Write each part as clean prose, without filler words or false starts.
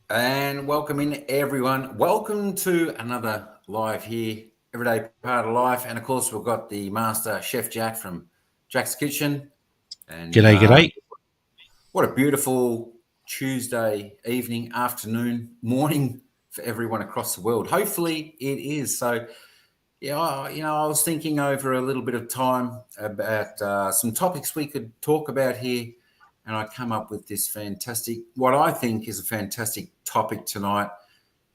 And welcome in, everyone. Welcome to another live here, Everyday Part of Life. And of course, we've got the master chef Jack from Jack's Kitchen. And G'day. what a beautiful Tuesday evening, afternoon, morning for everyone across the world. Hopefully, it is. So, yeah, I was thinking over a little bit of time about some topics we could talk about here, and I come up with this what I think is a fantastic topic tonight.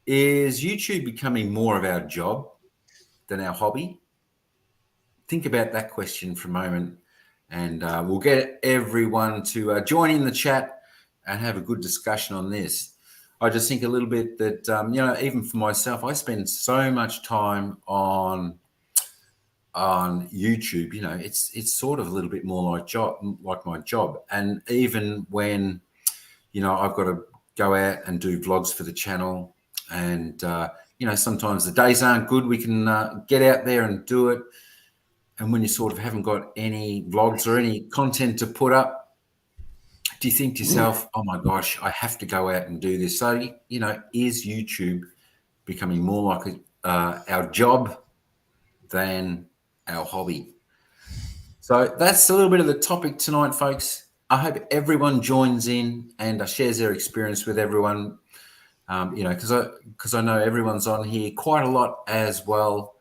Is YouTube becoming more of our job than our hobby? Think about that question for a moment, and we'll get everyone to join in the chat and have a good discussion on this. I just think a little bit that even for myself, I spend so much time on YouTube. It's sort of a little bit more like my job. And even when I've got to go out and do vlogs for the channel, and sometimes the days aren't good. We can get out there and do it. And when you sort of haven't got any vlogs or any content to put up, do you think to yourself, oh my gosh, I have to go out and do this? So, is YouTube becoming more like our job than our hobby? So that's a little bit of the topic tonight, folks. I hope everyone joins in and shares their experience with everyone, because I know everyone's on here quite a lot as well.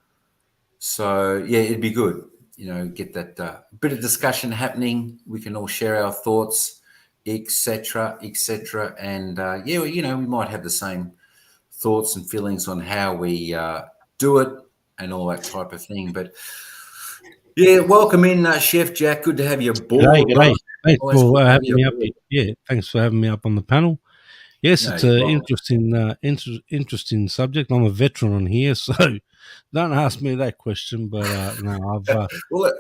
So, yeah, it'd be good, get that bit of discussion happening. We can all share our thoughts, etc., etc. And, we might have the same thoughts and feelings on how we do it and all that type of thing. But, yeah, welcome in, Chef Jack. Good to have you aboard, brother. G'day. Thanks Always for good to have having you me up. aboard. Yeah, thanks for having me up on the panel. Yes, No, it's you're an welcome. interesting subject. I'm a veteran on here, so don't ask me that question. But no, Well,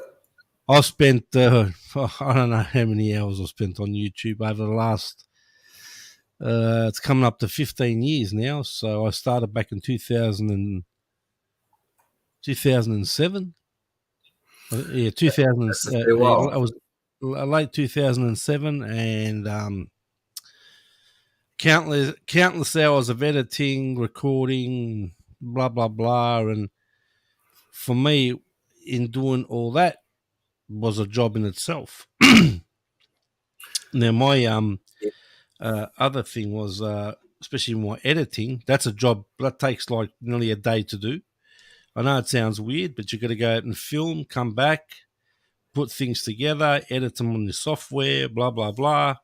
I've spent I don't know how many hours I've spent on YouTube over the last. It's coming up to 15 years now. So I started back in 2007. Yeah, 2000. that's a fair while. I was late 2007, and countless hours of editing, recording, blah blah blah. And for me, in doing all that was a job in itself. Now my other thing was, especially my editing, that's a job that takes like nearly a day to do. I know it sounds weird, but you got to go out and film, come back, put things together, edit them on your software, blah blah blah.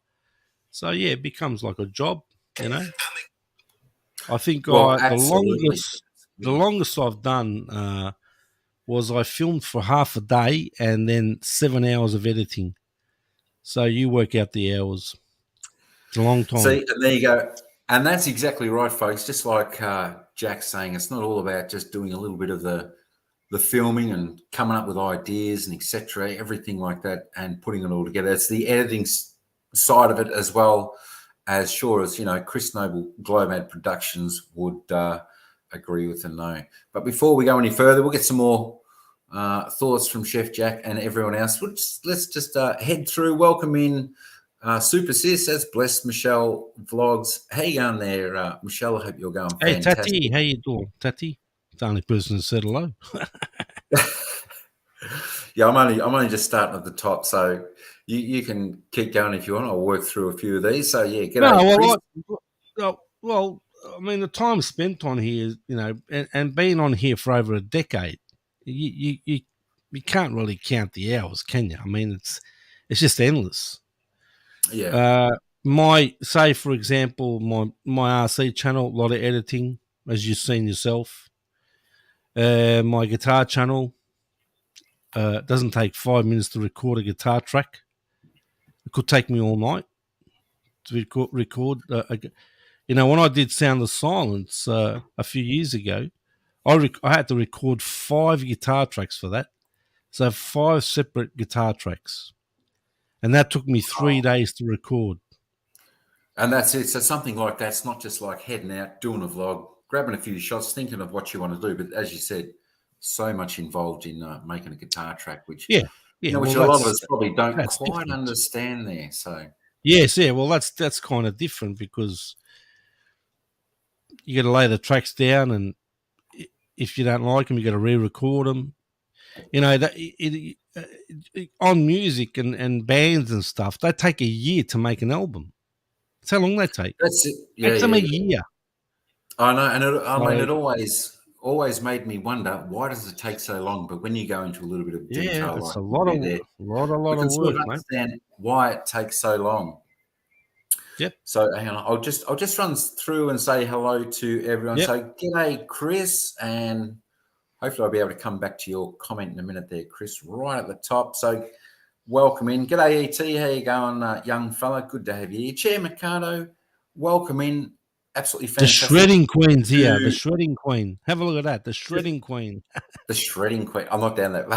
So yeah, it becomes like a job, you know. I think Well, the absolutely. longest I've done was I filmed for half a day and then 7 hours of editing. So you work out the hours. It's a long time. See, and there you go. And that's exactly right, folks. Just like Jack's saying, it's not all about just doing a little bit of the filming and coming up with ideas and etc., everything like that, and putting it all together. It's the editing side of it as well. As sure as Chris Noble, Globad Productions would agree with and know. But before we go any further, we'll get some more thoughts from Chef Jack and everyone else. Let's just head through. Welcome in Super Sis. That's Blessed Michelle Vlogs. How you going there, Michelle? I hope you're going Hey fantastic. Tati, how you doing, Tati? The only person that said hello. Yeah, I'm only just starting at the top, so you can keep going if you want. I'll work through a few of these. So yeah, g'day, Chris. Well, I mean, the time spent on here, and being on here for over a decade, you can't really count the hours, can you? I mean, it's just endless. Yeah. For example, my RC channel, a lot of editing, as you've seen yourself. My guitar channel doesn't take 5 minutes to record a guitar track. It could take me all night to record. When I did Sound of Silence a few years ago, I had to record 5 guitar tracks for that. So 5 separate guitar tracks. And that took me 3 days to record. And that's it. So something like that's not just like heading out, doing a vlog, grabbing a few shots, thinking of what you want to do. But as you said, so much involved in making a guitar track, which Yeah. which Well, a lot of us probably don't that's quite different. understand there. So Yes, yeah. Well, that's kind of different because you got to lay the tracks down, and if you don't like them, you got to re-record them. You know that on music and bands and stuff, they take a year to make an album. That's how long they take. That's it. It Yeah, takes them a yeah. year. I know, and I mean, So, it always made me wonder, why does it take so long? But when you go into a little bit of yeah, detail it's like a you lot do there, we of can sort work, of mate. understand why it takes so long. Yep. So hang on, I'll just run through and say hello to everyone. Yep. So g'day, Chris, and hopefully I'll be able to come back to your comment in a minute there, Chris, right at the top. So welcome in. G'day, ET. How you going, young fella? Good to have you here. Chair Mikado, welcome in. Absolutely The fantastic. shredding queen's here. The shredding queen. Have a look at that. The shredding queen. The shredding queen. I'm not down that.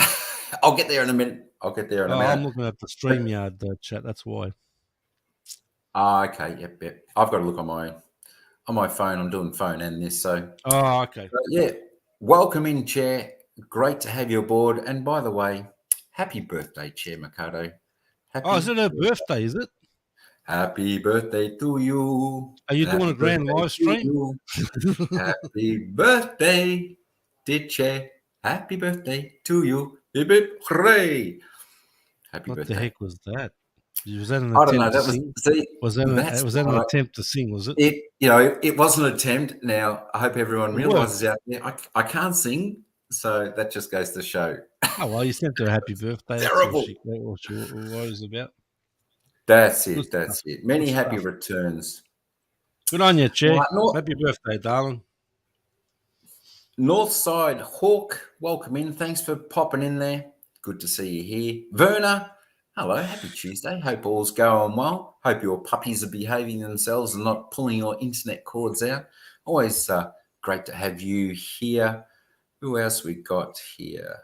I'll get there in a minute. I'm looking at the StreamYard chat. That's why. Okay. Yep. I've got to look on my phone. I'm doing phone and this. So. Oh, okay. Yeah. Welcome in, Chair. Great to have you aboard. And by the way, happy birthday, Chair Mikado. Is it her birthday? Is it? Happy birthday to you. Are you doing a grand live stream? Happy birthday, dear Chair. Happy birthday to you. Hip hip hooray. Happy What birthday. the heck was that? Was that an I don't know. attempt to That was sing? see. Was that an attempt to sing? Was it? It was an attempt. Now I hope everyone realizes out there. I can't sing, so that just goes to show. Oh well, you sent her a happy birthday. Terrible. That's what she was about. That's it. That's it. Many Good happy stuff. returns. Good on you, Chair. Right, Happy birthday, darling. Northside Hawk, welcome in. Thanks for popping in there. Good to see you here. Verna, hello. Happy Tuesday. Hope all's going well. Hope your puppies are behaving themselves and not pulling your internet cords out. Always great to have you here. Who else we got here?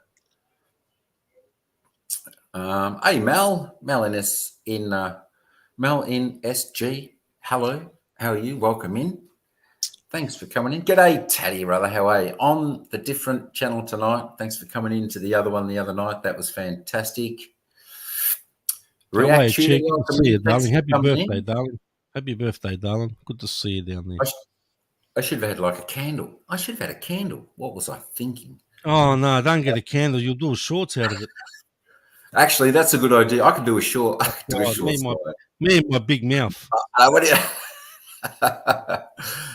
Hey, Mel in SG. Hello. How are you? Welcome in. Thanks for coming in. G'day, Taddy, brother. How are you? On the different channel tonight. Thanks for coming into the other one the other night. That was fantastic. React Shooter, good to see you, darling. Happy birthday, darling. Happy birthday, darling. Good to see you down there. I should have had like a candle. I should have had a candle. What was I thinking? Oh, no, don't get a candle. You'll do shorts out of it. Actually, that's a good idea. I could do a short. Me and my big mouth. What do you...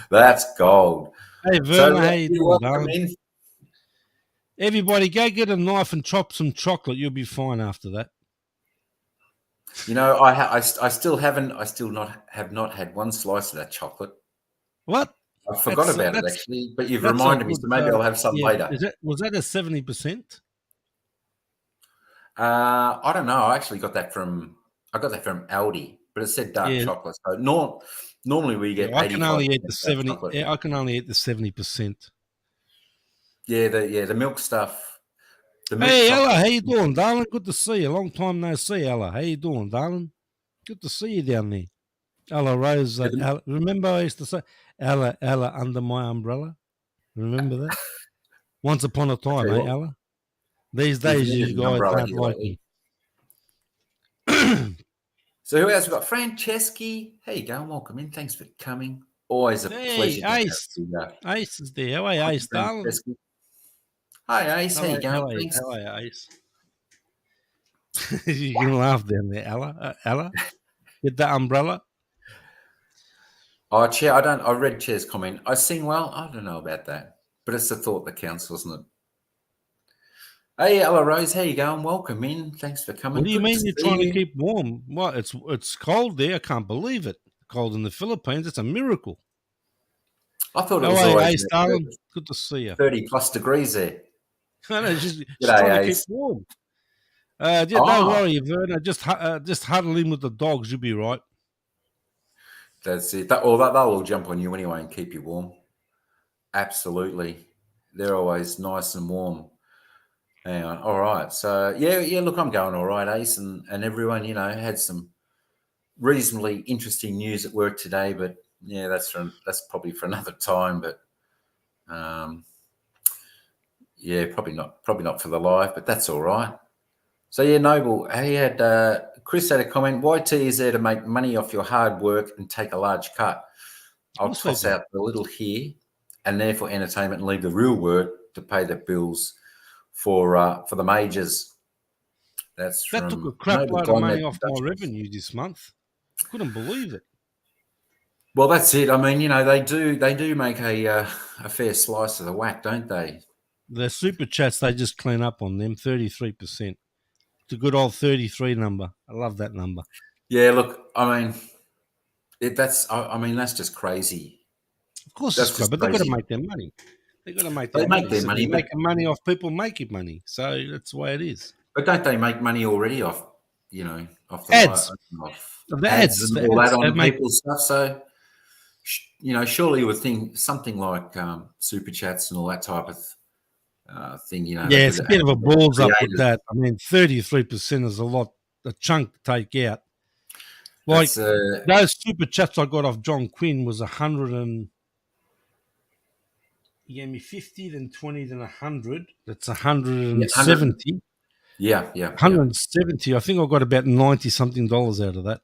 That's gold. Hey, Verna, how you doing, darling? Everybody, go get a knife and chop some chocolate. You'll be fine after that. You know, I still have not had one slice of that chocolate. What? I forgot about it actually, but you've reminded me, so maybe I'll have some later. Was that a 70%? I don't know. I actually got that from Aldi, but it said dark chocolate. So normally we get. I can only eat the 70. I can only eat the 70%. Yeah, the milk stuff. Hey, Ella, how you doing, darling? Good to see you. Long time no see, Ella. How you doing, darling? Good to see you down there. Ella Rose. Ella, remember I used to say, Ella under my umbrella? Remember that? Once upon a time, Ella? These days, you guys don't like me. So who else we got? Franceschi. How you going? Welcome in. Thanks for coming. Always a pleasure. Ace. Ace is there. How are you, Ace, darling? Hi, Ace. How you going? How are you, Ace? You're going to laugh down there, Ella. Ella? Get that umbrella. Oh, Chair, I read Chair's comment. I sing well. I don't know about that, but it's the thought that counts, wasn't it? Hey, Ella Rose, how you going? Welcome in. Thanks for coming. What do you mean you're trying to keep warm? Well, it's cold there. I can't believe it. Cold in the Philippines. It's a miracle. I thought it was always Ace, darling. Good to see you. 30 plus degrees there. I know, just trying to keep warm. Don't worry, Verna. Just huddle in with the dogs. You'll be right. That's it. They'll all jump on you anyway and keep you warm. Absolutely. They're always nice and warm. Hang on. All right. So, yeah, look, I'm going all right, Ace, and everyone, had some reasonably interesting news at work today, but yeah, that's probably for another time, but yeah, probably not for the live, but that's all right. So yeah, Noble, Chris had a comment. YT is there to make money off your hard work and take a large cut. I'll toss out a little here. and therefore entertainment, and leave the real work to pay the bills for the majors. That's That took a from crap Noble load of money Climate off my Productions. revenue this month. Couldn't believe it. Well, that's it. I mean, they do make a fair slice of the whack, don't they? The super chats, they just clean up on them, 33%. It's a good old 33 number. I love that number. Yeah, look, I mean, that's just crazy. Of course it's That's crap, just but they've got to crazy. make their money. They've got to make their They make money. their So money, they're but making money off people making money. So that's the way it is. don't they make money already off, off the Ads. off The ads ads. and The all that ads. They on make. people's stuff? So, surely you would think something like super chats and all that type of thing. They Yeah, it's could a bit of a actually balls up with creators. that. I mean, 33% is a chunk to take out. Like That's those super chats I got off John Quinn was 100 and he gave me 50, then 20, then 100. That's yeah, 100. 170. Yeah, yeah, yeah. 170. I think I got about 90 something dollars out of that.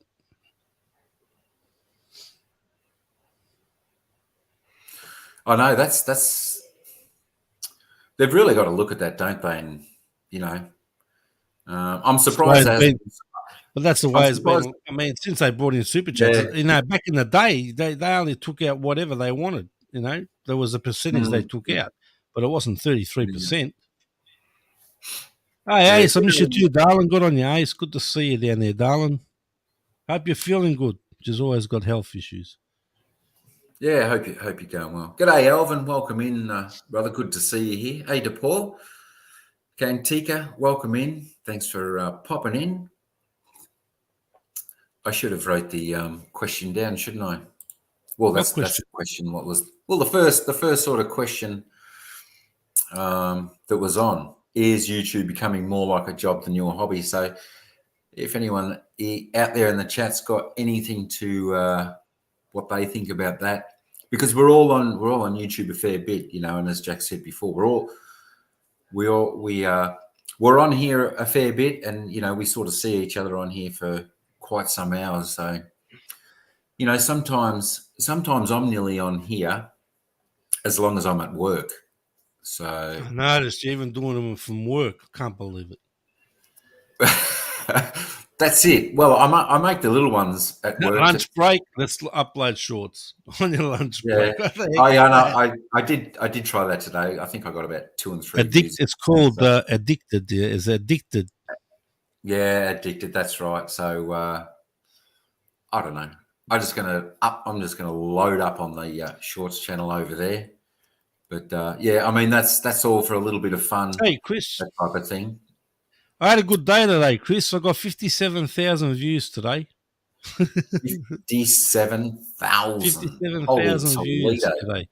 I know that's. They've really got to look at that, don't they? And I'm surprised. But that's the I'm way it's surprised. been. I mean, since they brought in super chats, Yeah. back in the day, they only took out whatever they wanted. There was a percentage they took out, but it wasn't 33%. Hey, Yeah. Ace, I miss you too, darling. Good on you, Ace. Good to see you down there, darling. Hope you're feeling good. She's always got health issues. Yeah, hope you're going well. G'day, Alvin. Welcome in, brother. Good to see you here. Hey, DePaul. Kantika, welcome in. Thanks for popping in. I should have wrote the question down, shouldn't I? Well, that's the question. What was the first sort of question that was on? Is YouTube becoming more like a job than your hobby? So, if anyone out there in the chat's got anything to what they think about that, because we're all on YouTube a fair bit, and as Jack said before, we're on here a fair bit, and we sort of see each other on here for quite some hours. So, sometimes I'm nearly on here as long as I'm at work. So I noticed you even doing them from work. I can't believe it. that's it. Well, I make the little ones at work. Lunch break. Let's upload shorts on your lunch break. I did try that today. I think I got about 2 and 3 views. It's called addicted. Yeah, is addicted. Yeah, addicted. That's right. So I don't know. I'm just gonna load up on the shorts channel over there. But yeah, I mean that's all for a little bit of fun. Hey, Chris, that type of thing. I had a good day today, Chris. I got 57,000 views today. 57,000. 57,000 views today.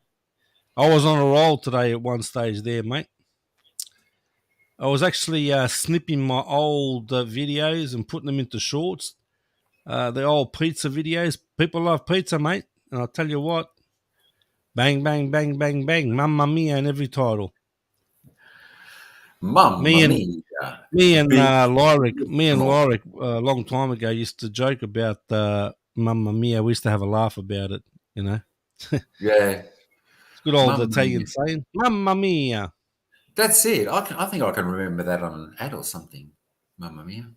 I was on a roll today at one stage there, mate. I was actually snipping my old videos and putting them into shorts. The old pizza videos. People love pizza, mate. And I'll tell you what, bang, bang, bang, bang, bang, Mamma Mia in every title. Mamma Mia. Me and Lyric, a long time ago used to joke about Mamma Mia. We used to have a laugh about it, Yeah. It's good old Italian saying, Mamma Mia. That's it. I think I can remember that on an ad or something. Mamma Mia.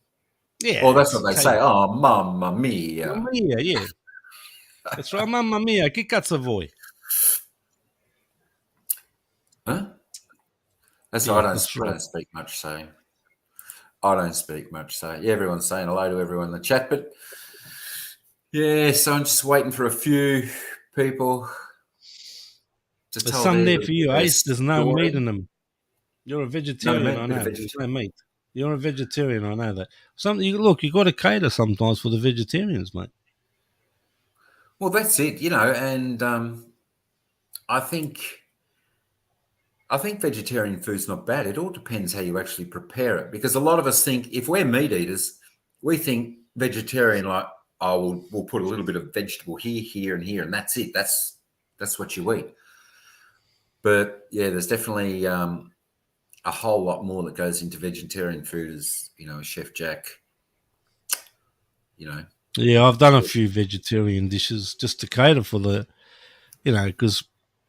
Yeah. Well, that's what they say. Oh, Mamma Mia. Mamma Mia, yeah. That's right. Mamma Mia, che cazzo vuoi? Huh? That's right. I don't speak much, so I don't speak much. So yeah, everyone's saying hello to everyone in the chat, but yeah, so I'm just waiting for a few people to There's tell some there for you, Ace. There's no story. meat in them. You're a vegetarian, I know. There's no meat. You're a vegetarian, I know that. You got to cater sometimes for the vegetarians, mate. Well, that's it, and I think vegetarian food's not bad. It all depends how you actually prepare it, because a lot of us think, if we're meat eaters, we think vegetarian like, oh, we'll put a little bit of vegetable here, and here, and that's it. That's what you eat. But yeah, there's definitely a whole lot more that goes into vegetarian food, as Chef Jack. Yeah, I've done a few vegetarian dishes just to cater for the, because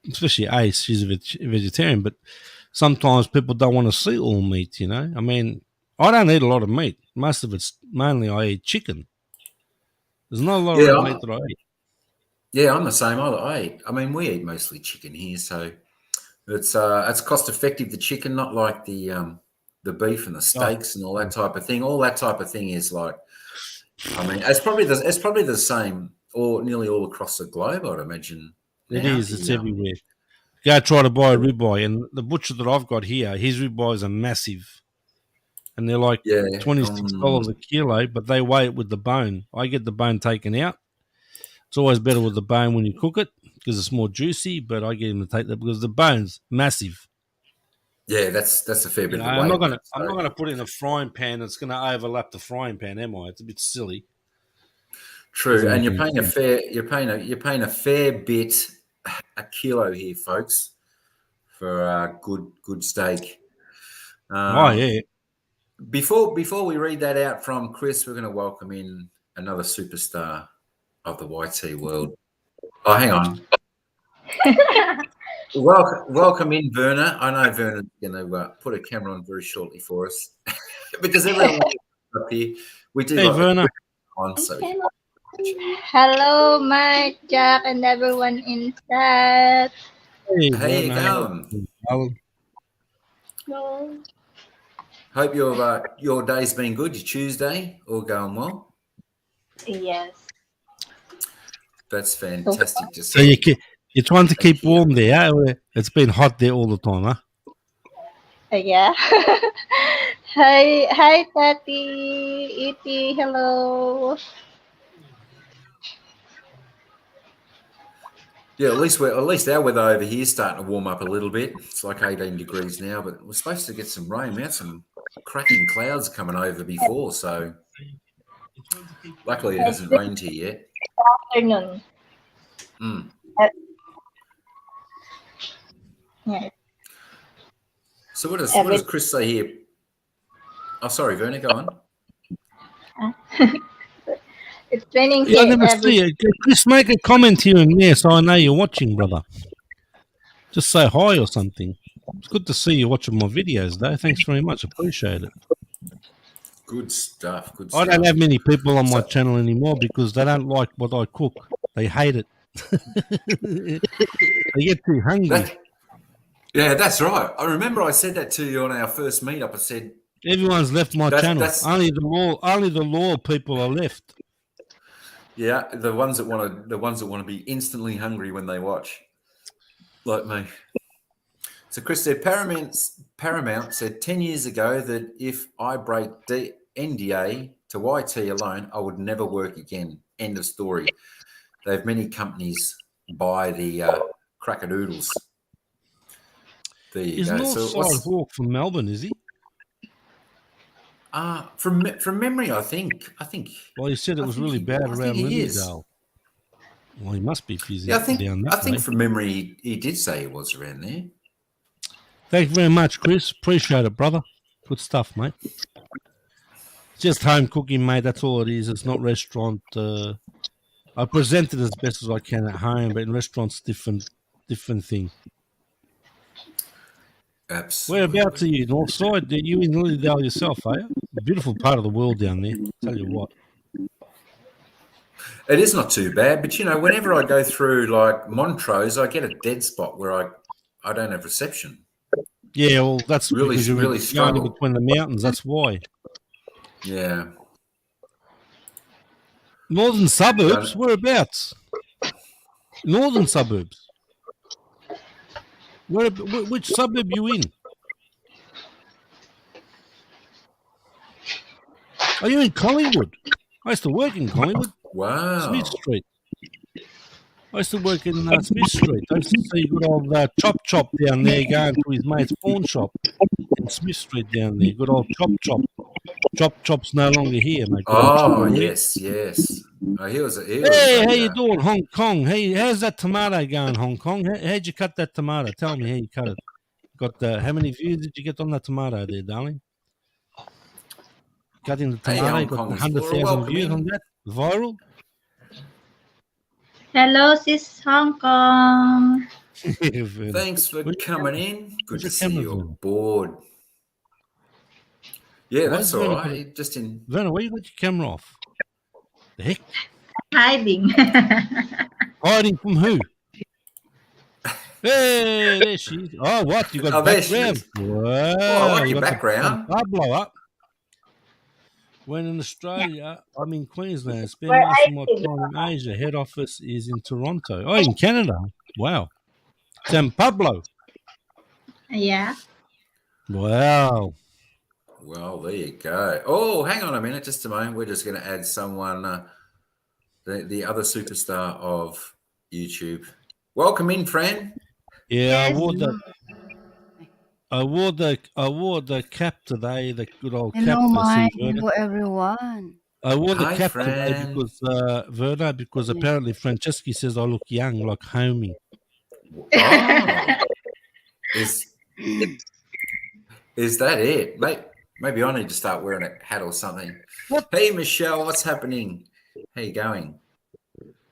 especially Ace, she's a vegetarian, but sometimes people don't want to see all meat, you know. I mean, I don't eat a lot of meat. Most of it's mainly I eat chicken. There's not a lot of red meat that I eat. Yeah, I'm the same. I mean, we eat mostly chicken here, so it's cost effective. The chicken, not like the beef and the steaks and all that type of thing. All that type of thing is like, I mean, it's probably the same or nearly all across the globe, I'd imagine. It is. It's everywhere. Go try to buy a ribeye, and the butcher that I've got here, his ribeyes are massive, and they're like $26 a kilo, but they weigh it with the bone. I get the bone taken out. It's always better with the bone when you cook it because it's more juicy, but I get him to take that because the bone's massive. Yeah, that's a fair bit of the weight. I'm not gonna put it in a frying pan that's gonna overlap the frying pan, am I? It's a bit silly. True, and you're paying a fair bit a kilo here, folks, for a good steak. Yeah. Before we read that out from Chris, we're going to welcome in another superstar of the YT world. Oh, hang on. Welcome in, Verna. I know Verna's going to put a camera on very shortly for us because everyone up here. We do. Hey, Verna. Hello, Mike, Jack, and everyone in chat. Hey, how you going? Hello. Hope your day's been good. Your Tuesday all going well? Yes. That's fantastic to see. So you're trying to keep warm there. It's been hot there all the time, huh? Yeah. Hi, Tati, E.T. Hello. Yeah, at least our weather over here is starting to warm up a little bit. It's like 18 degrees now, but we're supposed to get some rain. We had some cracking clouds coming over before, so luckily it hasn't rained here yet. Afternoon. Yeah. So what does Chris say here? Oh, sorry, Verna, go on. It's raining. I never see it. Just make a comment here and there so I know you're watching, brother. Just say hi or something. It's good to see you watching my videos, though. Thanks very much. Appreciate it. Good stuff. I don't have many people on my channel anymore because they don't like what I cook. They hate it. They get too hungry. Yeah, that's right. I remember I said that to you on our first meetup. I said everyone's left my channel. Only the loyal people are left. Yeah, the ones that want to be instantly hungry when they watch, like me. So Chris said Paramount said 10 years ago that if I break the NDA to YT alone, I would never work again. End of story. They have many companies buy the crackadoodles. There you go. Northside Hawk from Melbourne, is he? From memory, I think. Well, he said it was really bad around Lindale. Well, he must be busy. Yeah, I think from memory, he did say he was around there. Thank you very much, Chris. Appreciate it, brother. Good stuff, mate. Just home cooking, mate. That's all it is. It's not restaurant. I present it as best as I can at home, but in restaurants, different thing. Absolutely. Whereabouts are you? Northside? You in Lilydale yourself, are you? A beautiful part of the world down there. Tell you what. It is not too bad, but whenever I go through like Montrose, I get a dead spot where I don't have reception. Yeah, well, that's really struggle between the mountains. That's why. Yeah. Northern suburbs. Whereabouts? Northern suburbs. Which suburb you in? Are you in Collingwood? I used to work in Collingwood. Wow. Smith Street. I used to work in Smith Street. I used to see good old Chop down there going to his mate's pawn shop in Smith Street down there. Good old Chop. Chop's no longer here, mate. Oh, yes. Oh, hey, how you doing, Hong Kong? Hey, how's that tomato going, Hong Kong? How'd you cut that tomato? Tell me how you cut it. Got how many views did you get on that tomato there, darling? Cutting the tomato, got 100,000 views on that. Viral. Hello, sis Hong Kong. Verna. Thanks for Where's your coming camera? in. Good Where's to your see camera, you're Verna? bored. Yeah, Why that's is all Verna got it? right. Just in. Verna, why you got your camera off? The heck? Hiding. Hiding from who? Hey, there she is. Oh, what? You got Oh, there she background? is. Oh, I Wow, like you your got the San background. Pablo up. When in Australia, I'm in Queensland. Spend Where most I of my live. time in Asia. Head office is in Toronto. Oh, in Canada. Wow. San Pablo. Yeah. Wow. Well, there you go. Oh, hang on a minute, just a moment. We're just going to add someone, the other superstar of YouTube. Welcome in, friend. Yeah, Yes. I wore the cap today, the good old cap Hello, for Mike. Verna. Hello, everyone. I wore the Hi, cap today friend. because Verna, because Yeah. apparently Franceschi says I look young, like homie. Oh, is is that it? Maybe I need to start wearing a hat or something. What? Hey, Michelle, what's happening? How you going?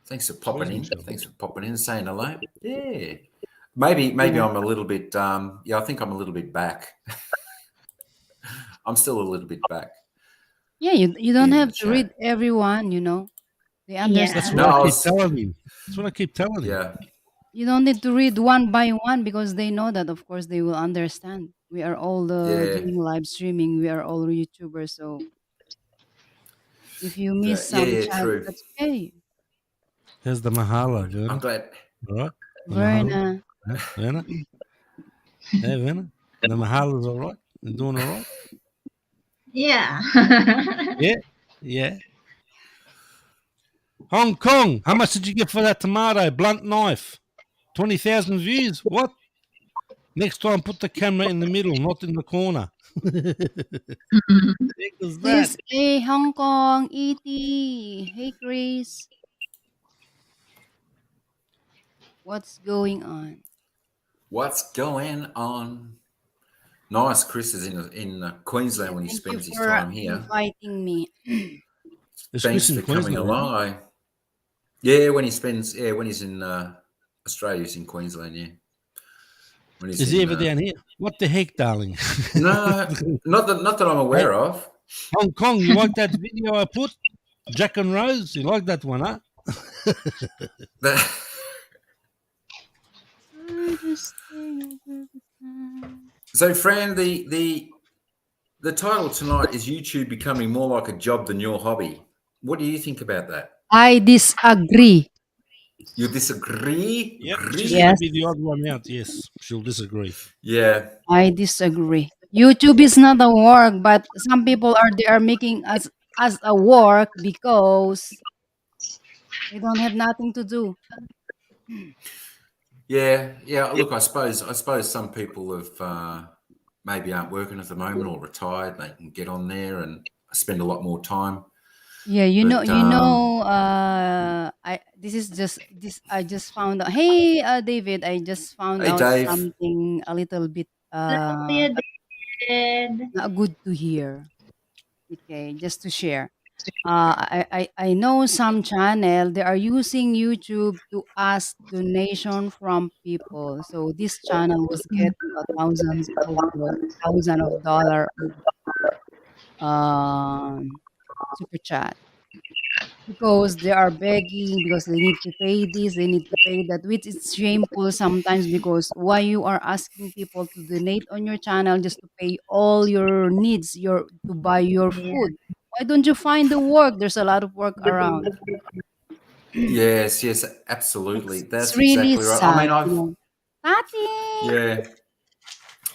Thanks for popping Where's in. Michelle? Thanks for popping in and saying hello. Yeah. Maybe Yeah. I'm a little bit I think I'm a little bit back. I'm still a little bit back Yeah, you don't in the have to read chat. everyone, They That's Yeah. understand. what No, I I keep was telling him. That's what I keep telling him. yeah. You don't need to read one by one because they know that, of course, they will understand. We are all Yeah. doing live streaming. We are all YouTubers. So if you miss some Yeah, chat, true. that's okay. Here's the Mahala, Good. I'm Verna. glad. All right? The Mahala. Verna. Yeah, Verna. Hey, Verna. The Mahala's all right. They're doing all right. Yeah. Yeah. Yeah. Hong Kong. How much did you get for that tomato? Blunt knife. 20,000 views. What? Next time, put the camera in the middle, not in the corner. Heck is that? This a Hong Kong ET. Hey, Chris. What's going on? What's going on? Nice. Chris is in Queensland Yeah, when he thank you spends his for time here. inviting me. Is Chris Thanks in for coming Queensland? along. When he's in Australia, he's in Queensland. Yeah, when he's Is he in ever down here? What the heck, darling? no, not that I'm Hey, aware of. Hong Kong, you like that video I put? Jack and Rose? You like that one, huh? That- so, Fran, the title tonight is YouTube becoming more like a job than your hobby. What do you think about that? I disagree. You disagree? Yep, she's going Agree? to Yes, be the odd one out. Yes, she'll disagree. Yeah, I disagree. YouTube is not a work, but some people are making us as a work because they don't have nothing to do. yeah. Look, I suppose some people have maybe aren't working at the moment or retired. They can get on there and spend a lot more time. Yeah, But I this is just this I just found out. Hey, David, I just found hey, out Dave. something a little bit You did. not good to hear. Okay, just to share. I know some channel they are using YouTube to ask donation from people. So this channel was getting a thousand of dollar super chat because they are begging because they need to pay this, they need to pay that, which is shameful sometimes because why you are asking people to donate on your channel just to pay all your needs, your to buy your Yeah. food. Why don't you find the work? There's a lot of work around. Yes, absolutely. It's That's really exactly right. I sad, mean, Tati! yeah.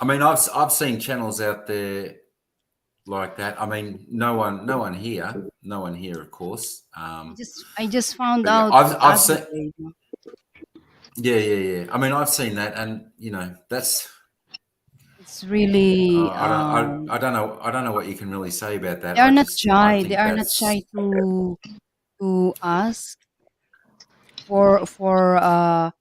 I mean, I've seen channels out there like that. I mean, no one here, of course. I just found But yeah, out I've the I've other seen. day. Yeah. I mean, I've seen that, and that's. It's really I don't know what you can really say about that. they are not I shy. They think are not that's. shy to ask for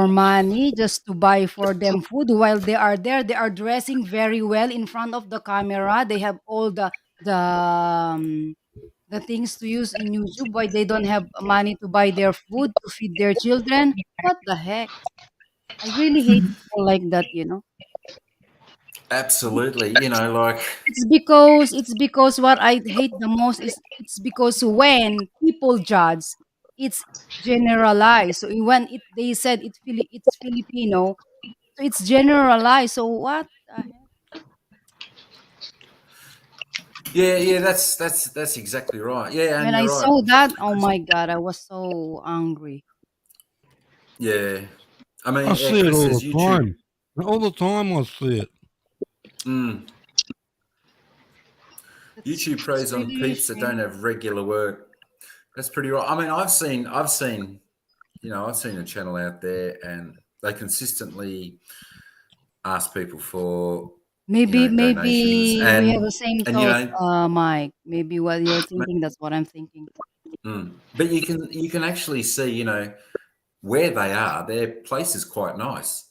money just to buy for them food while they are there. They are dressing very well in front of the camera. They have all the things to use in YouTube. Why they don't have money to buy their food to feed their children? What the heck? I really hate people like that, you know. Absolutely. Like, It's because what I hate the most is it's because when people judge, it's generalized. So when they said it's Filipino, so it's generalized. So what the heck? yeah, that's exactly right. Yeah, and When I you're right. saw that, oh my god, I was so angry. Yeah. I I mean, yeah, see it Chris all says the YouTube. time. All the time I see it. Mm, YouTube That's preys on really a peeps that don't shame. have regular work. That's pretty right. I mean, I've seen a channel out there, and they consistently ask people for, donations, Maybe we have and the same and thought, Mike. Maybe what you're ma- thinking, that's what I'm thinking. but you can actually see, where they are. Their place is quite nice.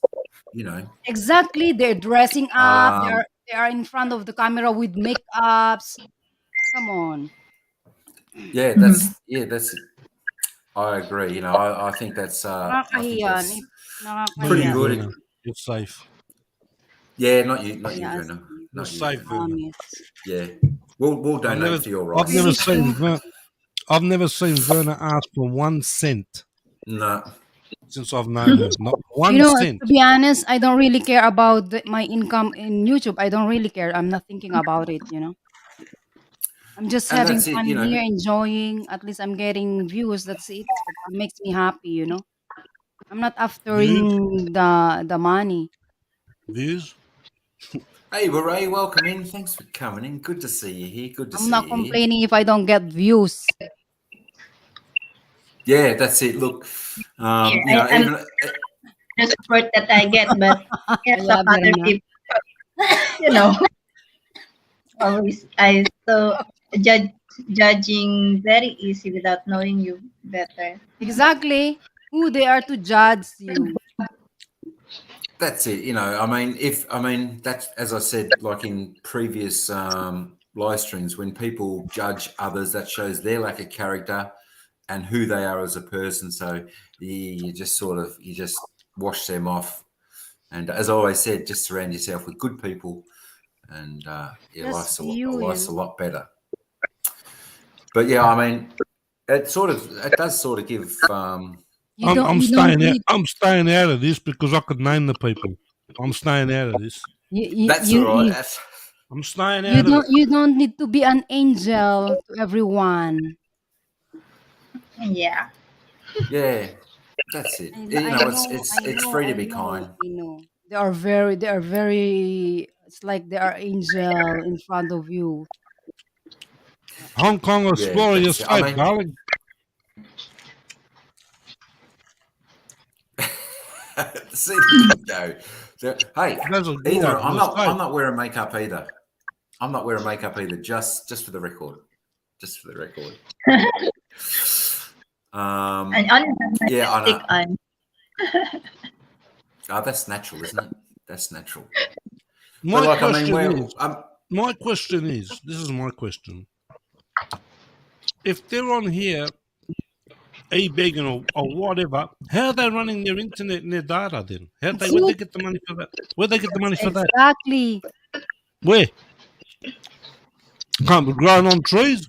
You know, Exactly, they're dressing up. um, They are in front of the camera with makeups. Come on, yeah, that's. I agree. I think that's. I think nakakahiya. that's Not pretty you, Nakakahiya. good. Verna. You're safe. Yeah, not you, Nakakahiya Verna. si You're Not Vicky, you, safe, Verna. Verna. promise. Yeah, we'll I've never, donate for your I've rice. never Really seen true. Verna. I've never seen Verna ask for 1 cent No, since I've known her. Not You one know, cent. to be honest, I don't really care about my income in YouTube. I don't really care. I'm not thinking about it, you know. I'm just and having that's it. fun here, enjoying. At least I'm getting views. That's it. That makes me happy, you know. I'm not Views, aftering the money. views. Hey, Ray, welcome in. Thanks for coming in. Good to see you here. Good to I'm see not you here. complaining if I don't get views. Yeah, that's it. Look, Yeah, I'm even the support that I get, but yeah, some Kaya other Berna. people, you know, always I so judge judging very easy without knowing you better. Exactly. Who they are to judge you. that's it. I mean, that's, as I said, like in previous live streams, when people judge others, that shows their lack of character and who they are as a person. So you just wash them off. And as I always said, just surround yourself with good people, and yeah, Just life's you, you life's a know. lot better. But yeah, I mean, it does sort of give. You don't you don't need I'm staying out of this because I could name the people. I'm staying out of this. you you, That's you, all right. you I'm staying out of it. you don't need to be an angel to everyone. Yeah. Yeah, that's it. I know, It's free to be kind. I know. They are very it's like they are angel in front of you. Hong Kong Yeah, Explorer, you're that's it. I safe, mean, darling. see them go. Hey, That's a good either one. I'm You're not. safe. I'm not wearing makeup either. I'm not wearing makeup either. Just for the record. Just for the record. And only have my Yeah, I lipstick know. on. Oh, that's natural, isn't it? That's natural. But My like, I mean, question where is, this is my question. If they're on here, e-begging or whatever, how are they running their internet and their data then? It's Where'd you. they get the money for that? Where'd they get the money for that? Exactly. Where? Can't be growing on trees.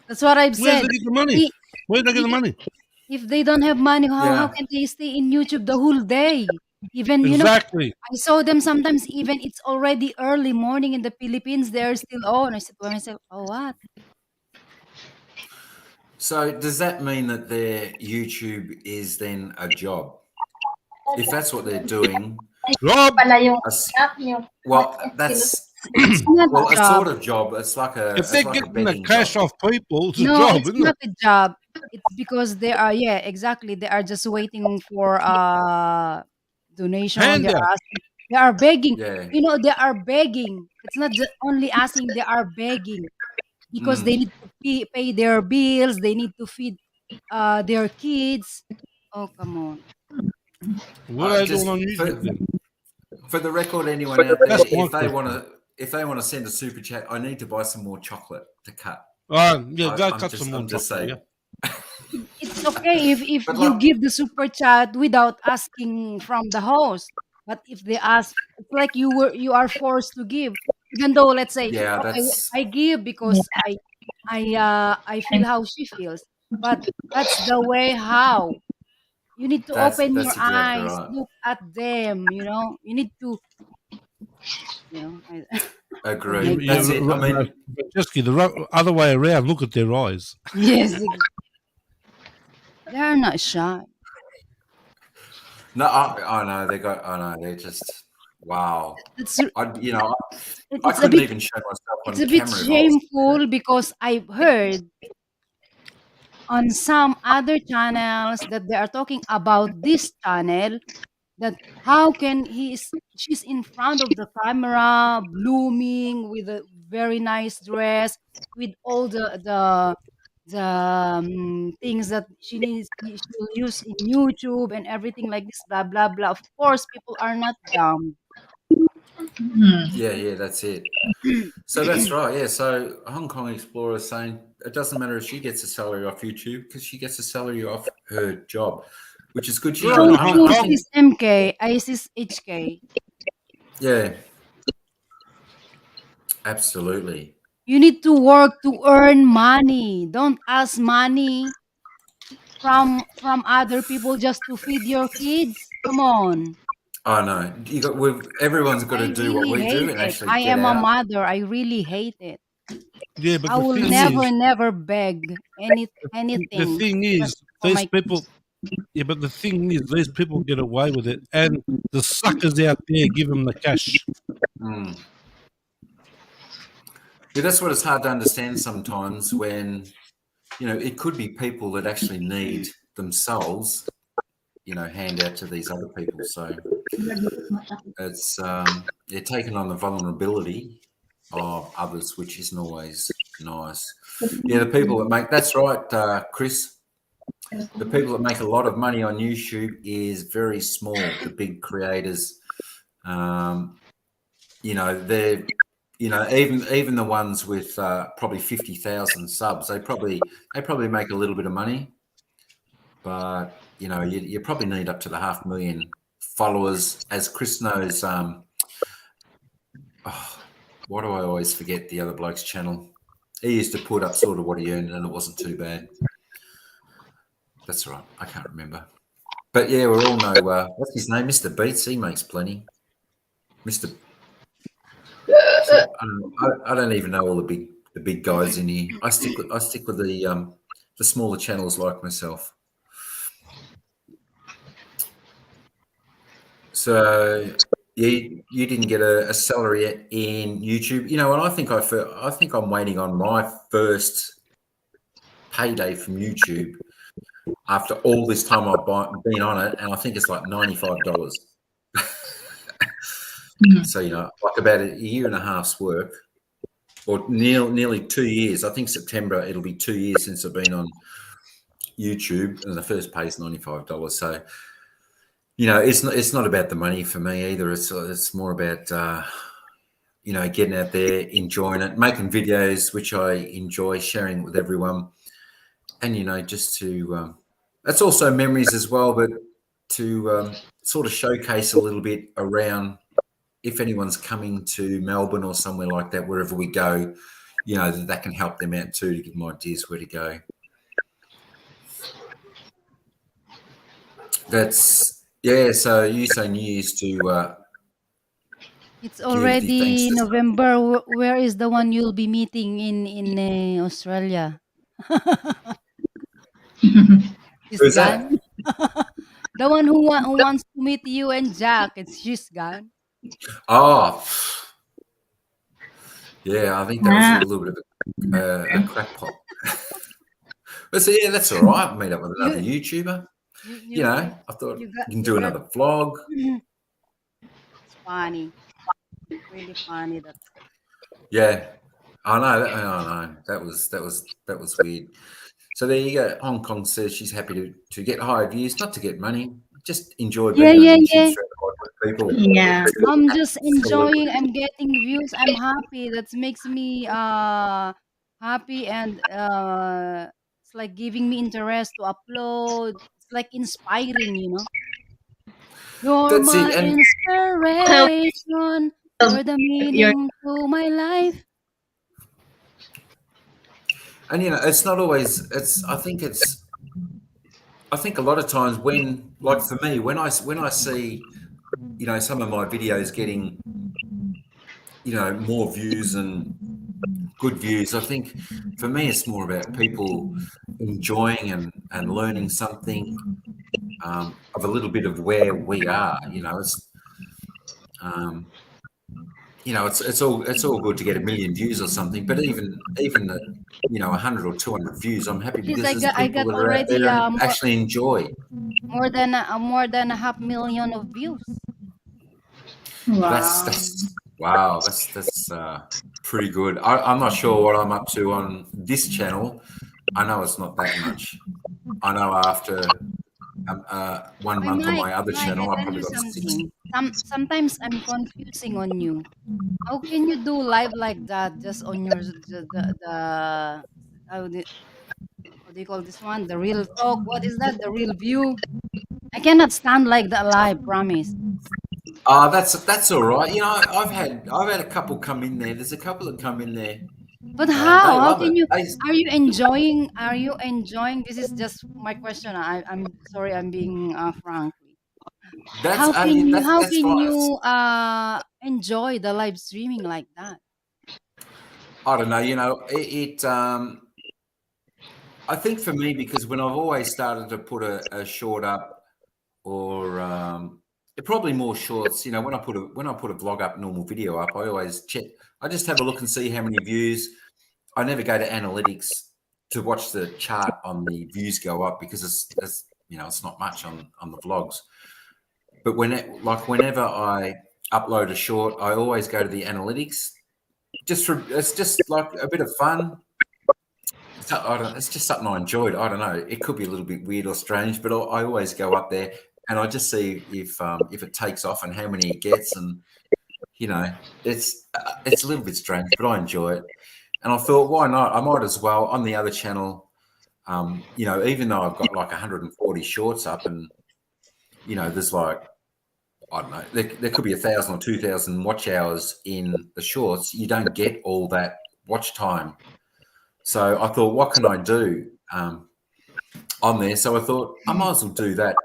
That's what I've Where'd said. they get the money? I- Where'd they get the i- money? If they don't have money, how yeah. can they stay in YouTube the whole day? Even Exactly. I saw them sometimes. Even it's already early morning in the Philippines, they're still on. I said to myself, "Oh, what? So does that mean that their YouTube is then a job? If that's what they're doing, Rob, Pala yung as- app niyo. well, that's It's not a a job. sort of job. It's like if a they're it's like a getting the begging cash job. off people, it's a No, job, it's isn't not it? a job. It's because they are, yeah, exactly. They are just waiting for donation. Handout. They are begging. Yeah. They are begging. It's not just only asking. They are begging because Mm. they need to pay their bills. They need to feed their kids. Oh, come on. What are they doing Just on YouTube then? for the record, anyone out there, That's my question. if they want to send a super chat, I need to buy some more chocolate to cut. Yeah, go I'm cut some more just chocolate, saying. yeah. It's okay if But you like, give the super chat without asking from the host. But if they ask, it's like you are forced to give. Even though, let's say, yeah, okay, that's I give because I feel how she feels. But that's the way how you need to that's open your that's exactly eyes, right. look at them. You need to, oh my Agreed. God. That's it. I mean, Francesca, the other way around. Look at their eyes. Yes, they're not shy. no, I know they got. I know they're just wow. It's I it's a couldn't bit even show myself it's on a bit camera if I was. shameful because I've heard on some other channels that they are talking about this channel, that how can she's in front of the camera blooming with a very nice dress, with all the things that she'll use in YouTube and everything like this, blah blah blah. Of course, people are not dumb. Hmm. Yeah, that's it. So that's right. Yeah. So Hong Kong Explorer is saying it doesn't matter if she gets a salary off YouTube because she gets a salary off her job, which is good. She's Right. doing. So too, I think. sis MK, ISIS HK. Yeah. Absolutely. You need to work to earn money. Don't ask money from other people just to feed your kids. Come on. I know. Everyone's got to I do what really we do hate and it. actually I get am a out. mother. I really hate it. Yeah, but I the will thing That's it. never, is, never beg the anything thing just is, for these my people. Yeah, but the thing is, these people get away with it, and the suckers out there give them the cash. Mm. Yeah, that's what it's hard to understand sometimes when, it could be people that actually need themselves, hand out to these other people. So it's, they're taking on the vulnerability of others, which isn't always nice. Yeah, the people that that's right, Chris, the people that make a lot of money on YouTube is very small. The big creators, they're, even the ones with probably 50,000 subs, they probably make a little bit of money, but you probably need up to the 500,000 followers. As Chris knows, why do I always forget the other bloke's channel? He used to put up sort of what he earned, and it wasn't too bad. That's right, I can't remember. But yeah, we all know what's his name, Mr. Beats. He makes plenty. Mr. I don't even know all the big guys in here. I stick with the smaller channels like myself. So you didn't get a salary in YouTube, and I think I'm waiting on my first payday from YouTube after all this time I've been on it, and I think it's like $95. So like about a year and a half's work, or nearly 2 years. I think September it'll be 2 years since I've been on YouTube, and the first pay is $95. So it's not about the money for me either. It's more about getting out there, enjoying it, making videos, which I enjoy sharing with everyone, and just to that's also memories as well, but to sort of showcase a little bit around. If anyone's coming to Melbourne or somewhere like that, wherever we go, that can help them out too, to give them ideas where to go. That's So you say New Year's to It's give the thanks already to. November. Where is the one you'll be meeting in Australia? She's Who's that? gone. The one who wants to meet you and Jack. She's gone. Oh, yeah. I think that was a Ah, little bit of a crackpot. But so that's all right. Meet up with another You YouTuber. you you you, I thought you got you can you do got. another vlog. It's funny. Really funny. That's Yeah, I know. I know. That was weird. So there you go. Hong Kong says she's happy to get higher views, not to get money. Just enjoy yeah, being on yeah, YouTube yeah. surrounded by people. yeah. I'm just Absolutely. enjoying. I'm getting views. I'm happy. That makes me happy and It's like giving me interest to upload. It's like inspiring, you know. You're That's it. my And inspiration. You're the You're meaning to my life. you know, it's not always. I think a lot of times when, like for me, when I see, you know, some of my videos getting, you know, more views and good views, I think for me it's more about people enjoying and learning something, of a little bit of where we are. Um, it's all good to get a million views or something, but even at, you know, 100 or 200 views, I'm happy At least because there's I people got that are out already there and actually enjoy. more than a half million of views. wow. That's wow. That's pretty good. I'm not sure what I'm up to on this channel. I know it's not that much. I know after 1 month on my other Mike, I channel, I tell probably you got 60. something. Sometimes I'm confusing on you. How can you do live like that just on your the how do, what do you call this one? The real talk. What is that? The real view. I cannot stand like that live. Promise. That's all right. You know, I've had a couple come in there. There's a couple that come in there, But and how? they How love it. can you? They Are you enjoying? Are you enjoying? This is just my question. I'm sorry. I'm being frank. that's How that's can fine. you enjoy the live streaming like that? I don't know. You know, I think for me, because when I've always started to put a short up, or probably more shorts. You know, when I put a vlog up, normal video up, I always check. I just have a look and see how many views. I never go to analytics to watch the chart on the views go up, because it's you know, it's not much on the vlogs. But whenever I upload a short, I always go to the analytics. It's just like a bit of fun. It's just something I enjoyed. I don't know. It could be a little bit weird or strange, but I always go up there and I just see if it takes off and how many it gets. And you know, it's a little bit strange, but I enjoy it. And I thought, why not? I might as well on the other channel. You know, even though I've got like 140 shorts up, and you know, there's like, I don't know, there could be 1,000 or 2,000 watch hours in the shorts. You don't get all that watch time. So I thought, what can I do on there? So I thought I might as well do that,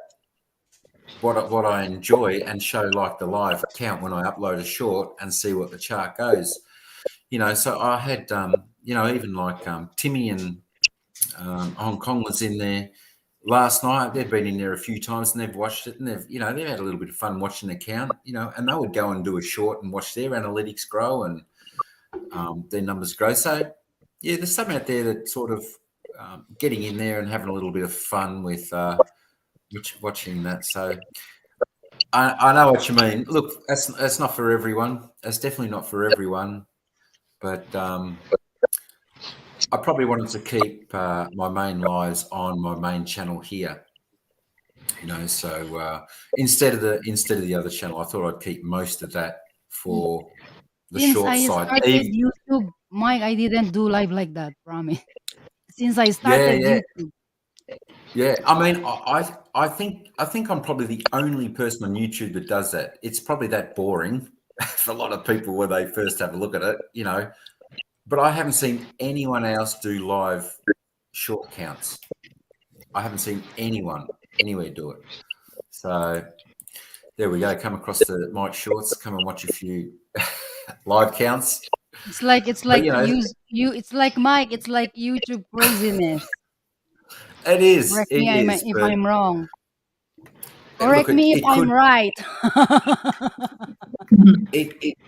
what I enjoy, and show like the live count when I upload a short and see what the chart goes. You know, so I had, you know, even like Timmy and Hong Kong was in there last night. They've been in there a few times and they've watched it, and they've had a little bit of fun watching the count, you know, and they would go and do a short and watch their analytics grow and their numbers grow. So yeah, there's some out there that sort of getting in there and having a little bit of fun with watching that. So I know what you mean. Look, that's not for everyone. That's definitely not for everyone. But I probably wanted to keep my main lives on my main channel here. You know, so instead of the other channel, I thought I'd keep most of that for the Since short I side. started YouTube, Mike, I didn't do live like that. Promise. Since I Yeah, started yeah. YouTube. Yeah, I mean, I think I'm probably the only person on YouTube that does that. It's probably that boring for a lot of people when they first have a look at it, you know. But I haven't seen anyone else do live short counts. I haven't seen anyone anywhere do it. So there we go. Come across the Mike Shorts. Come and watch a few live counts. It's But like you know, it's like Mike, it's like YouTube craziness. it is. Correct It me is. if But I'm wrong. look, Correct me if it I'm could right.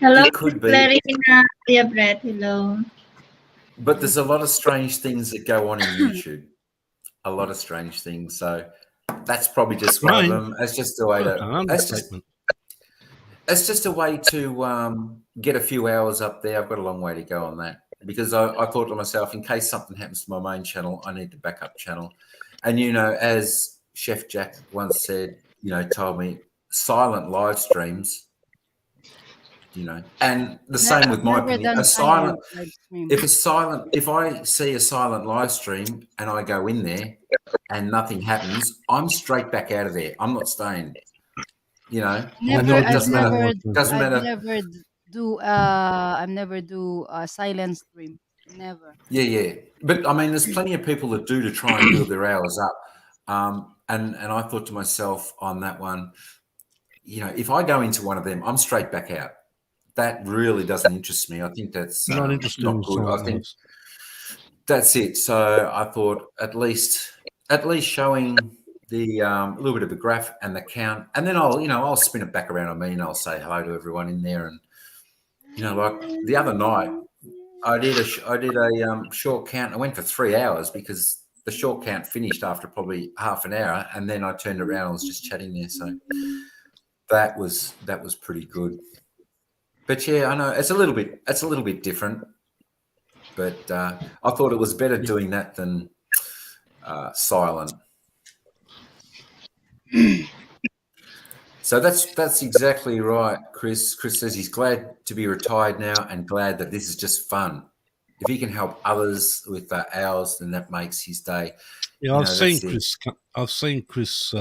Hello, it Miss could be. Clarina. Kuya Brett, hello. But there's a lot of strange things that go on in YouTube. A lot of strange things. So that's probably just one of Strange. them. It's just a way That's to. an understatement. It's just a way to get a few hours up there. I've got a long way to go on that, because I thought to myself, in case something happens to my main channel, I need the backup channel. And you know, as Chef Jack once said, you know, told me, silent live streams, And the Ne- same I've with my never opinion. done silent live stream. If I see a silent live stream and I go in there and nothing happens, I'm straight back out of there. I'm not staying. Never, It doesn't matter. Doesn't I've matter. never I've never do a silent stream. Never. Yeah. But I mean, there's plenty of people that do to try and build their hours up. And I thought to myself on that one, if I go into one of them, I'm straight back out. That really doesn't interest me. I think that's Not interested not in good. I silent think lives. that's it. So I thought at least showing the little bit of the graph and the count, and then I'll spin it back around on me and I'll say hello to everyone in there. And like the other night, I did a short count. I went for 3 hours because the short count finished after probably half an hour, and then I turned around and was just chatting there. So that was pretty good. But yeah, I know it's a little bit different. But I thought it was better doing that than silent. So that's exactly right, Chris. Chris says he's glad to be retired now and glad that this is just fun. If he can help others with hours, then that makes his day. Yeah, I've seen Chris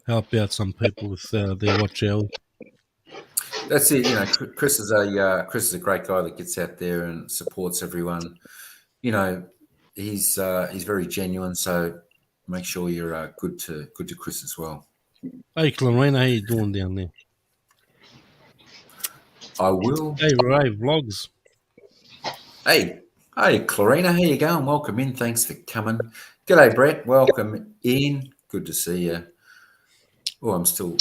help out some people with their watch hours. That's it. Chris is a great guy that gets out there and supports everyone. He's very genuine. So make sure you're good to Chris as well. Hey, Clarina, how you doing down there? I will. Hey, Ray Vlogs. Hey, Clarina, how you going? Welcome in. Thanks for coming. G'day, Brett. Welcome in. Good to see you. Oh, I'm still.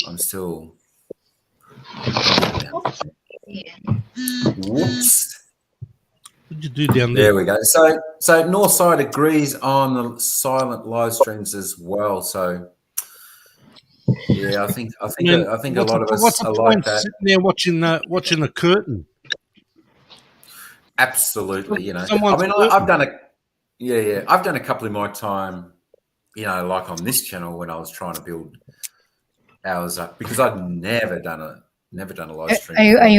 Whoops. What did you do down there? There we go. So Northside agrees on the silent live streams as well. So yeah, I think a lot of us are like that. Sitting there watching the curtain. Absolutely, Someone's I've done I've done a couple in my time, like on this channel when I was trying to build hours up because I'd never done a live stream. I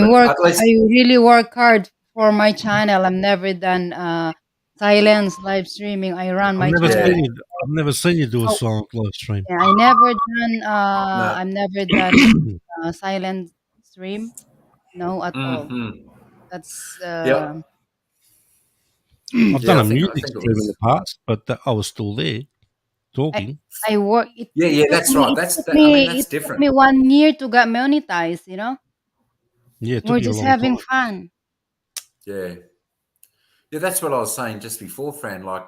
really work hard for my channel. I've never done silence live streaming. I run my channel. I've never seen you do a silent live stream. Yeah, I never done. I've never done silent stream. No, at all. That's. I've done a music stream in the past, but I was still there talking. I work. That's right. That's it different. took me 1 year to get monetized. Yeah, we're just having fun. Yeah, that's what I was saying just before, Fran. Like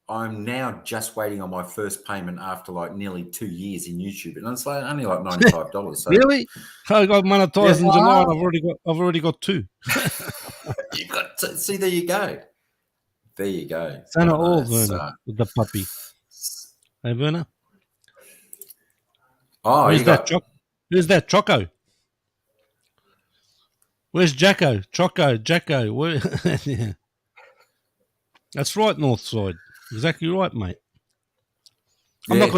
I'm now just waiting on my first payment after like nearly 2 years in YouTube, and it's like only like $95. So. Really? I got monetized in July. I've already got 2. You got to, see. There you go. There you go. Santa all Werner with the puppy. Hey Werner. Oh, who's that Choco? Where's Jacko? Jacko. Where? Yeah. That's right, Northside. Exactly right, mate. I'm not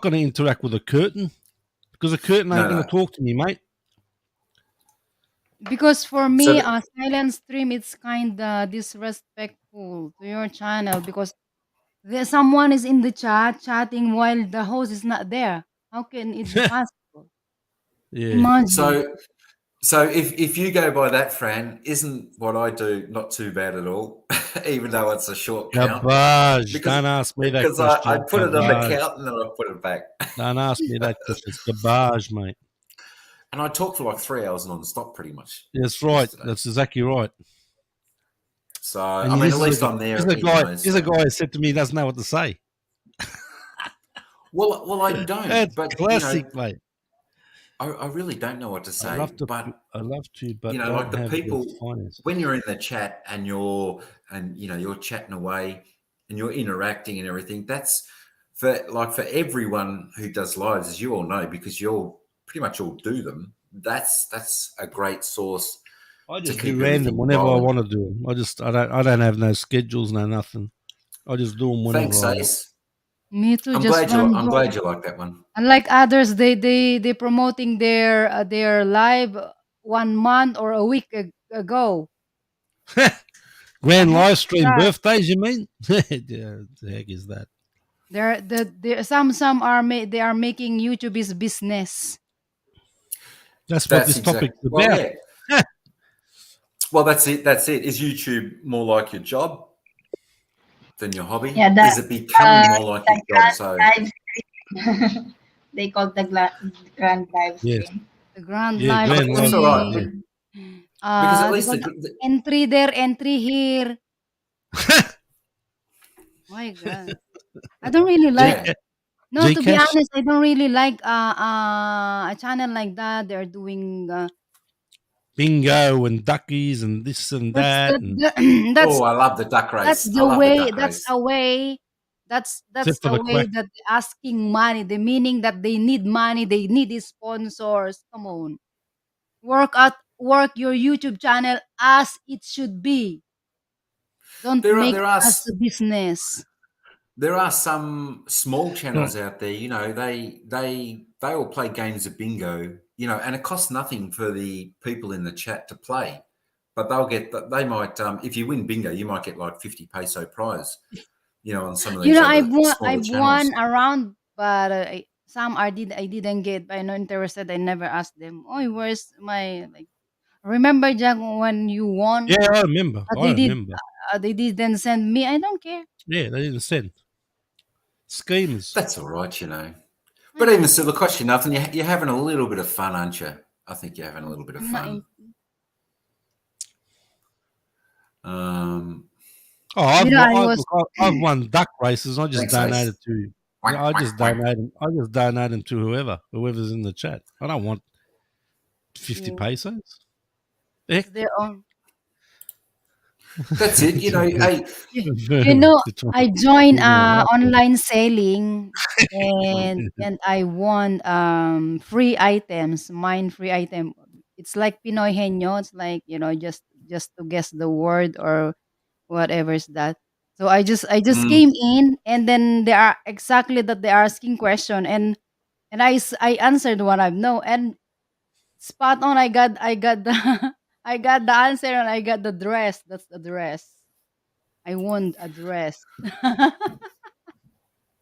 gonna interact with a curtain because a curtain ain't gonna talk to me, mate. Because for me, a silent stream it's kind of disrespectful to your channel because someone is in the chat chatting while the host is not there. How can it be possible? Yeah. Imagine. So if you go by that, Fran, isn't what I do not too bad at all, even though it's a short count? Garbage. Don't ask me that question. Because I put it on the count and then I put it back. Don't ask me that question. It's garbage, mate. And I talked for like 3 hours non-stop pretty much. That's right. Yesterday. That's exactly right. So, at least I'm there. There's a guy who said to me he doesn't know what to say. Well, I don't. That's but classic, mate. I really don't know what to say. I love to, but like the people when you're in the chat and you're chatting away and you're interacting and everything. That's for everyone who does lives, as you all know, because you'll pretty much all do them. That's a great source. I just do random whenever I want to do them. I don't have no schedules, no nothing. I just do them whenever. Thanks, Ace. Me too. Just one I'm go. glad you like that one. Unlike others, they promoting their live 1 month or a week ago. The Grand heck live is stream that? birthdays, you mean? Yeah, the heck is that? Some are they are making YouTube is business. That's what That's this topic's exactly. Well, about. yeah. Well, that's it. That's it. Is YouTube more like your job than your hobby? Yeah, Is it becoming more like the your job? So, grand live stream. They call the grand live Yes. stream. The grand Yeah, live I grand mean, that's live all right stream. stream. because at They least call the entry there, entry here. Yeah. My God, I don't really like. yeah, Gcash. No, to be Gcash. honest, I don't really like a channel like that. They're doing Bingo and duckies and this and that's that, and that's Oh, I love the duck that's race. I the love the way. duck That's race. a way. That's except for the the way quack. that they're asking money. The meaning that they need money. They need sponsors. Come on, work your YouTube channel as it should be. Don't There are make there it are as a business. there are some small No, channels out there. You know, they all play games of bingo. You know, and it costs nothing for the people in the chat to play, but they might if you win bingo, you might get like 50 peso prize. You know, on some of You these know, other smaller I've won channels. around, but some I didn't get. I'm not interested. I never asked them. Oh, where's my like? Remember, Jack, when you won? yeah, I remember. I They did. remember. They didn't send me. I don't care. Yeah, they didn't send schemers. That's all right, you know. I But even don't. still, the cost you nothing. You're having a little bit of fun, aren't you? I think you're having a little bit of I'm not. fun. Um, Oh, You know, I was. look, I've won duck races. I just thanks, Ace. donated to. Quack, I just quack, quack. donated. I just donated to whoever's in the chat. I don't want 50 Yeah, pesos. it's Heck, their own. That's it. You know, hey, You know, They're trying to I joined give me a laugh. online selling and I won free items, mine free item. It's like Pinoy Henyo. It's like, just to guess the word or whatever is that. So I just mm, came in and then they are exactly that they're asking question and I answered what I know and spot on I got the I got the answer and I got the dress. That's the dress. I won a dress.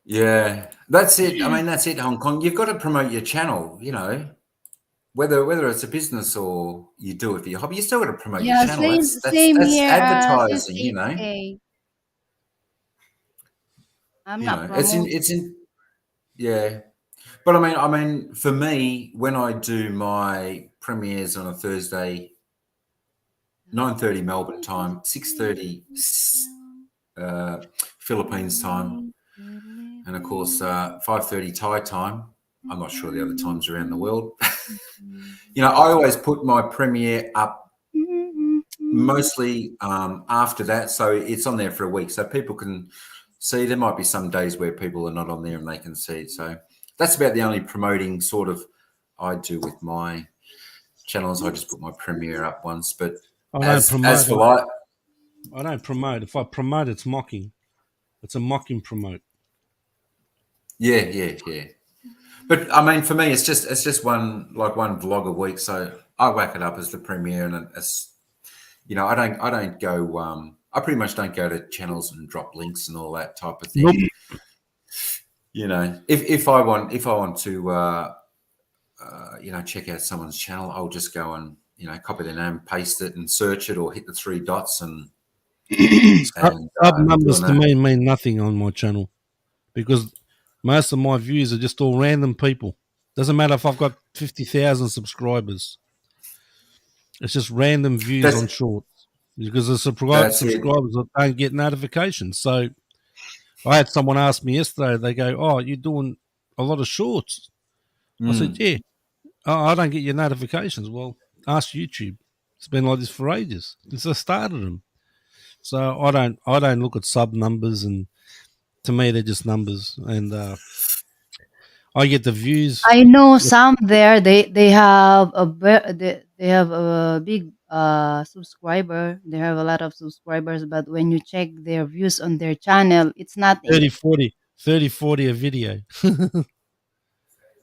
yeah, that's it. I mean, that's it. Hong Kong. You've got to promote your channel. You know, whether it's a business or you do it for your hobby, you still got to promote your Yeah, channel. same That's same that's here. Since advertising. You know, 8K, I'm you not know, it's in. Yeah, but I mean, for me, when I do my premieres on a Thursday, 9:30 Melbourne time, 6:30 uh, Philippines time, and of course 5:30 Thai time. I'm not sure the other times around the world. You know, I always put my premiere up mostly after that, so it's on there for a week, so people can see. There might be some days where people are not on there and they can see it. So that's about the only promoting sort of I do with my channels. I just put my premiere up once, but I don't as promote. for like, I don't promote. If I promote, it's mocking. It's a mocking promote. yeah. But I mean, for me, it's just one vlog a week, so I whack it up as the premiere, and it's I don't go I pretty much don't go to channels and drop links and all that type of Nope. thing. You know, if I want to check out someone's channel, I'll just go and copy their name, paste it, and search it, or hit the three dots and Sub numbers doing to that. me mean nothing on my channel because most of my views are just all random people. Doesn't matter if I've got 50,000 subscribers. It's just random views on That's shorts because the that's it. subscribers don't get notifications. So I had someone ask me yesterday. They go, "Oh, you're doing a lot of shorts." I said, Mm. "Yeah." Oh, I don't get your notifications. Well, ask YouTube. It's been like this for ages since I started them. So I don't look at sub numbers, and to me they're just numbers. And I get the views. I know some there. They have they have a big subscriber. They have a lot of subscribers, but when you check their views on their channel, it's nothing. 30, 40, 30, 40 a video.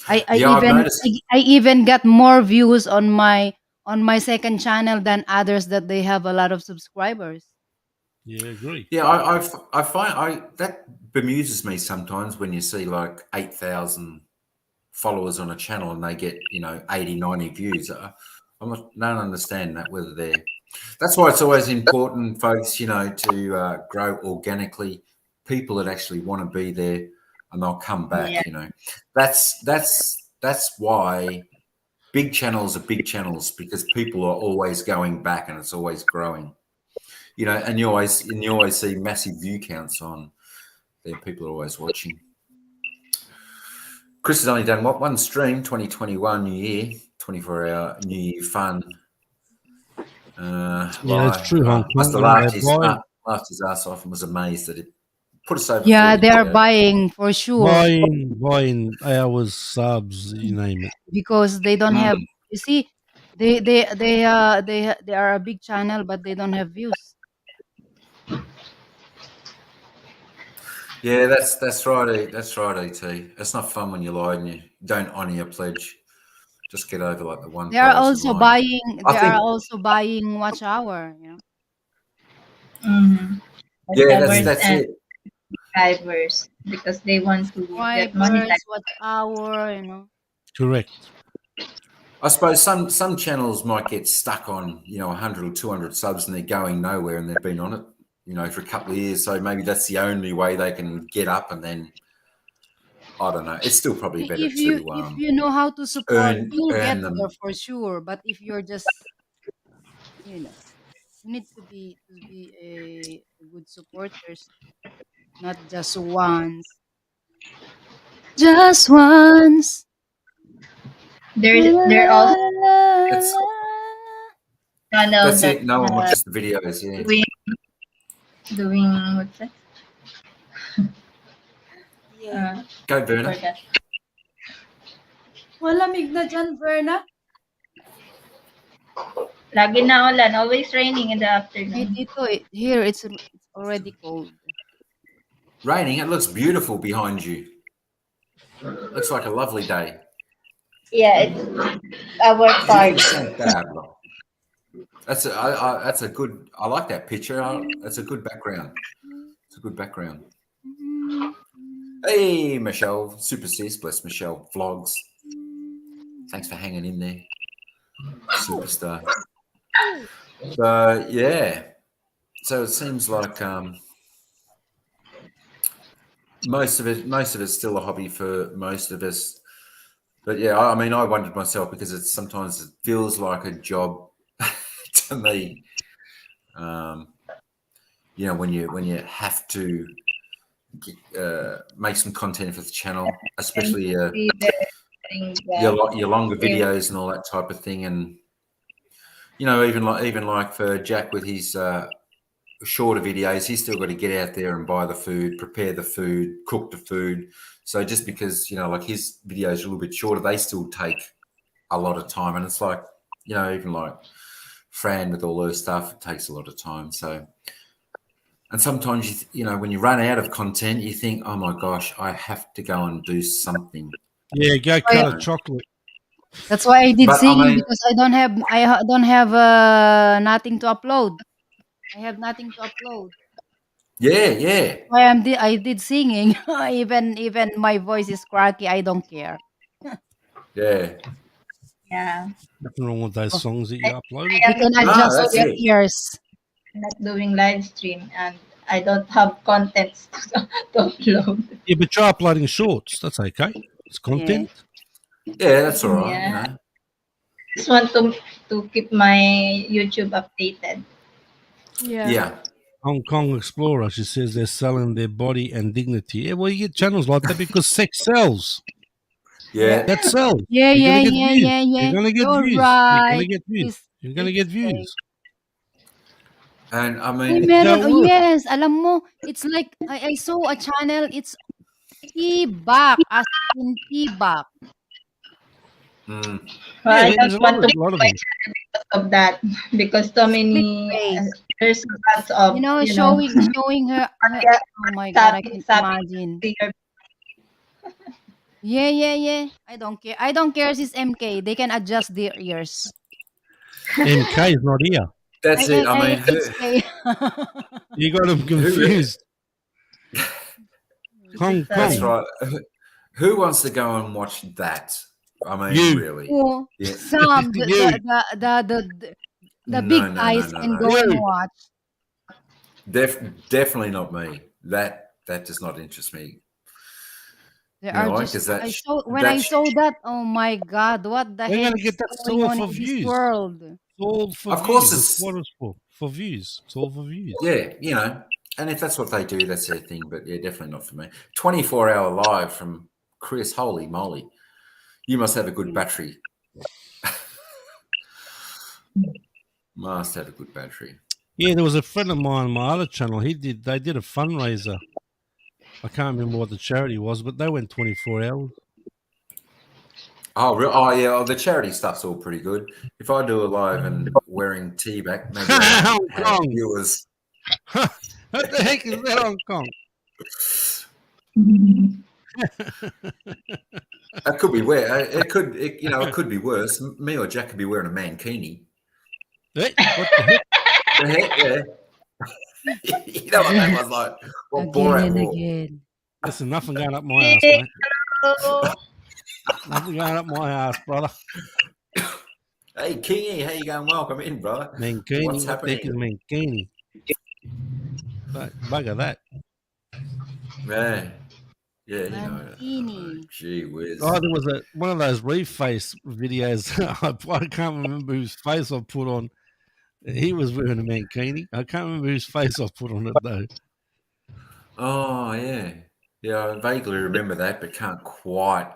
I Yeah, I've even noticed. I even got more views on my second channel than others that they have a lot of subscribers. Yeah, agree. Yeah, I find that bemuses me sometimes when you see like 8,000 followers on a channel and they get 80, 90 views. Don't understand that whether they're. That's why it's always important, folks. To grow organically. People that actually want to be there and they'll come back. Yeah. That's why big channels are big channels, because people are always going back and it's always growing. And you always see massive view counts on there. People are always watching. Chris has only done one stream, 2021 New Year, 24-hour New Year fun. Yeah, Live. that's true, Hong Must Kong. have They're buying, laughed his ass off and was amazed that it put us over Yeah, 40 they are videos. buying for sure buying hours, subs, you name it. because they don't have. You see, they are a big channel, but they don't have views. Yeah, that's right. That's right, ET. It's not fun when you lie and you don't honour your pledge. Just get over like the 1,000 They are also line. buying. I They think, are also buying watch hour. Mm-hmm. yeah, Subscribers that's and it. subscribers because they want to get monetized. Subscribers, watch hour. Correct. I suppose some channels might get stuck on 100 or 200 subs and they're going nowhere and they've been on it for a couple of years, so maybe that's the only way they can get up, and then I don't know, it's still probably better If to you know how to support, you'll get earn them. there for sure. But if you're just you need to be a good supporters, not just once. Just once. They're also That's channel that's that it. No one watches the videos. Yeah, doing what's that? Yeah. go Verna. Forgot. Malamig na dyan, Verna. Lagi na ulan, always raining in the Hey, afternoon. dito, here it's already cold. Raining. It looks beautiful behind you. Looks like a lovely day. Yeah, it's our part. That's a good. I like that picture. That's a good background. It's a good background. Hey, Michelle, Super Sis, bless Michelle Vlogs. Thanks for hanging in there, superstar. So yeah, so it seems like most of it's still a hobby for most of us. But yeah, I mean, I wondered myself because sometimes it feels like a job to me. When you have to make some content for the channel, especially your longer videos and all that type of thing, and even like for Jack with his shorter videos, he's still got to get out there and buy the food, prepare the food, cook the food. So just because like his videos are a little bit shorter, they still take a lot of time, and it's like even like Fran with all her stuff, it takes a lot of time. So, and sometimes when you run out of content, you think, oh my gosh, I have to go and do something. Yeah, go cut a chocolate. That's why I did But, singing, because I don't have nothing to upload. I have nothing to upload. Yeah. Why I did singing. even my voice is cracky. I don't care. Yeah. Yeah. Nothing wrong with those songs that you uploaded. You can adjust that's your it. ears. I'm not doing live stream and I don't have contents to upload. Yeah, but you're uploading shorts. That's okay. It's content. Yeah, that's all right. Yeah. Just want to keep my YouTube updated. Yeah. Hong Kong Explorer, she says they're selling their body and dignity. Yeah, well, you get channels like that because sex sells. Yeah. That sells. Yeah. You're gonna get You're views. right. You're gonna get views. You're gonna get views. And I Uy, mean, meron. That Oh, works. yes. Alam mo, it's like, I saw a channel. It's T-back, as in T-back. Well, Yeah, I there's don't a want to lot of them. because of that, because so many Clickbait. there's lots of Showing her. Oh my God, I can't imagine. see your Yeah, yeah, yeah. I don't care. I don't care if it's MK. They can adjust their ears. MK is not here. That's it. I mean, It's K. You got them who confused. Hong that's Kong. Sorry. right. Who wants to go and watch that? I mean, You. really? Oh, Yeah. some You. the No, big no, no, guys no, can no. go and You. watch. Definitely not me. That does not interest me. There You are know, just because I saw when I saw that. Oh my God! What the We're heck gonna get is that going all on for in this views. world? It's all for of course views. That's it's what it's for. For views. It's all for views. yeah, you know, and if that's what they do, that's their thing. But yeah, definitely not for me. 24-hour live from Chris. Holy moly, you must have a good battery. Must have a good battery. Yeah, there was a friend of mine on my other channel. They did a fundraiser. I can't remember what the charity was, but they went 24 hours. Oh yeah, the charity stuff's all pretty good. If I do a live and wearing tea back, maybe I Hong won't have Kong. viewers. What the heck is that, Hong Kong? It could be it could be worse. Me or Jack could be wearing a mankini. Hey, what the heck? The heck, yeah. You know what that was like? What Again Borat and wore. again. Listen, nothing going up my ass, mate. Hello. Nothing going up my ass, brother. Hey, Kingy, how you going? Welcome in, brother. Mankini. What's What the heck is happening? mankini? Bugger that. Yeah, yeah, you know. Mankini. Gee whiz. Oh, there was one of those reface videos. I can't remember whose face I put on. He was wearing a mankini. I can't remember whose face I put on it though. Oh yeah, yeah. I vaguely remember that, but can't I quite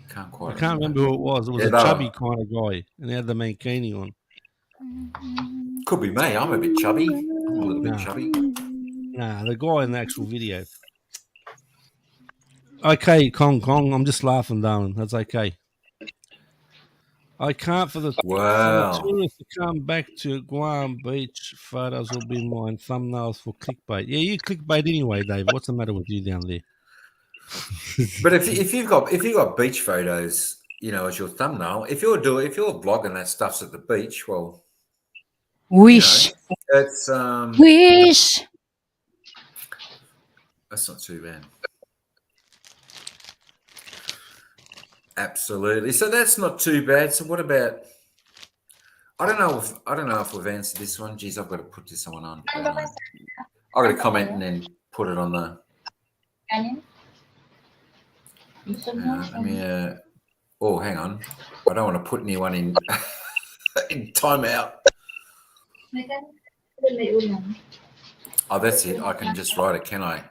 can't remember. remember who it was. It was Yeah, a chubby kind of guy, and he had the mankini on. could be me. I'm a bit chubby. I'm a little bit Nah, chubby. nah, the guy in the actual video. Okay, Kong Kong. I'm just laughing, darling. That's okay. I can't for the Wow. tourists to come back to Guam Beach. Photos will be mine. Thumbnails for clickbait. Yeah, you clickbait anyway, Dave. What's the matter with you down there? But if you've got beach photos, you know, as your thumbnail, if you're vlogging that stuff's at the beach, well, you know, Wish. it's Wish. that's not too bad. Absolutely. So that's not too bad. So what about? I don't know if we've answered this one. Geez, I've got to put this one on. I've got to comment and then put it on the. Let me. Oh, hang on. I don't want to put anyone in in timeout. Oh, that's it. I can just write it, can I?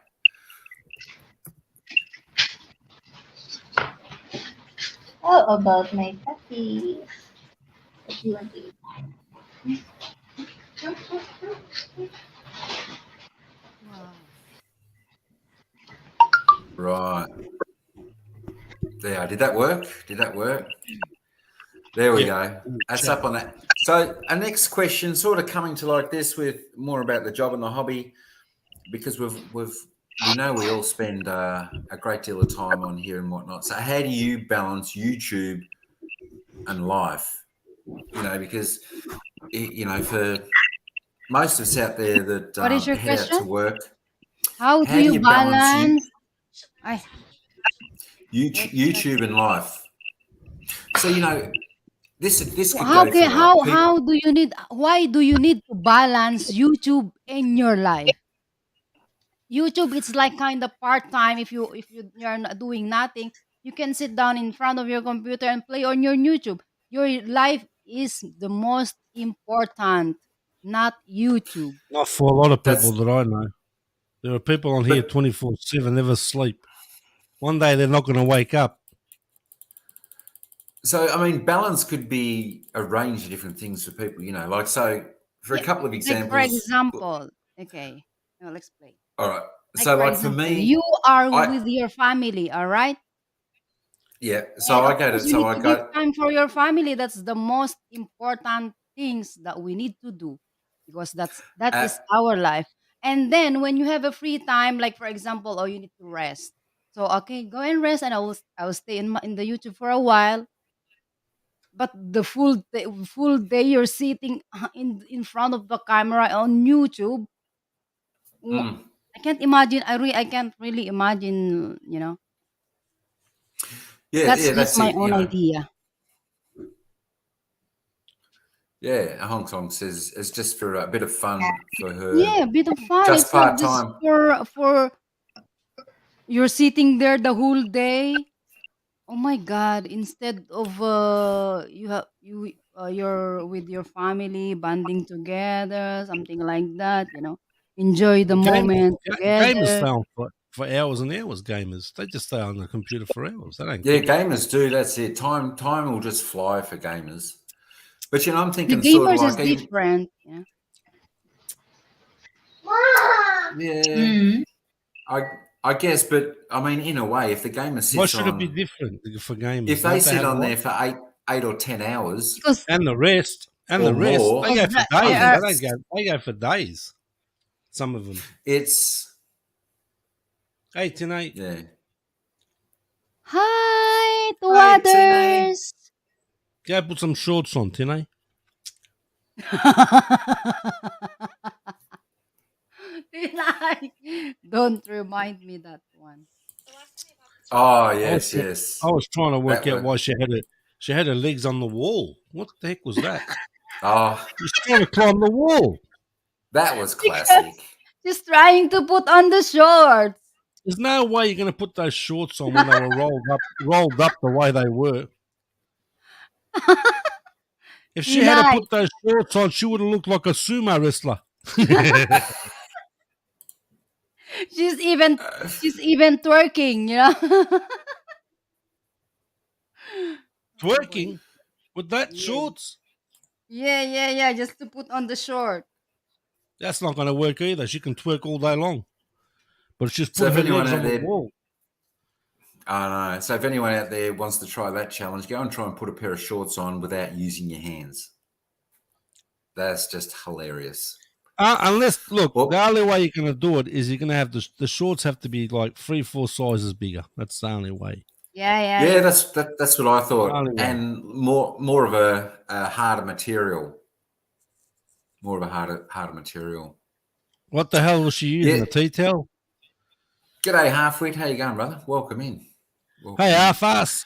How about my puppies? What do you want to eat? Wow. Right. There. Did that work? Did that work? There we go. That's up on that. So our next question, sort of coming to like this, with more about the job and the hobby, because we know we all spend a great deal of time on here and whatnot. So how do you balance YouTube and life? You know, because you know, for most of us out there that What is your head out to question? work, How do how do you you balance balance? YouTube and life? So you know, this could How go can for like people. how do you need? Why do you need to balance YouTube in your life? YouTube, it's like kind of part time. You're not doing nothing, you can sit down in front of your computer and play on your YouTube. Your life is the most important, not YouTube. Not for a lot of people That's that I know. There are people on here but 24/7, never sleep. One day they're not going to wake up. so I mean, balance could be a range of different things for people. You know, like so for a Yeah, couple of like for examples. example, okay, I'll explain. All right. Like So for like for example, me, you are I with your family, all right? yeah. So And I of go course, to you so need I to give go time for your family. That's the most important things that we need to do, because that is at our life. And then when you have a free time, like for example, oh, you need to rest. So okay, go and rest, and I will stay in the YouTube for a while. But the full day you're sitting in front of the camera on YouTube. w- Mm. I can't imagine. I can't really imagine. Yeah, That's yeah, just that's my it. own idea. Yeah, Hong Kong says it's just for a bit of fun for her, Yeah, a bit of fun. just It's not part just time. for you're sitting there the whole day. Oh my God! Instead of you're with your family bonding together, something like that. Enjoy the Game, moment gamers stay together. on for hours and hours. Gamers, they just stay on the computer for hours. They don't Yeah, care. gamers do. That's it. Time will just fly for gamers. But I'm The thinking sort of gamers is like even different. Yeah. yeah, Mm. I I guess. But I mean, in a way, if the gamer Why sits should it be on, different for if gamers? they Don't they sit have a on life? there for 8 or 10 hours Because And the rest, or they more, go for I days. there think are. They don't go. They go for days. Some of them. it's Hey, tonight. yeah. Hi, to Hey, Tinny. others. Go put some shorts on, Tinay. Don't remind me that one. Oh I was, yes, I yes. was trying to work That out was why she had her legs on the wall. What the heck was that? oh, She's trying to climb the wall. that was Because classic. she's trying to put on the shorts. There's no way you're going to put those shorts on when they were rolled up the way they were. If she had to Tinay, put those shorts on, she would have looked like a sumo wrestler. she's even she's even twerking. Oh boy. Twerking with that Yeah. shorts. Yeah, yeah, yeah. Just to put on the short. That's not going to work either. She can twerk all day long, but she's So put if her anyone legs out on the there, wall. I know. So if anyone out there wants to try that challenge, go and try and put a pair of shorts on without using your hands. That's just hilarious. Unless, look, the Well, only way you're going to do it is you're going to have the shorts have to be like 3-4 sizes bigger. That's the only way. Yeah, yeah, yeah, yeah. that's what I The thought, only way. and more of a harder material, more of a harder material. What the hell was she using? Yeah. A tea towel? G'day, Halfwit. How you going, brother? Welcome in. Welcome Hey, in. half ass.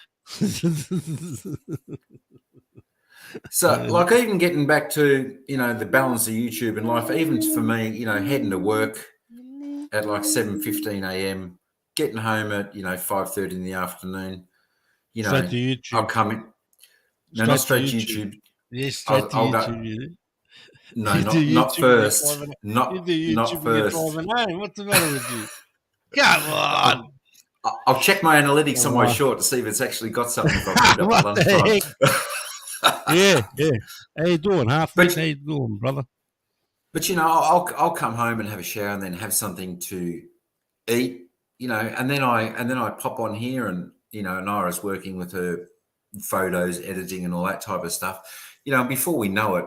So, like, even getting back to the balance of YouTube and life, even for me, heading to work at like 7:15 a.m., getting home at 5:30 in the afternoon. Straight to I'll YouTube. come in. No, not Straight to straight to YouTube. YouTube. Yeah, straight to I'll go. YouTube. You, No, you do not YouTube when you're first. driving. You Not do not YouTube when you're first. driving home. What's the matter with you? Come on. I'll check my analytics on my Come short to see if it's actually got something if I put it on. up at What the heck? lunchtime. Yeah, yeah. How you doing, halfwit? But How you doing, brother? I'll come home and have a shower and then have something to eat, and then I pop on here and Naira's working with her photos, editing, and all that type of stuff. And before we know it,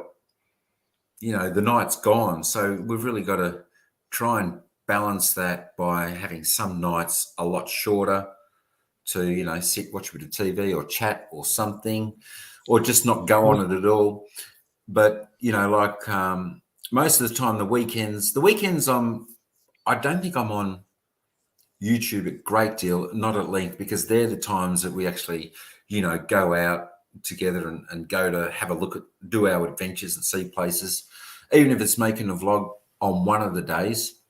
the night's gone. So we've really got to try and balance that by having some nights a lot shorter to sit, watch a bit of TV or chat or something, or just not go on it at all. But like most of the time, the weekends I don't think I'm on YouTube a great deal, not at length, because they're the times that we actually go out together and go to have a look at, do our adventures and see places, even if it's making a vlog on one of the days,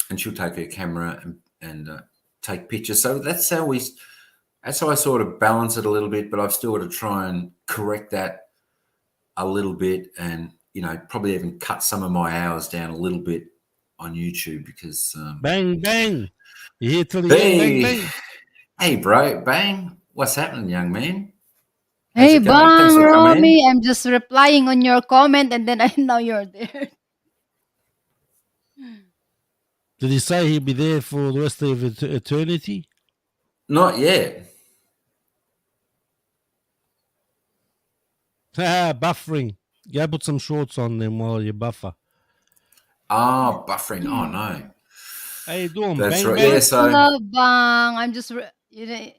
and she'll take her camera and take pictures. So that's how I sort of balance it a little bit, but I've still got to try and correct that a little bit, and probably even cut some of my hours down a little bit on YouTube because Bang, bang. You hear till the end, bang, bang. hey bro, bang, what's happening, young man? How's Hey, it going? Thanks Bang, for coming in. Romy. I'm just replying on your comment, and then I know you're there. Did he say he'd be there for the rest of eternity? Not yet. Buffering. Go put some shorts on them while you buffer. Buffering. Oh no. How you doing, That's Bang right. Bang? Yeah, so Hello, Bang. I'm just, you know,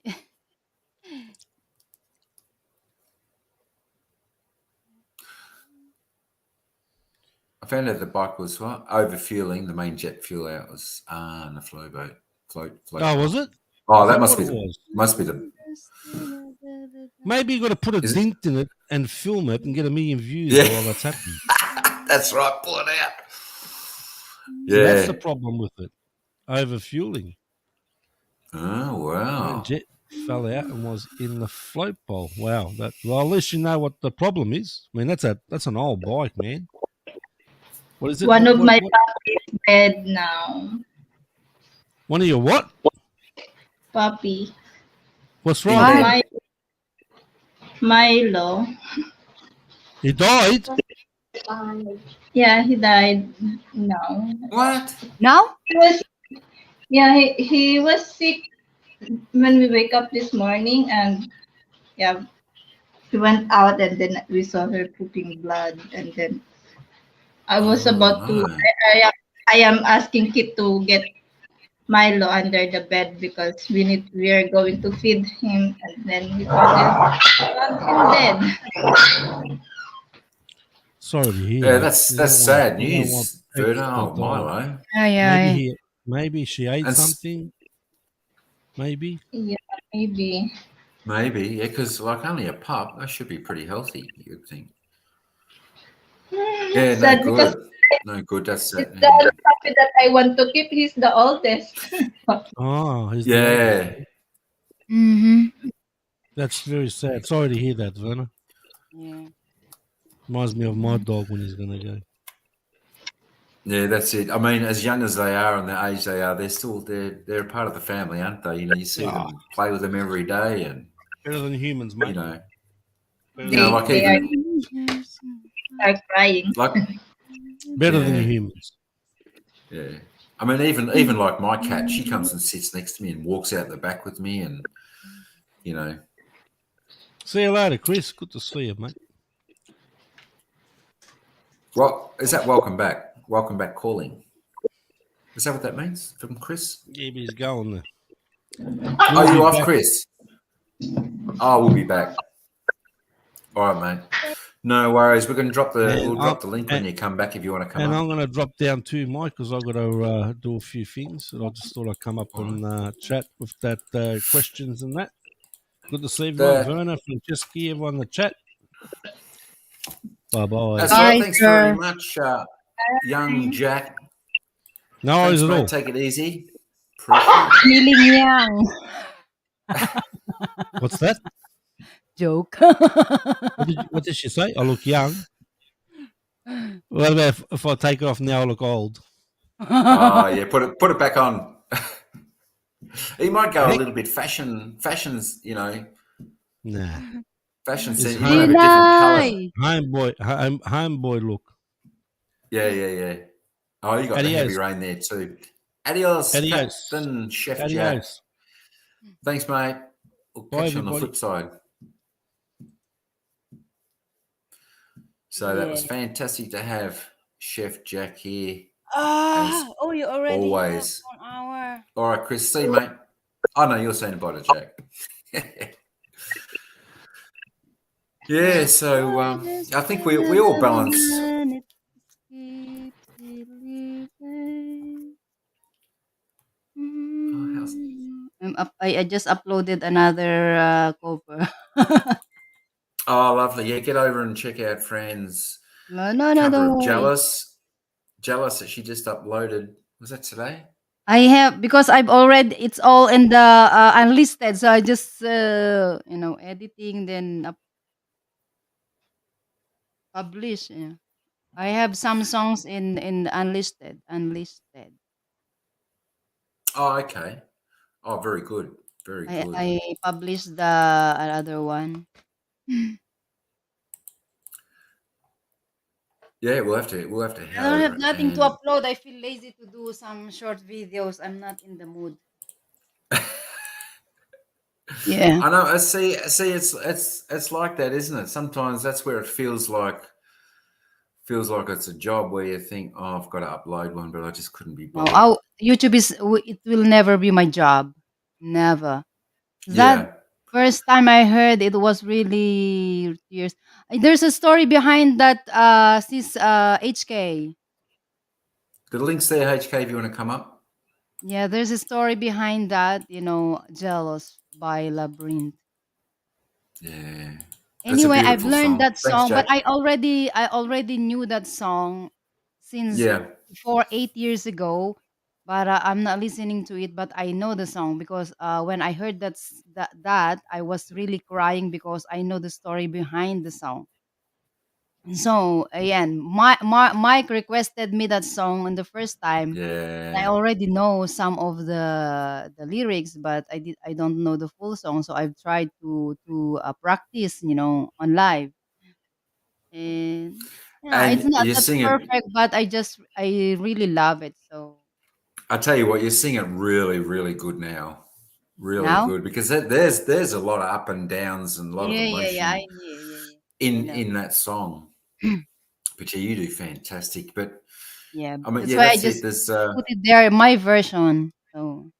I found out the bike was what? Overfueling. The main jet fuel out was in the flow boat. Float Oh, was boat. it? Oh, Is that that must what be it the was? Maybe you got to put a is it? dent in it and film it and get 1 million views Yeah, while that's happening. that's right. Pull it out. That's the Yeah. problem with it. Overfueling. Oh Main wow. jet fell out and was in the float bowl. Wow. That well, at least you know what the problem is. I mean, that's an old bike, man. What is it? One of my What? puppies dead now. One of your what? Puppy. What's In wrong? what? My bed. Milo. He died. Yeah, he died now. What? Now? He was he was sick when we wake up this morning, and yeah, he went out, and then we saw her pooping blood, and then I was Oh about to no. I am asking Kit to get Milo under the bed because we are going to feed him, and then we found him dead. Sorry to hear Yeah, that. that's sad You don't want news, pets Verna. to Oh, die. Milo. Yeah, Maybe yeah. maybe she ate And something. Maybe. Yeah, maybe. maybe, yeah, because like only a pup, that should be pretty healthy, you'd think. Yeah, no Sad because good. No good. That's it's sad. the only puppy that I want to keep. He's the oldest. Oh, he's the oldest. Yeah. Mm-hmm. That's very sad. Sorry to hear that, Verna. Yeah. Reminds me of my dog when he's gonna go. Yeah, that's it. I mean, as young as they are and the age they are, they're a part of the family, aren't they? You know, you see Ah, them play with them every day, and better than humans, you mate. know, Better you know, than like They even are crying. like better than yeah, humans. yeah. I mean, even like my cat, she comes and sits next to me and walks out the back with me, and you know, See you later, Chris. Good to see you, mate. well, is that welcome back? Welcome back calling. Is that what that means from Chris? Yeah, but he's going there. Are We'll you be off, back. Chris? Oh, we'll be back. All right, mate. No worries. We're going to drop And we'll drop the link when and, you come back if you want to come and up. I'm going to drop down too, Mike, because I've got to do a few things. And I just thought I'd come up All and chat with that questions and that. Good to see everyone. The- Verna, Franceschi, everyone in the chat. Bye-bye. That's all right. Bye, Thanks very sir. much, young Jack. No Thanks, worries at mate. all. Take it easy. Appreciate it. Feeling young. What's that? Joke. What did she say? I look young. What about if I take it off now, I look old? Oh yeah, put it back on. He might go a Heck, little bit fashion's, you know, nah. fashion It's sense. He might have a home, different colour. Deny. homeboy look. Yeah. Oh, you got the heavy Adios. rain there too. Adios, Adios. Captain Chef Jack. Adios. Thanks, mate. We'll Bye, catch you on the everybody. flip side. So that was Yeah. fantastic to have Chef Jack here Ah, as oh, you already have always. 1 hour. All right, Chris. See you, mate. Oh no, you're saying bye to Jack. Yeah. So I think we all balance. Oh, how's I just uploaded another cover. Oh, lovely. Yeah, get over and check out Fran's No, cover don't of worry. Jealous. Jealous that she just uploaded. Was that today? I have because I've already it's all in the unlisted, so I just editing then publish. Yeah. I have some songs in unlisted. Oh, okay. Oh, very good. Very good. I published the other one. Yeah, we'll have to I don't have her nothing to and upload. I feel lazy to do some short videos. I'm not in the mood. Yeah. I know. I see. It's like that, isn't it? Sometimes that's where it feels like it's a job where you think, oh, I've got to upload one, but I just couldn't be No, bothered. YouTube it will never be my job. Never. That Yeah. first time I heard it was really tears. There's a story behind that sis HK. The link's there, HK, if you want to come up. Yeah, there's a story behind that, Jealous by Labyrinth. Yeah. That's a Anyway, I've beautiful learned song. that Thanks, song, but Jack. I already knew that song since Yeah. 8 years ago, but I'm not listening to it. But I know the song because when I heard that I was really crying because I know the story behind the song. So again, Mike requested me that song on the first time. I Yeah. already know some of the lyrics, but I don't know the full song. So I've tried to practice, on live. And yeah, it's And not you that sing it, perfect, but I really love it. So I tell you what, you sing it really, really good now. Really now, good because there's a lot of up and downs and a lot of yeah, emotion I in know. that song. But yeah, you do fantastic. But Yeah, I mean, that's yeah, why I that's it. just There's put it there, my version. So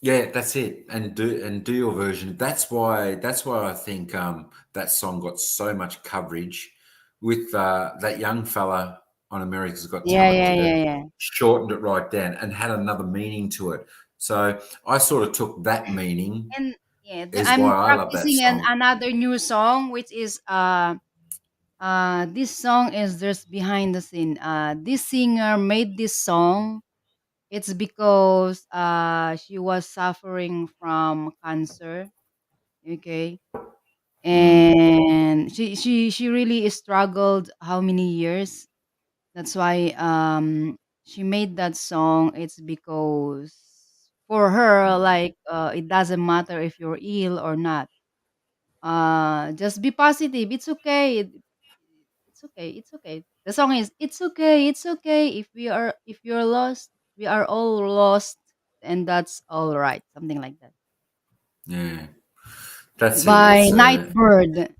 yeah, that's it. And do your version. That's why I think that song got so much coverage with that young fella on America's Got yeah, Talent yeah, did yeah, it, yeah. shortened it right down and had another meaning to it. So I sort of took that meaning And yeah, is I'm why I love that practicing song. another new song, which is this song is there's behind the scene. This singer made this song. It's because she was suffering from cancer. Okay, Mm, and she really struggled how many years. That's why she made that song. It's because for her, like, it doesn't matter if you're ill or not. Just be positive. It's okay. It's okay. It's okay. The song is "It's okay. It's okay. If you're lost, we are all lost, and that's all right." Something like that. yeah, that's it. By It's Nightbird.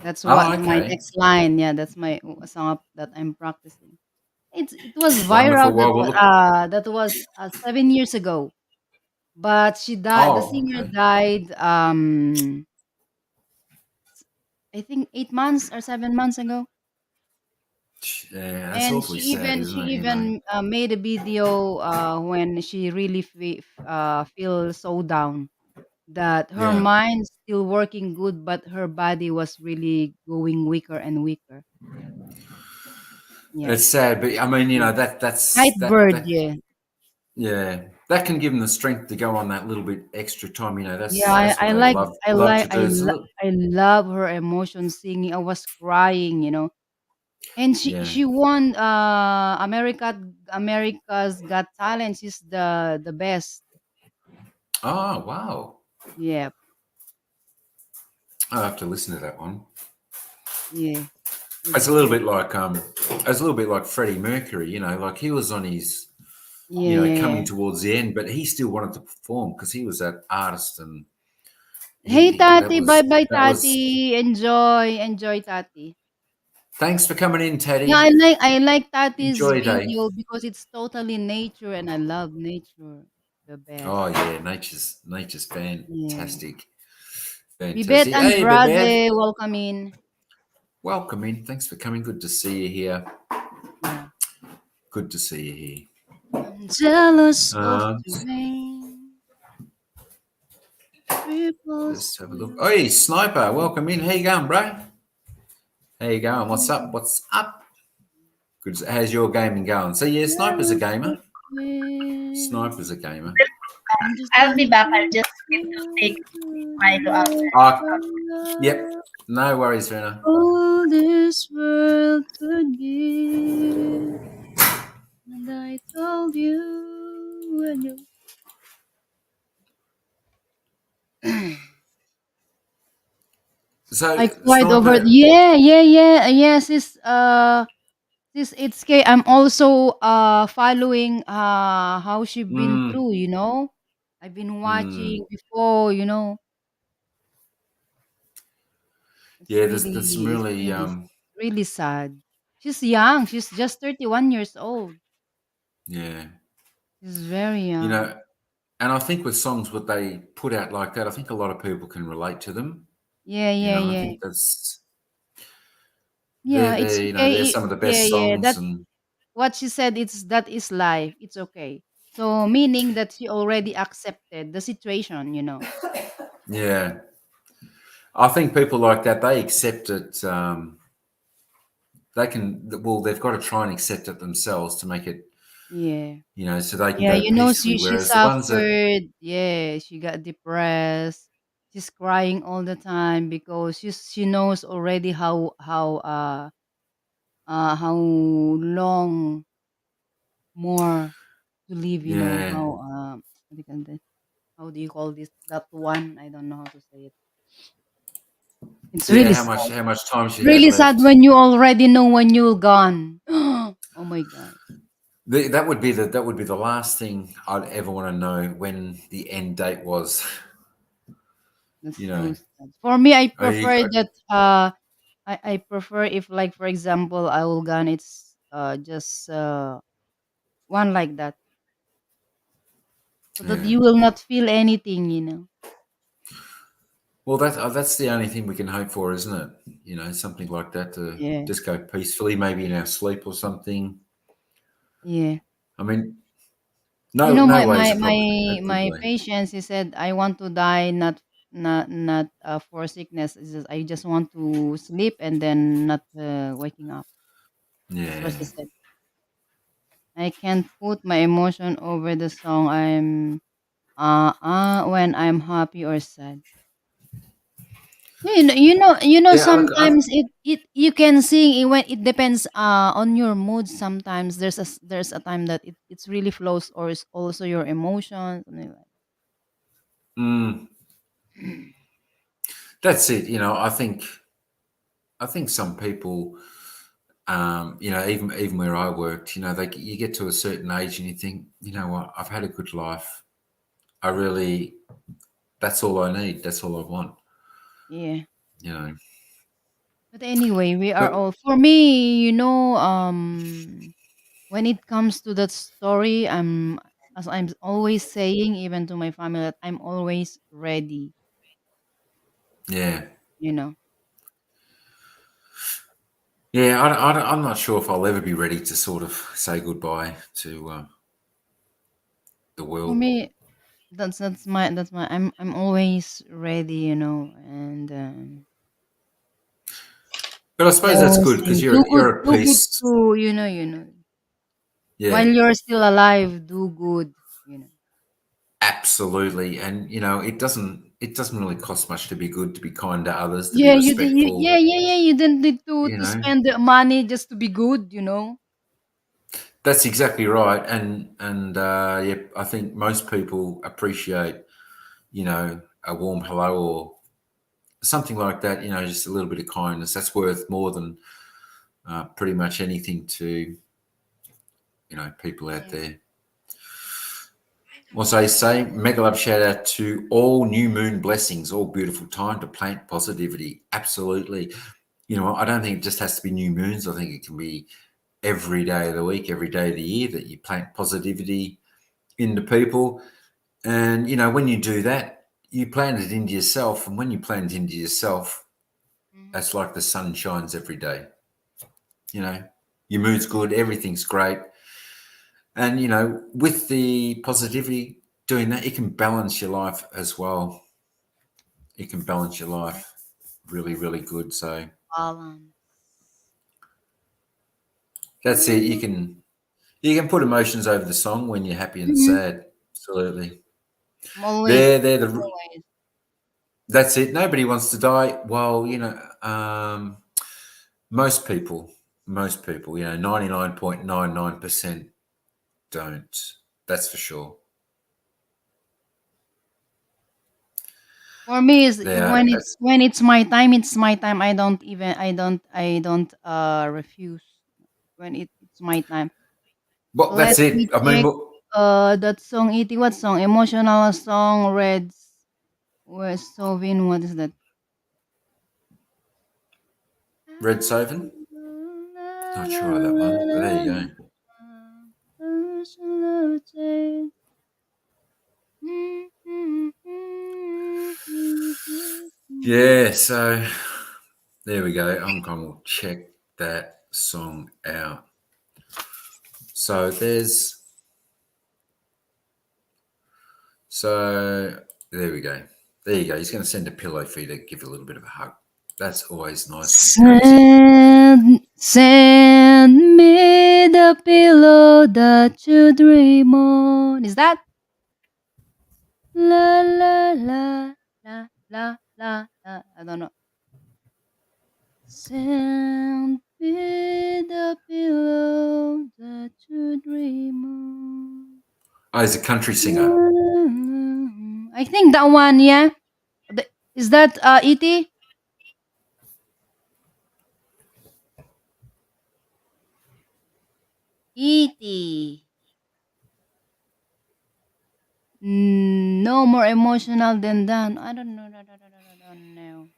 That's oh, what my okay, next line. Yeah, that's my song that I'm practicing. It was viral. wonderful. Well, we'll look. That was 7 years ago. But she died. The Oh, singer okay. died. I think 8 months or 7 months ago. Yeah, that's And awfully sad, she isn't it? even made a video when she really feel so down that her Yeah. mind still working good, but her body was really going weaker and weaker. Yeah, It's sad, but I mean, yeah. that's Nightbird. that Yeah, yeah, that can give them the strength to go on that little bit extra time. yeah. That's what I they like I love like to do. It's a little, I love her emotion singing. I was crying. And yeah. she won America's Got Talent. She's the best. Oh wow, Yeah, I have to listen to that one. yeah. It's It's a little good. bit like it's a little bit like Freddie Mercury. Like he was on his Yeah, yeah, coming yeah. towards the end, but he still wanted to perform because he was that artist, and Hey that Tati, was bye bye that was. Tati. Enjoy Tati. Thanks for coming in, Yeah, Teddy. I like Tati's Enjoy your day. video because it's totally nature and I love nature the best. Oh yeah, nature's Yeah. fantastic. Bibet Fantastic. Hey, Bebev. Andrade, welcome in. Welcome in. Thanks for coming. Good to see you here. Yeah. Good to see you here. I'm jealous of Uh, the rain. Ripples let's have a look. through. Oh, hey, Sniper. Welcome in. How you going, bro? How you going? What's up? What's up? Good. How's your gaming going? So yeah, Sniper's a Jealous of gamer. rain. Sniper's a gamer. I'm just I'll be gonna back. I go just need to take to my go outside. the Ah, yep. love No worries, Verna. all this world could give. And I told you when you. I So cried over. Sniper. Yes, this 8K. I'm also following how she been Mm, through. I've been mm. watching before. It's Yeah, there's some really it's really really really sad. She's young. She's just 31 years old. yeah. She's very You young. know, and I think with songs what they put out like that, I think a lot of people can relate to them. Yeah, You yeah, know, I yeah. think that's Yeah, it's they're they're okay. some of the Yeah, best yeah. songs, That and what she said, it's that is life. It's okay. So meaning that she already accepted the situation, you know. yeah, I think people like that they accept it. They can well, they've got to try and accept it themselves to make it, Yeah. so they can Yeah, go you know, peacefully. she Whereas the ones that, suffered. Yeah, she got depressed. She's crying all the time because she knows already how long more to live. You know yeah, how what do you call this? How do you call this? That one I don't know how to say it. It's yeah, really how sad. much time she had Really sad left. when you already know when you're gone. Oh my god, That would be the last thing I'd ever want to know when the end date was. that's You so know, sad. For me, I I, prefer I that. I prefer if, like, for example, I will gone. It's just one like that, so that yeah. you will not feel anything. You know. Well, that's the only thing we can hope for, isn't it? You know, something like that to Yeah. just go peacefully, maybe in our sleep or something. Yeah. I mean, You no, know, no my way is my a my a good my way. patients, he said, I want to die not for sickness. It's just, I just want to sleep and then not waking up. That's what she Yeah, said. I can't put my emotion over the song. I'm when I'm happy or sad. yeah. Sometimes it you can sing it when it depends on your mood. Sometimes there's a time that it's really flows, or it's also your emotions, something like. Mm, that's it. You know, I think some people, even where I worked, you get to a certain age and you think, you know what, I've had a good life. I really, that's all I need. That's all I want. Yeah. You know, But anyway, we are but all, for me, when it comes to that story, as I'm always saying, even to my family, that I'm always ready, yeah, you know. yeah. I'm not sure if I'll ever be ready to sort of say goodbye to the For world. me, that's my I'm always ready, and But I suppose that's always good because saying, do good, you're at do good peace. too, while Yeah, you're still alive, do good. absolutely. And it doesn't really cost much to be good, to be kind to others, to be Yeah, respectful. yeah. You didn't need to You know, spend the money just to be good. that's exactly right. And yeah, I think most people appreciate a warm hello or something like that. Just a little bit of kindness. That's worth more than pretty much anything to people out Yeah. there. Also, say mega love shout out to all new moon blessings, all beautiful time to plant positivity. Absolutely. I don't think it just has to be new moons. I think it can be every day of the week, every day of the year that you plant positivity into people. And, when you do that, you plant it into yourself. And when you plant it into yourself, Mhm. that's like the sun shines every day. You know, your mood's good, everything's great. And, with the positivity, doing that, it can balance your life as well. It can balance your Right. life really, really good. So Balance. that's it. You can put emotions over the song when you're happy and Mhm. sad. Absolutely. I'm always, They're the always. That's it. Nobody wants to die. Well, most people, 99.99% don't. That's for sure. For me, is Yeah, that's when it's my time, it's my time. I don't refuse when it's my time. well, Let that's it. me I mean, check well, that song, iti what song? Emotional song, Reds, West Sovin, what is that? Red Soven. Not sure of that one, but there you go. Yeah, so there we go. I'm going to check that song out. So there we go. There you go. He's going to send a pillow for you to give you a little bit of a hug. That's always nice and cozy. Send me the pillow that you dream on. Is that? La la la la la la la. I don't know. Send me the pillow that you dream on. Oh, he's a country singer. I think that one, yeah. Is that E.T.? E.T. No more emotional than that. I don't know. I don't know.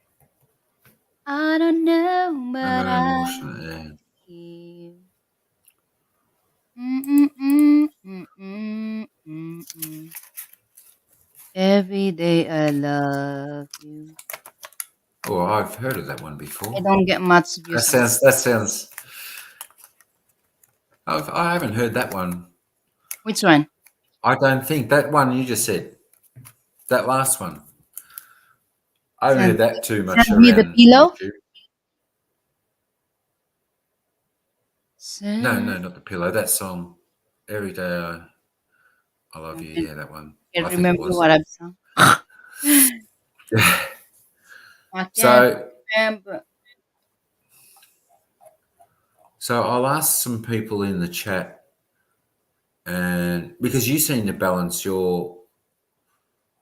I don't know, but Very I emotional, yeah. feel. Mm, mm, mm, mm, mm, mm. Every day I love you. Oh, I've heard of that one I before. don't get much views. That sounds. I haven't heard that one. Which one? I don't think that one you just said. That last one. I haven't heard that too much Send me the around pillow. YouTube. No, Send. not the pillow. That song, "Every Day I Love You." Yeah, that one. Can't I think it remember was. what I've sung. I can't So, remember. I'll ask some people in the chat, and because you seem to balance your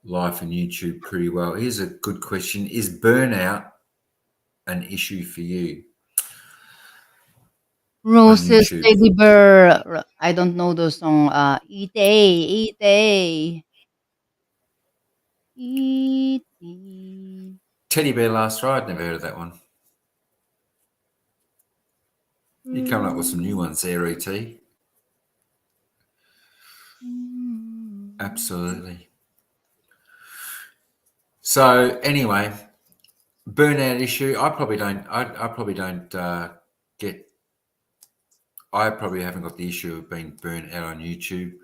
life and YouTube pretty well. Here's a good question: is burnout an issue for you on Roses, YouTube? Lady Bird. I don't know the song. Ite, Ite, Ite. Teddy Bear Last Ride. Never heard of that one. You're coming up with some new ones there, ET. Absolutely. So anyway, burnout issue. I probably don't. I probably don't get. I probably haven't got the issue of being burnt out on YouTube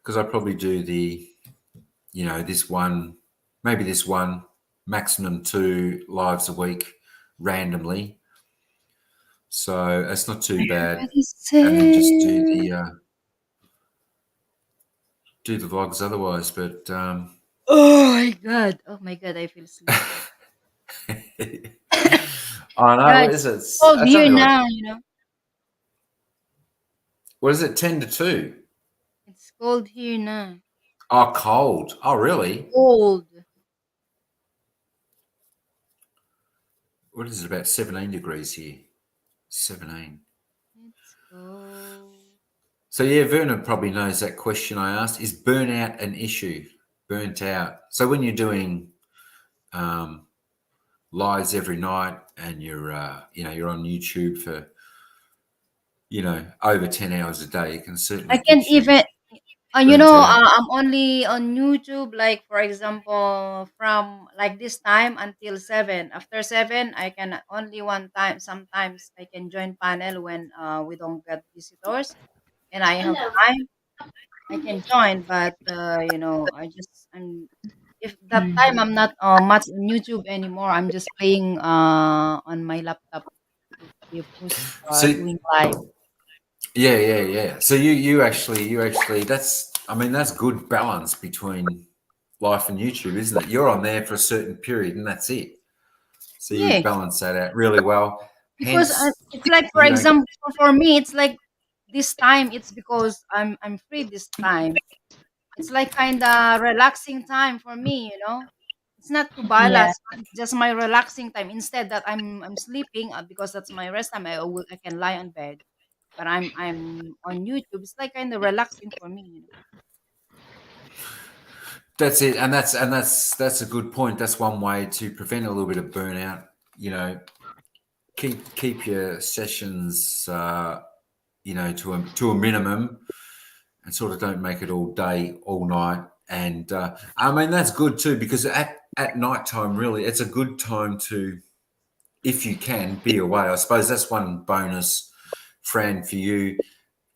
because I probably do this one, maybe this one, maximum 2 lives a week randomly. So it's not too bad. And then just do the vlogs otherwise. But Oh my god, I feel sleepy. I know, Yeah, what it's is it? cold It's here only like, now, what is it, 10 to 2? It's cold here now. Oh, cold. Oh, really? Cold. What is it, about 17 degrees here? 17. It's cold. So, yeah, Verna probably knows that question I asked. Is burnout an issue? Burnt out. So when you're doing lives every night and you're on YouTube for, over 10 hours a day, it can certainly I can get you even burnt out. I'm only on YouTube, like for example, from like this time until 7. After 7, I can only one time. Sometimes I can join panel when we don't get visitors, and I have time. I can join, but I'm if that time I'm not much on YouTube anymore. I'm just playing on my laptop if who's So, doing live. yeah. So you actually that's good balance between life and YouTube, isn't it? You're on there for a certain period and that's it. So you Yeah, balance that out really well. because Hence, it's like for you don't. example for me it's like this time it's because I'm free this time. It's like kind of relaxing time for me. It's not to Yeah. balance, but it's just my relaxing time. Instead that I'm sleeping because that's my rest time. I can lie on bed, but I'm on YouTube. It's like kind of relaxing for me. That's it, and that's a good point. That's one way to prevent a little bit of burnout. Keep your sessions, to a minimum, and sort of don't make it all day, all night. And I mean, that's good too, because at night time, really, it's a good time to, if you can, be away. I suppose that's one bonus, Fran, for you.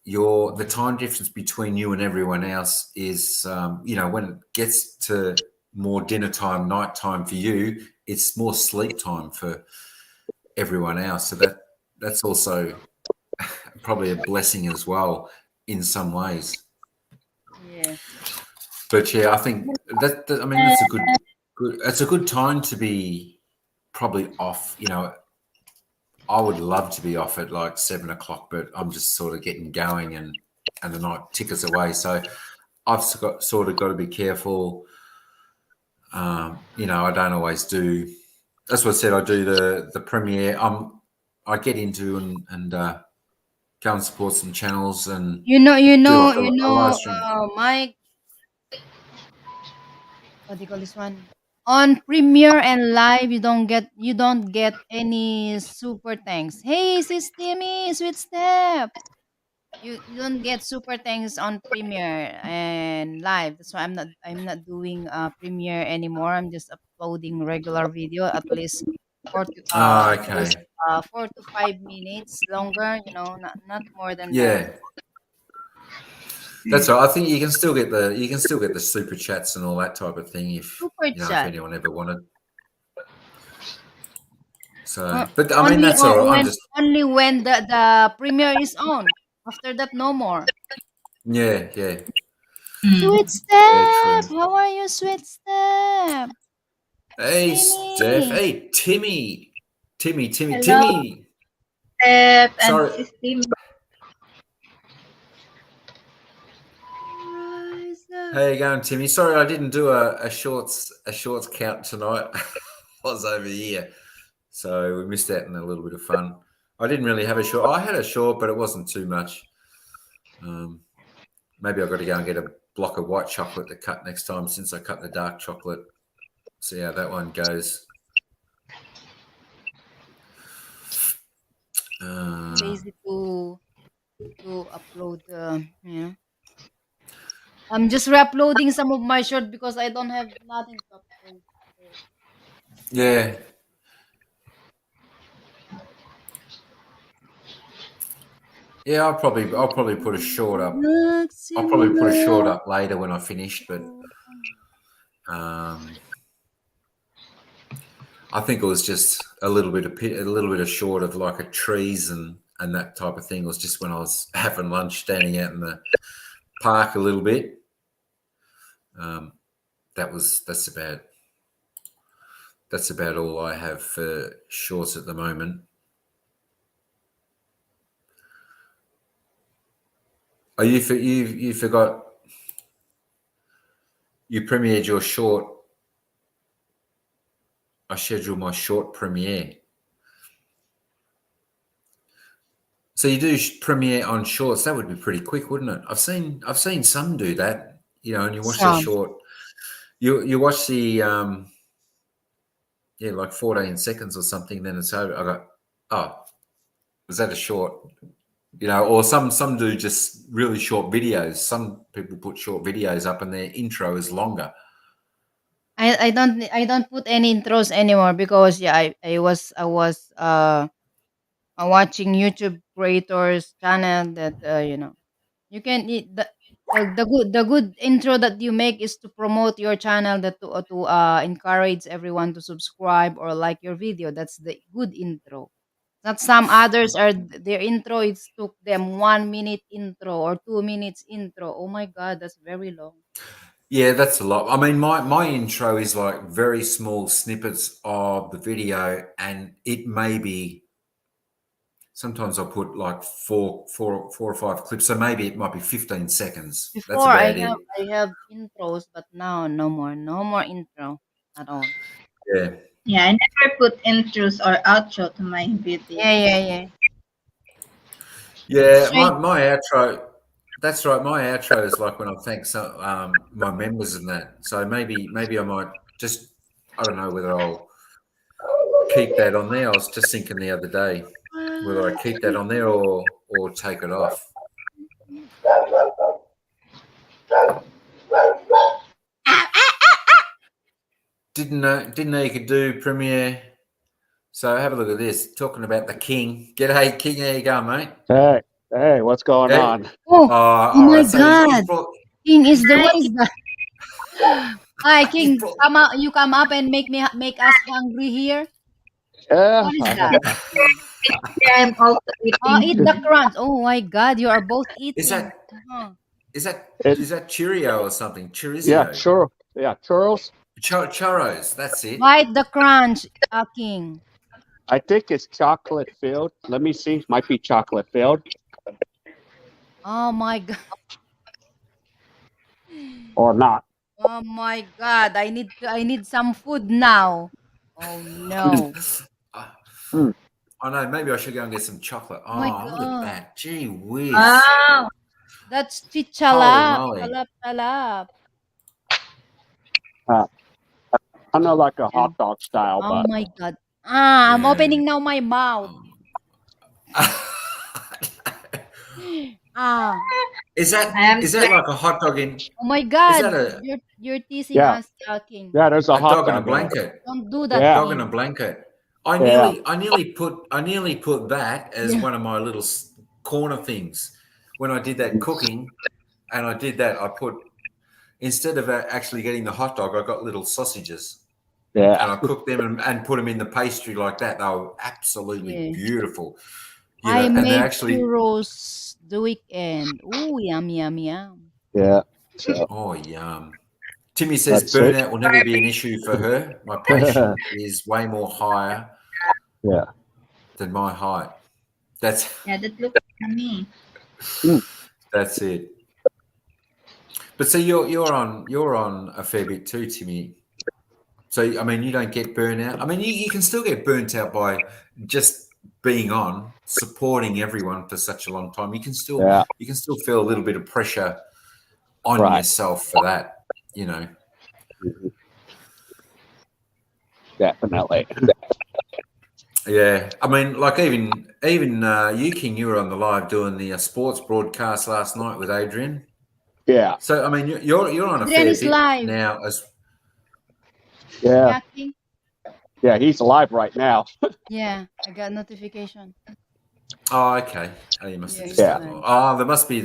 The time difference between you and everyone else is, when it gets to more dinner time, night time for you, it's more sleep time for everyone else. So that's also probably a blessing as well in some ways. Yes. But yeah, I think I mean, that's a good. It's a good time to be probably off. I would love to be off at like 7 o'clock, but I'm just sort of getting going, and the night tickets away. So I've sort of got to be careful. I don't always do. That's what I said. I do the premiere. I get into and go and support some channels and do like a live stream. Mike, what do you call this one? On Premiere and Live, you don't get any super thanks. Hey, sis Timmy, sweet step. You don't get super thanks on Premiere and Live. That's why I'm not doing Premiere anymore. I'm just uploading regular video at least four to Oh, at okay. least 4 to 5 minutes longer. Not more than that. Yeah. That's right. I think you can still get the super chats and all that type of thing if Super if chat. anyone ever wanted. So, Uh, but I mean, that's all right. only when the Premiere is on. After that, no more. Yeah. Sweet Yeah, Step, true. how are you, Sweet Step? Hey, Steph. Timmy. Hey, Timmy. Timmy. Hello, Timmy. Steph and Sorry. System. Rise up. How you going, Timmy? Sorry, I didn't do a shorts count tonight. I was over here, so we missed out on a little bit of fun. I didn't really have a short. I had a short, but it wasn't too much. Maybe I've got to go and get a block of white chocolate to cut next time, since I cut the dark chocolate. See how that one goes. Lazy to upload. I'm just re-uploading some of my short because I don't have nothing to upload. Yeah. Yeah, I'll probably put a short up. I'll probably put a short up later when I finish, but I think it was just a little bit of short of like a trees and that type of thing. It was just when I was having lunch, standing out in the park a little bit. That's about all I have for shorts at the moment. Oh, you forgot you premiered your short. I scheduled my short premiere. So you do premiere on shorts. That would be pretty quick, wouldn't it? I've seen some do that, and you watch their Some. short. You watch the like 14 seconds or something, then it's over. I go, oh, was that a short? Or some do just really short videos. Some people put short videos up and their intro is longer. I don't put any intros anymore because I was watching YouTube creators channel that you can the good intro that you make is to promote your channel, that to encourage everyone to subscribe or like your video. That's the good intro. Not some others are their intro. It took them 1 minute intro or 2 minutes intro. Oh my god, that's very long. Yeah, that's a lot. I mean, my intro is like very small snippets of the video, and it may be. Sometimes I'll put like four or five clips, so maybe it might be 15 seconds. That's Before about it. I have intros, but now no more intro at all. Yeah. Yeah, I never put intros or outro to my videos. Yeah. Yeah, Straight. my outro. That's right. My outro is like when I thank some my members and that. So maybe I might just, I don't know whether I'll keep that on there. I was just thinking the other day whether I keep that on there or take it off. Didn't know you could do Premiere. So have a look at this. Talking about the King. G'day, King. How you going, mate? Hey, what's going Hey. on? Oh, All my right. So he's God. brought. King is there. What is that? Hi, He's King. brought Come out. You come up and make us hungry here. Yeah. What is that? Yeah, I'm also Oh, eating. eat the crunch. Oh my God, you are both is eating. that Uh-huh. is that It- is that Cheerio or something? yeah, Chorizo. sure. Yeah, churros. Churros. That's it. Bite the crunch, King. I think it's chocolate filled. Let me see. Might be chocolate filled Oh my God. or not. Oh my God. I need some food now. Oh no. Uh, Hmm. I know. Maybe I should go and get some chocolate. Oh my Oh, look at God. that. Gee whiz. Wow. That's Holy chichalap. moly. Chalap, chalap. I know like a hot dog style, Oh but my God. I'm Yeah. opening now my mouth. Ah. Is that I'm like a hot dog in? Oh my Is God. that a You're teasing yeah, us, King. yeah. There's a hot dog in a dog in it. blanket? Don't do that, Yeah, Dog in a King. blanket. I yeah, nearly put that as Yeah. one of my little corner things when I did that cooking, and I did that. I put instead of actually getting the hot dog, I got little sausages yeah. and I cooked them and put them in the pastry like that. They were absolutely Yeah. beautiful, I and they made actually. churros the weekend. Ooh, yum, yum, yum. Yeah. So Oh, yum. Timmy says that's it. burnout will never be an issue for her. My patient is way more higher Yeah. than my height. That's yeah, that looks yummy. that's it. But so you're on a fair bit too, Timmy. So I mean, you don't get burnout. I mean, you can still get burnt out by just being on, supporting everyone for such a long time. You can still Yeah. feel a little bit of pressure on Right. yourself for that. You know. Definitely. Yeah, I mean, like even you, King, you were on the live doing the sports broadcast last night with Adrian. Yeah. So I mean, you're on a Adrian fair is bit live. now. As Yeah. Yeah, King? Yeah. He's alive right now. Yeah, I got notification. oh, okay. Oh, you must Yeah, have he's just Yeah. done. live. Oh, there must be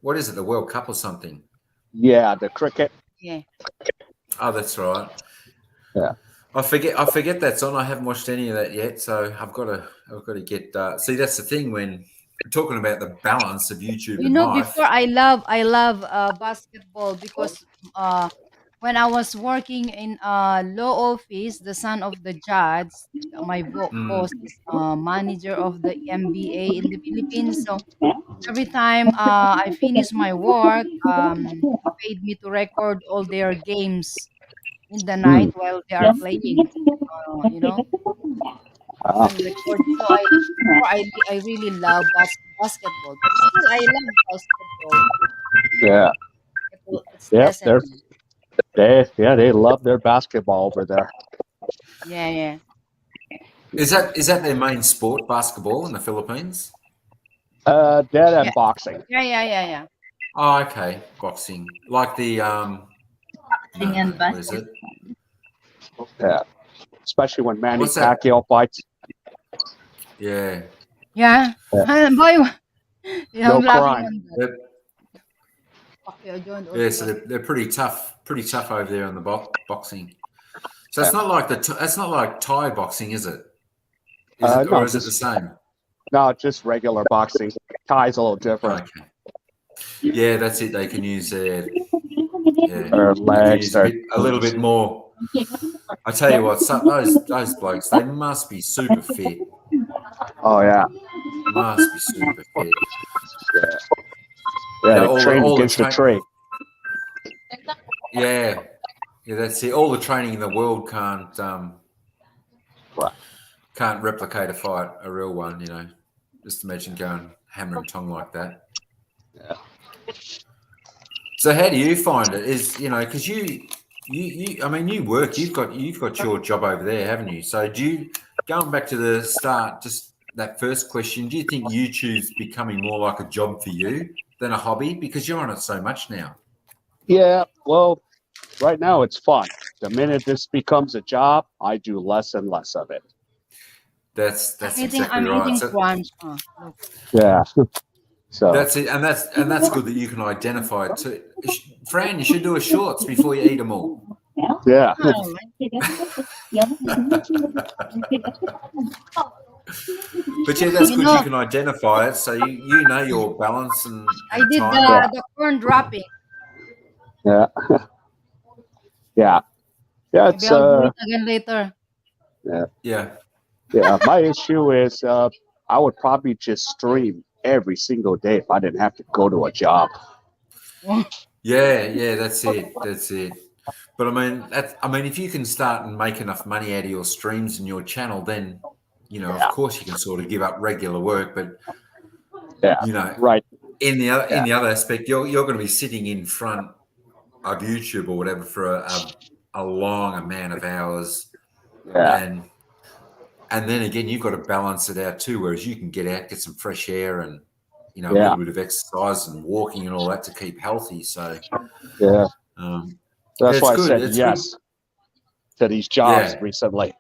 what is it? The World Cup or something? Yeah. The cricket. Yeah. Oh, that's right. Yeah. I forget that's on. I haven't watched any of that yet, so I've got to get. See, that's the thing when we're talking about the balance of YouTube You and know, life. before I love basketball because when I was working in a law office, the son of the judge, my Mm. boss is manager of the MBA in the Philippines. So every time I finish my work, he paid me to record all their games in the night Mm. while they are playing. You know, Ah. and record. So I really love basketball, but still I love basketball. Yeah. It's Yep. lesson. They love their basketball over there. Yeah, yeah. Is that their main sport, basketball in the Philippines? That and Yeah. boxing. Yeah. Oh, okay, boxing, like the no, And what is basket. it? Yeah. Especially when Manny What's that? Pacquiao fights. Yeah, Yeah. Boy, yeah, No I'm laughing crime. on that. they're, Pacquiao joined yeah. also So basketball. they're pretty tough over there on the boxing. So it's Yeah. not like it's not like Thai boxing, is it? No, Or is it the same? No, just regular boxing. Thai's a little different. Okay. Yeah, that's it. They can use their Their they can legs, use their a little bit more. I tell you what, those blokes, they must be super fit. oh yeah, Must be super fit. yeah, You know, they train all the against the tree. Yeah, that's it. All the training in the world can't Right. can't replicate a real one. You know, just imagine going hammer and tong like that. Yeah. So how do you find it? Because you I mean, you work. You've got your job over there, haven't you? So going back to the start, just that first question, do you think YouTube's becoming more like a job for you than a hobby because you're on it so much now? Yeah, well, right now it's fun. The minute this becomes a job, I do less and less of it. That's exactly I'm right. eating So prawns. Oh, look. Yeah. So that's it, and that's good that you can identify it too. Fran, you should do a shorts before you eat them all. yeah. Oh, But yeah, that's you good. know, You can identify it, so you know your balance and I did timing. Yeah. the corn dropping. Yeah. Yeah. Yeah. Maybe It's I'll do it again later. Yeah, yeah. My issue is I would probably just stream every single day if I didn't have to go to a job. yeah. That's it. But I mean, if you can start and make enough money out of your streams and your channel, then of course, you can sort of give up regular work. But Yeah. Right. in the other aspect, you're going to be sitting in front of YouTube or whatever for a long amount of hours, Yeah. and then again, you've got to balance it out too. Whereas you can get out, get some fresh air, and a Yeah. little bit of exercise and walking and all that to keep healthy. So Yeah. That's it's why good. I said It's yes to these jobs recently.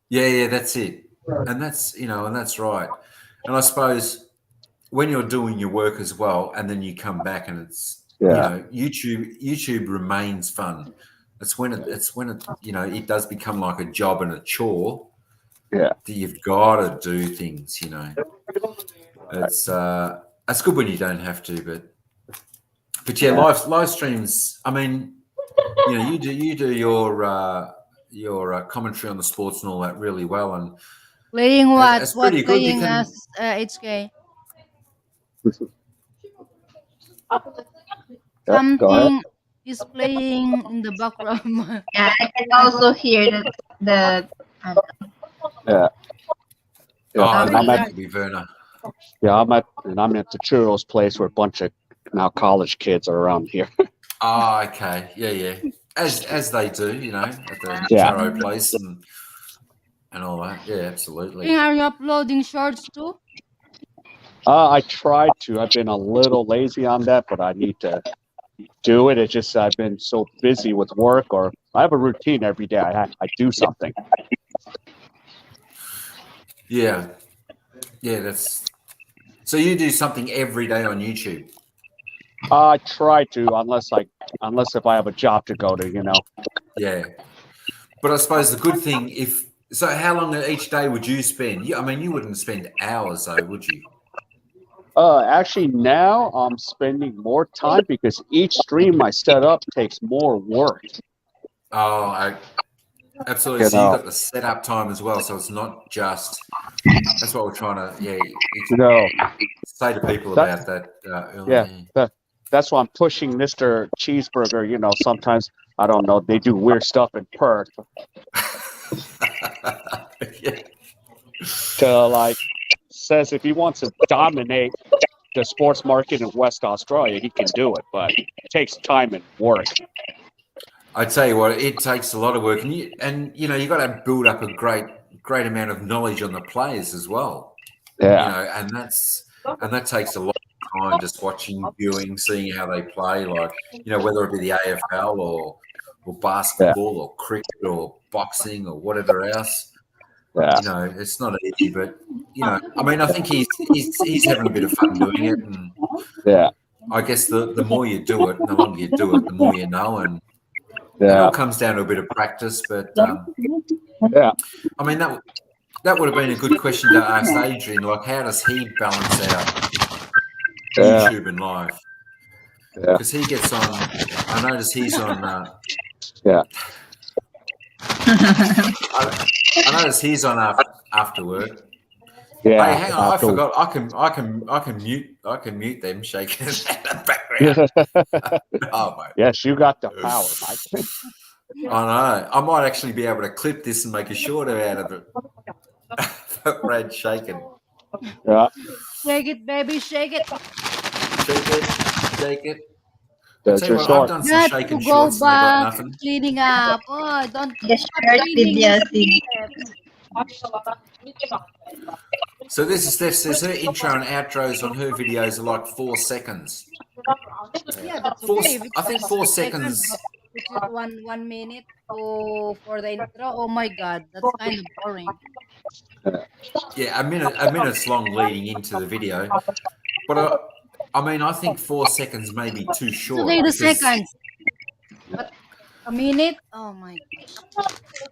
Yeah, that's it. And that's and that's right. And I suppose when you're doing your work as well, and then you come back and it's YouTube remains fun. It's when it it does become like a job and a chore. Yeah. That you've got to do things. It's good when you don't have to, but yeah, live streams. I mean, you do your commentary on the sports and all that really well, and Playing what? it's What pretty good. You playing can, as HK? Go ahead. Something is playing in the background. Yeah, I can also hear the Yeah. oh, And I'm that at could be Verna. I'm at the churros place where a bunch of now college kids are around here. Oh, okay, yeah, as they do, at the Yeah. churro place and all that. Yeah, absolutely. Are you uploading shorts too? I tried to. I've been a little lazy on that, but I need to do it. It's just I've been so busy with work, or I have a routine every day. I do something. Yeah, that's so you do something every day on YouTube. I try to, unless if I have a job to go to, Yeah, but I suppose the good thing how long each day would you spend? I mean, you wouldn't spend hours though, would you? Actually, now I'm spending more time because each stream I set up takes more work. Oh, absolutely. So you've got the setup time as well. So it's not just. That's what we're trying to say to people about that earlier. Yeah, that's why I'm pushing Mr. Cheeseburger. Sometimes I don't know, they do weird stuff in Perth. To says if he wants to dominate the sports market in West Australia, he can do it, but it takes time and work. I tell you what, it takes a lot of work, and you got to build up a great amount of knowledge on the players as well. Yeah, and that takes a lot of time, just watching, viewing, seeing how they play, whether it be the AFL or basketball or cricket or boxing or whatever else. Yeah. It's not easy, but I mean, I think he's having a bit of fun doing it, and I guess the more you do it, and the longer you do it, the more you know, and it all comes down to a bit of practice. But I mean that would have been a good question to ask Adrian. How does he balance out YouTube and live? Because he gets on. I notice he's on. I notice he's on after work. Yeah. Hey, hang on, I forgot. I can mute them shaking in the background. Oh, mate. Yes, you got the power, Mike. I know. I might actually be able to clip this and make a shorter out of it. Brad shaking. Yeah. Shake it, baby, shake it. Shake it. That's your I've short. done some shaking go shorts and they got back, nothing. cleaning up. Oh, don't the stop shirt cleaning. So this is Steph says her intro and outros on her videos are like 4 seconds. Yeah, that's Four, okay. I think 4 seconds. shoot 1 minute for the intro. Oh my god, that's kind of boring. Yeah, a minute's long leading into the video. But I mean, I think 4 seconds may be too It's short okay, the because seconds, but a minute. Oh my gosh.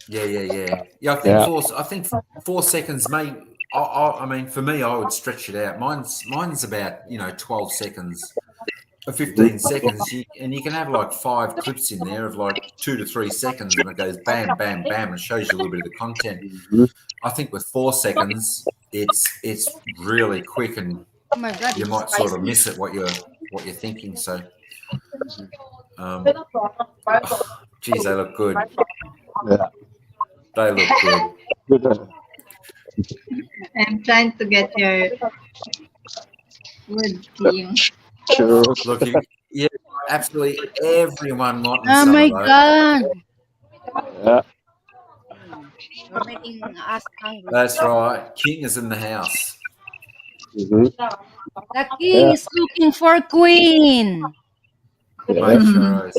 yeah. Yeah. I think 4 seconds may. I mean, for me, I would stretch it out. Mine's about 12 seconds. 15 seconds, and you can have like 5 clips in there of like 2 to 3 seconds, and it goes bam, bam, bam, and shows you a little bit of the content. Mhm. I think with 4 seconds, it's really quick, and Oh my god, you it's might sort of spicy. miss it what you're thinking. So, geez, they look good. Yeah. They look good. I'm trying to get your wood, King. Sure. Look, yeah, absolutely everyone wanting Oh some my of those. god. Yeah. You're making us hungry. That's right. King is in the house. Mhm. The king is looking for queen. Yeah. Mate, sure is.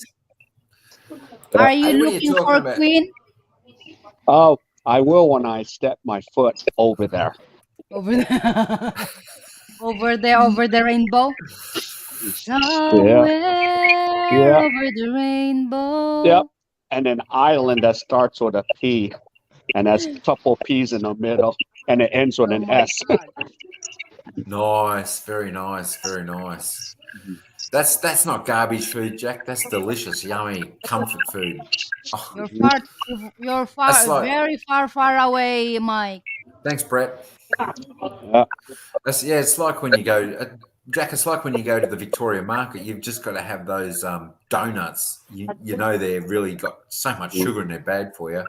Are you Hey, what are you looking talking for about? queen? Oh, I will when I step my foot over there. Over there. over the rainbow. Yeah. Somewhere Yeah. over the rainbow. Yep. And an island that starts with a P and has a couple P's in the middle, and it ends with Oh an my S. god. Nice, very nice, very nice. That's not garbage food, Jack. That's delicious, yummy comfort food. Oh, You're that's like very far away, Mike. thanks, Brett. Yeah. It's like when you go, Jack. It's like when you go to the Victoria Market. You've just got to have those donuts. You know they're really got so much sugar and they're bad for you.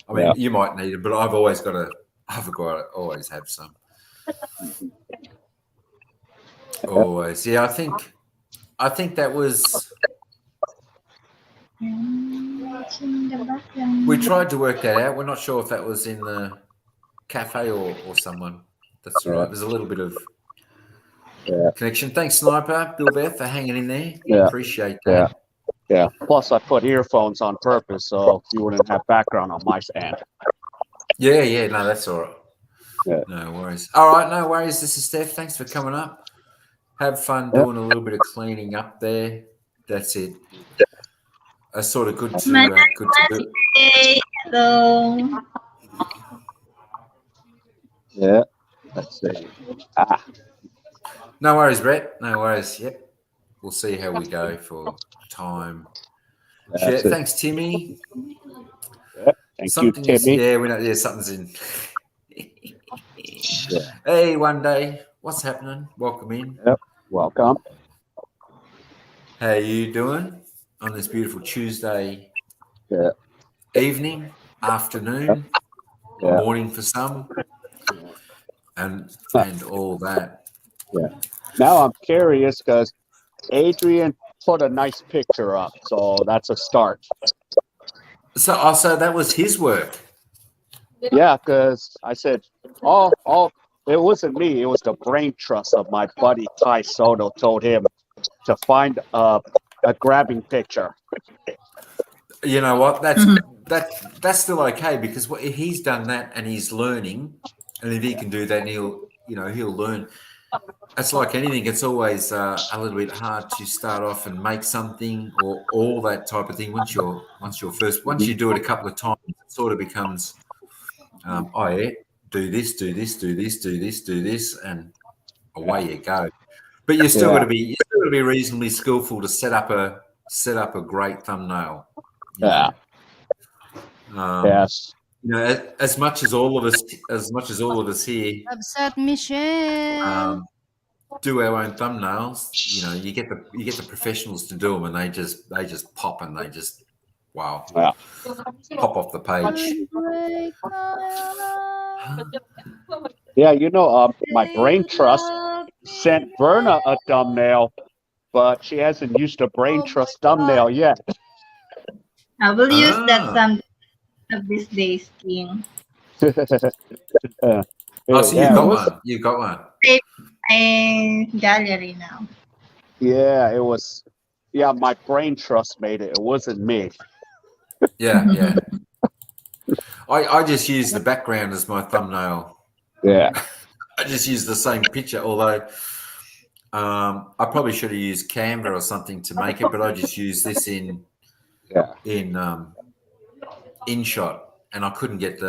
I mean, Yeah. you might need it, but I've always got to always have some. Always, yeah. I think that was. We tried to work that out. We're not sure if that was in the cafe or someone. That's all right. There's a little bit of connection. Thanks, Sniper, Bill Beth, for hanging in there. Yeah. Appreciate that. Yeah. Plus, I put earphones on purpose so you wouldn't have background on my end. Yeah. No, that's all right. Yeah. No worries. All right, no worries. This is Steph. Thanks for coming up. Have fun doing a little bit of cleaning up there. That's it. That's sort of good to do. Hey, hello. Yeah. Let's see. No worries, Brett. No worries. Yep. We'll see how we go for time. That's it. Thanks, Timmy. Yeah. Thank you, Timmy. We know. Yeah, something's in. Yeah. Hey, one day. What's happening? Welcome in. Yep. Welcome. How you doing on this beautiful Tuesday evening, afternoon, morning for some, and all that. Yeah. Now I'm curious because Adrian put a nice picture up, so that's a start. So that was his work. Yeah, because I said, it wasn't me. It was the brain trust of my buddy Kai Soto told him to find a grabbing picture. You know what? That's still okay because he's done that and he's learning, and if he can do that, he'll learn. It's like anything; it's always a little bit hard to start off and make something or all that type of thing. Once you do it a couple of times, it sort of becomes, do this, and away you go. But you're still got to be reasonably skillful to set up a great thumbnail. Yeah. Yes. As much as all of us here Upset Michelle. do our own thumbnails, you get the professionals to do them, and they just pop and they just pop off the page. Yeah, my brain trust sent Verna a thumbnail, but she hasn't used a brain trust thumbnail yet. I will use that some of these days, King. So you got one. My gallery now. Yeah, it was yeah, my brain trust made it. It wasn't me. Yeah, yeah. I just use the background as my thumbnail. Yeah. I just use the same picture, although I probably should have used Canva or something to make it, but I just use this in Yeah. InShot, and I couldn't get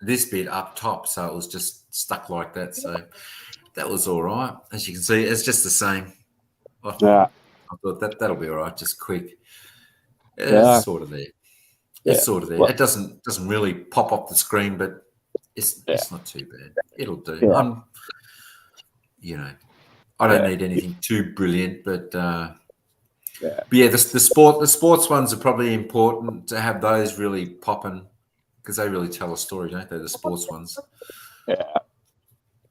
this bit up top, so it was just stuck like that. So that was all right. As you can see, it's just the same. Yeah. I thought that'll be all right, just quick. Yeah. It's sort of there. Yeah. It's sort of there. Well, It doesn't really pop off the screen, but it's not too bad. It'll do. Yeah. I don't Yeah. need anything too brilliant, but Yeah. the sports ones are probably important to have those really popping because they really tell a story, don't they? The sports ones, Yeah.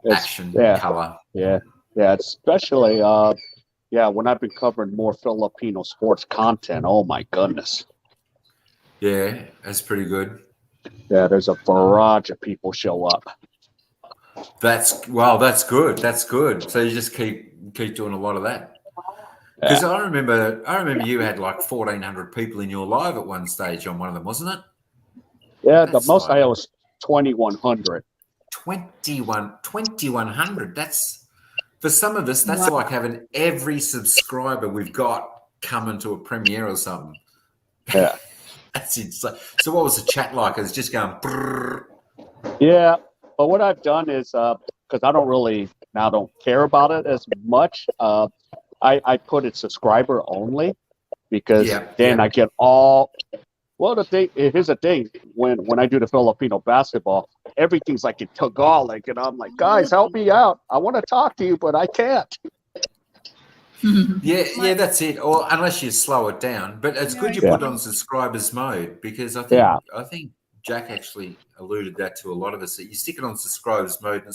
action, Yeah. color. Yeah. Yeah. Especially when I've been covering more Filipino sports content. Oh my goodness. Yeah, that's pretty good. Yeah, there's a barrage of people show up. That's good. That's good. So you just keep doing a lot of that. Because I remember you had like 1,400 people in your live at one stage on one of them, wasn't it? Yeah, That's the most like I had was 2,100. 2,100. That's, for some of us, that's like having every subscriber we've got come into a premiere or something. Yeah. That's insane. So what was the chat like? It's just going brrr. Yeah, but what I've done is because I don't care about it as much. I put it subscriber only because then I get all. Well, here's the thing: when I do the Filipino basketball, everything's like in Tagalog, and I'm like, guys, help me out. I want to talk to you, but I can't. Yeah, that's it. Or unless you slow it down, but it's good you put it on subscribers mode because I think Jack actually alluded that to a lot of us that you stick it on subscribers mode and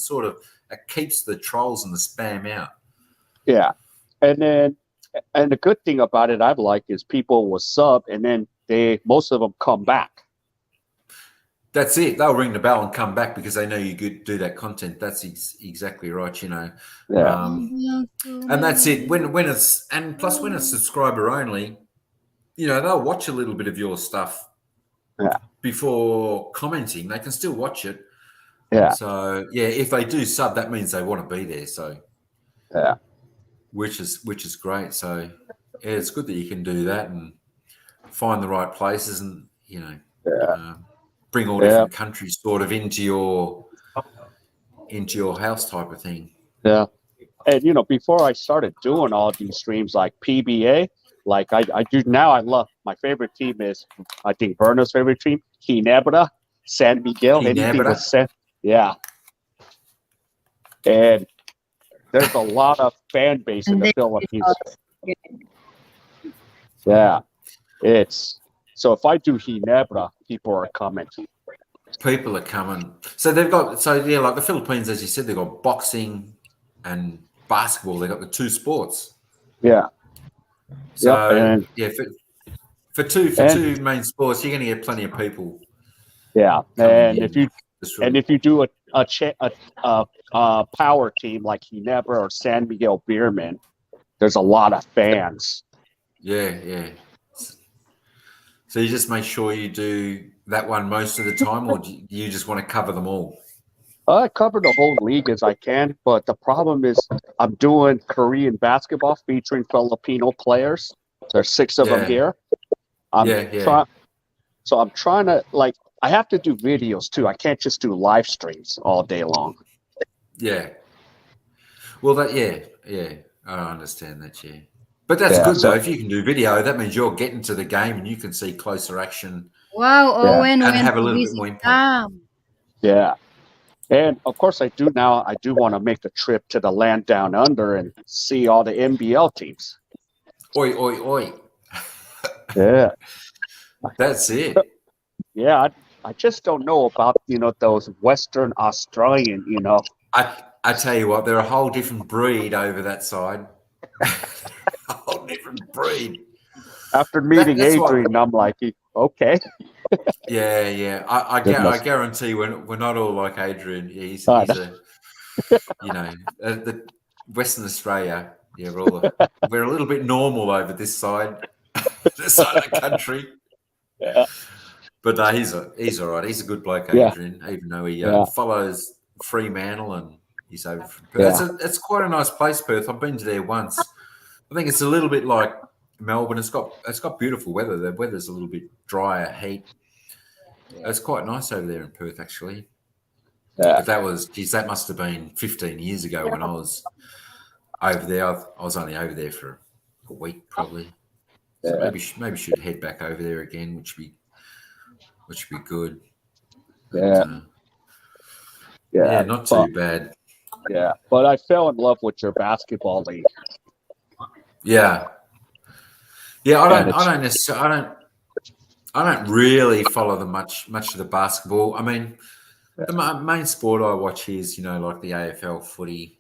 it keeps the trolls and the spam out. Yeah, and the good thing about it I've liked is people will sub and then most of them come back. That's it. They'll ring the bell and come back because they know you do that content. That's exactly right. Yeah. And that's it. When it's subscriber only, they'll watch a little bit of your stuff before commenting. They can still watch it. Yeah. So if they do sub, that means they want to be there. So which is great. So it's good that you can do that and find the right places and bring all different countries sort of into your house type of thing. Yeah. And before I started doing all these streams like PBA, like I do now, I love my favorite team is I think Berna's favorite team, Ginebra, San Miguel, anything with San. Yeah. And there's a lot of fan base in the Philippines. Yeah. So if I do Ginebra, people are coming. People are coming. So they've got like the Philippines, as you said, they've got boxing and basketball. They've got the two sports. Yeah. So for two main sports, you're going to get plenty of people. Yeah, and if you do a power team like Ginebra or San Miguel Beerman, there's a lot of fans. Yeah. So you just make sure you do that one most of the time, or do you just want to cover them all? I cover the whole league as I can, but the problem is I'm doing Korean basketball featuring Filipino players. There's 6 of them here. So I'm trying to I have to do videos too. I can't just do live streams all day long. Yeah. Well, I understand that. Yeah. But that's good though. If you can do video, that means you're getting to the game and you can see closer action. Wow, Owen, and have a little bit more impact. Yeah. And of course I do want to make the trip to the land down under and see all the NBL teams. Oi, oi, oi. Yeah. That's it. Yeah, I just don't know about, those Western Australian, I tell you what, they're a whole different breed over that side. A whole different breed. After meeting Adrian, I'm like, okay. Yeah. I guarantee we're not all like Adrian. He's the Western Australia. Yeah, we're a little bit normal over this side, this side of the country. Yeah. But he's all right. He's a good bloke, Yeah. Adrian, even though he Yeah. follows Fremantle and he's over from Perth. Yeah. It's quite a nice place, Perth. I've been to there once. I think it's a little bit like Melbourne. It's got beautiful weather. The weather's a little bit drier, heat. Yeah. It's quite nice over there in Perth, actually. Yeah. But that must have been 15 years ago when I was over there. I was only over there for a week, probably. So maybe should head back over there again, which would be good. Yeah. But, Yeah. not too bad. Yeah, but I fell in love with your basketball league. Yeah. I don't really follow much of the basketball. I mean, the main sport I watch is, like the AFL footy.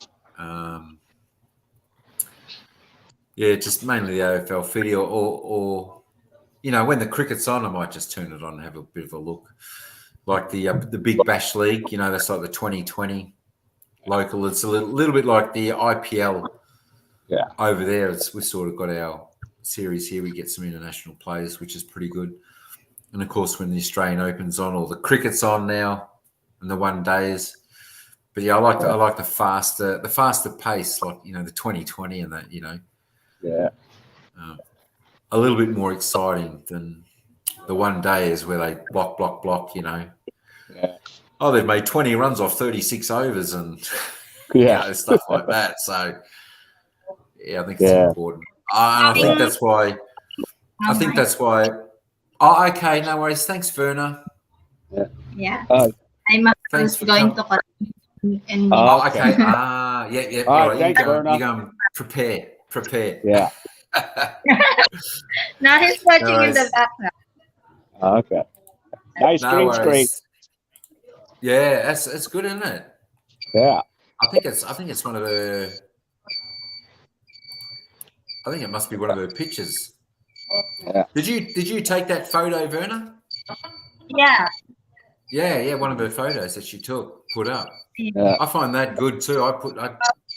Just mainly the AFL footy, or when the cricket's on, I might just turn it on and have a bit of a look. Like the Big Bash League, that's like the 2020 local. It's a little bit like the IPL. Yeah. Over there, we sort of got our series here. We get some international players, which is pretty good. And of course, when the Australian Open's on, or the cricket's on now, and the one days. But I like the faster pace, like the 2020 and that. Yeah. A little bit more exciting than the one days where they block. Yeah. Oh, they've made 20 runs off 36 overs and stuff like that. So, I think it's important. I think that's why. Oh, okay, no worries. Thanks, Verna. Yeah. I'm going to cut. Oh, okay. Yeah. All right, thanks, Verna. You go and prepare. Yeah. Now he's watching in the background. Okay. Nice green screen. Yeah, it's good, isn't it? Yeah. I think it's one of the. I think it must be one of her pictures. Yeah. Did you take that photo, Verna? Yeah. Yeah, one of her photos that she put up. Yeah. I find that good too. I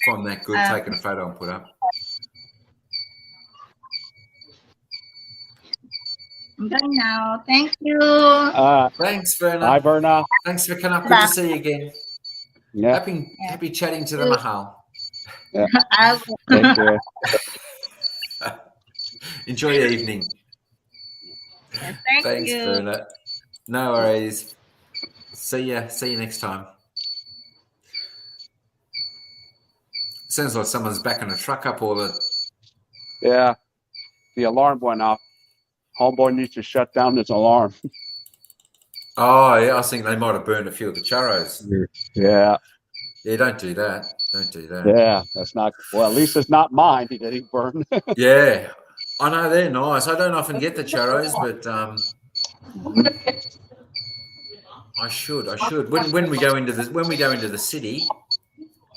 find that good, taking a photo and put up. I'm going now. Thank you. Thanks, Verna. Bye, Verna. Thanks for coming up. Good to see you again. Yeah. Happy chatting to the Mahal. Yeah. Thank you. Enjoy your evening. Thanks, you. Verna. No worries. See you next time. Sounds like someone's backing a truck up or the. Yeah. The alarm went off. Homeboy needs to shut down this alarm. Oh, yeah. I think they might have burned a few of the churros. Yeah. Yeah, don't do that. Yeah, that's not. Well, at least it's not mine that he burned. Yeah. I know they're nice. I don't often get the churros, but I should. When we go into the city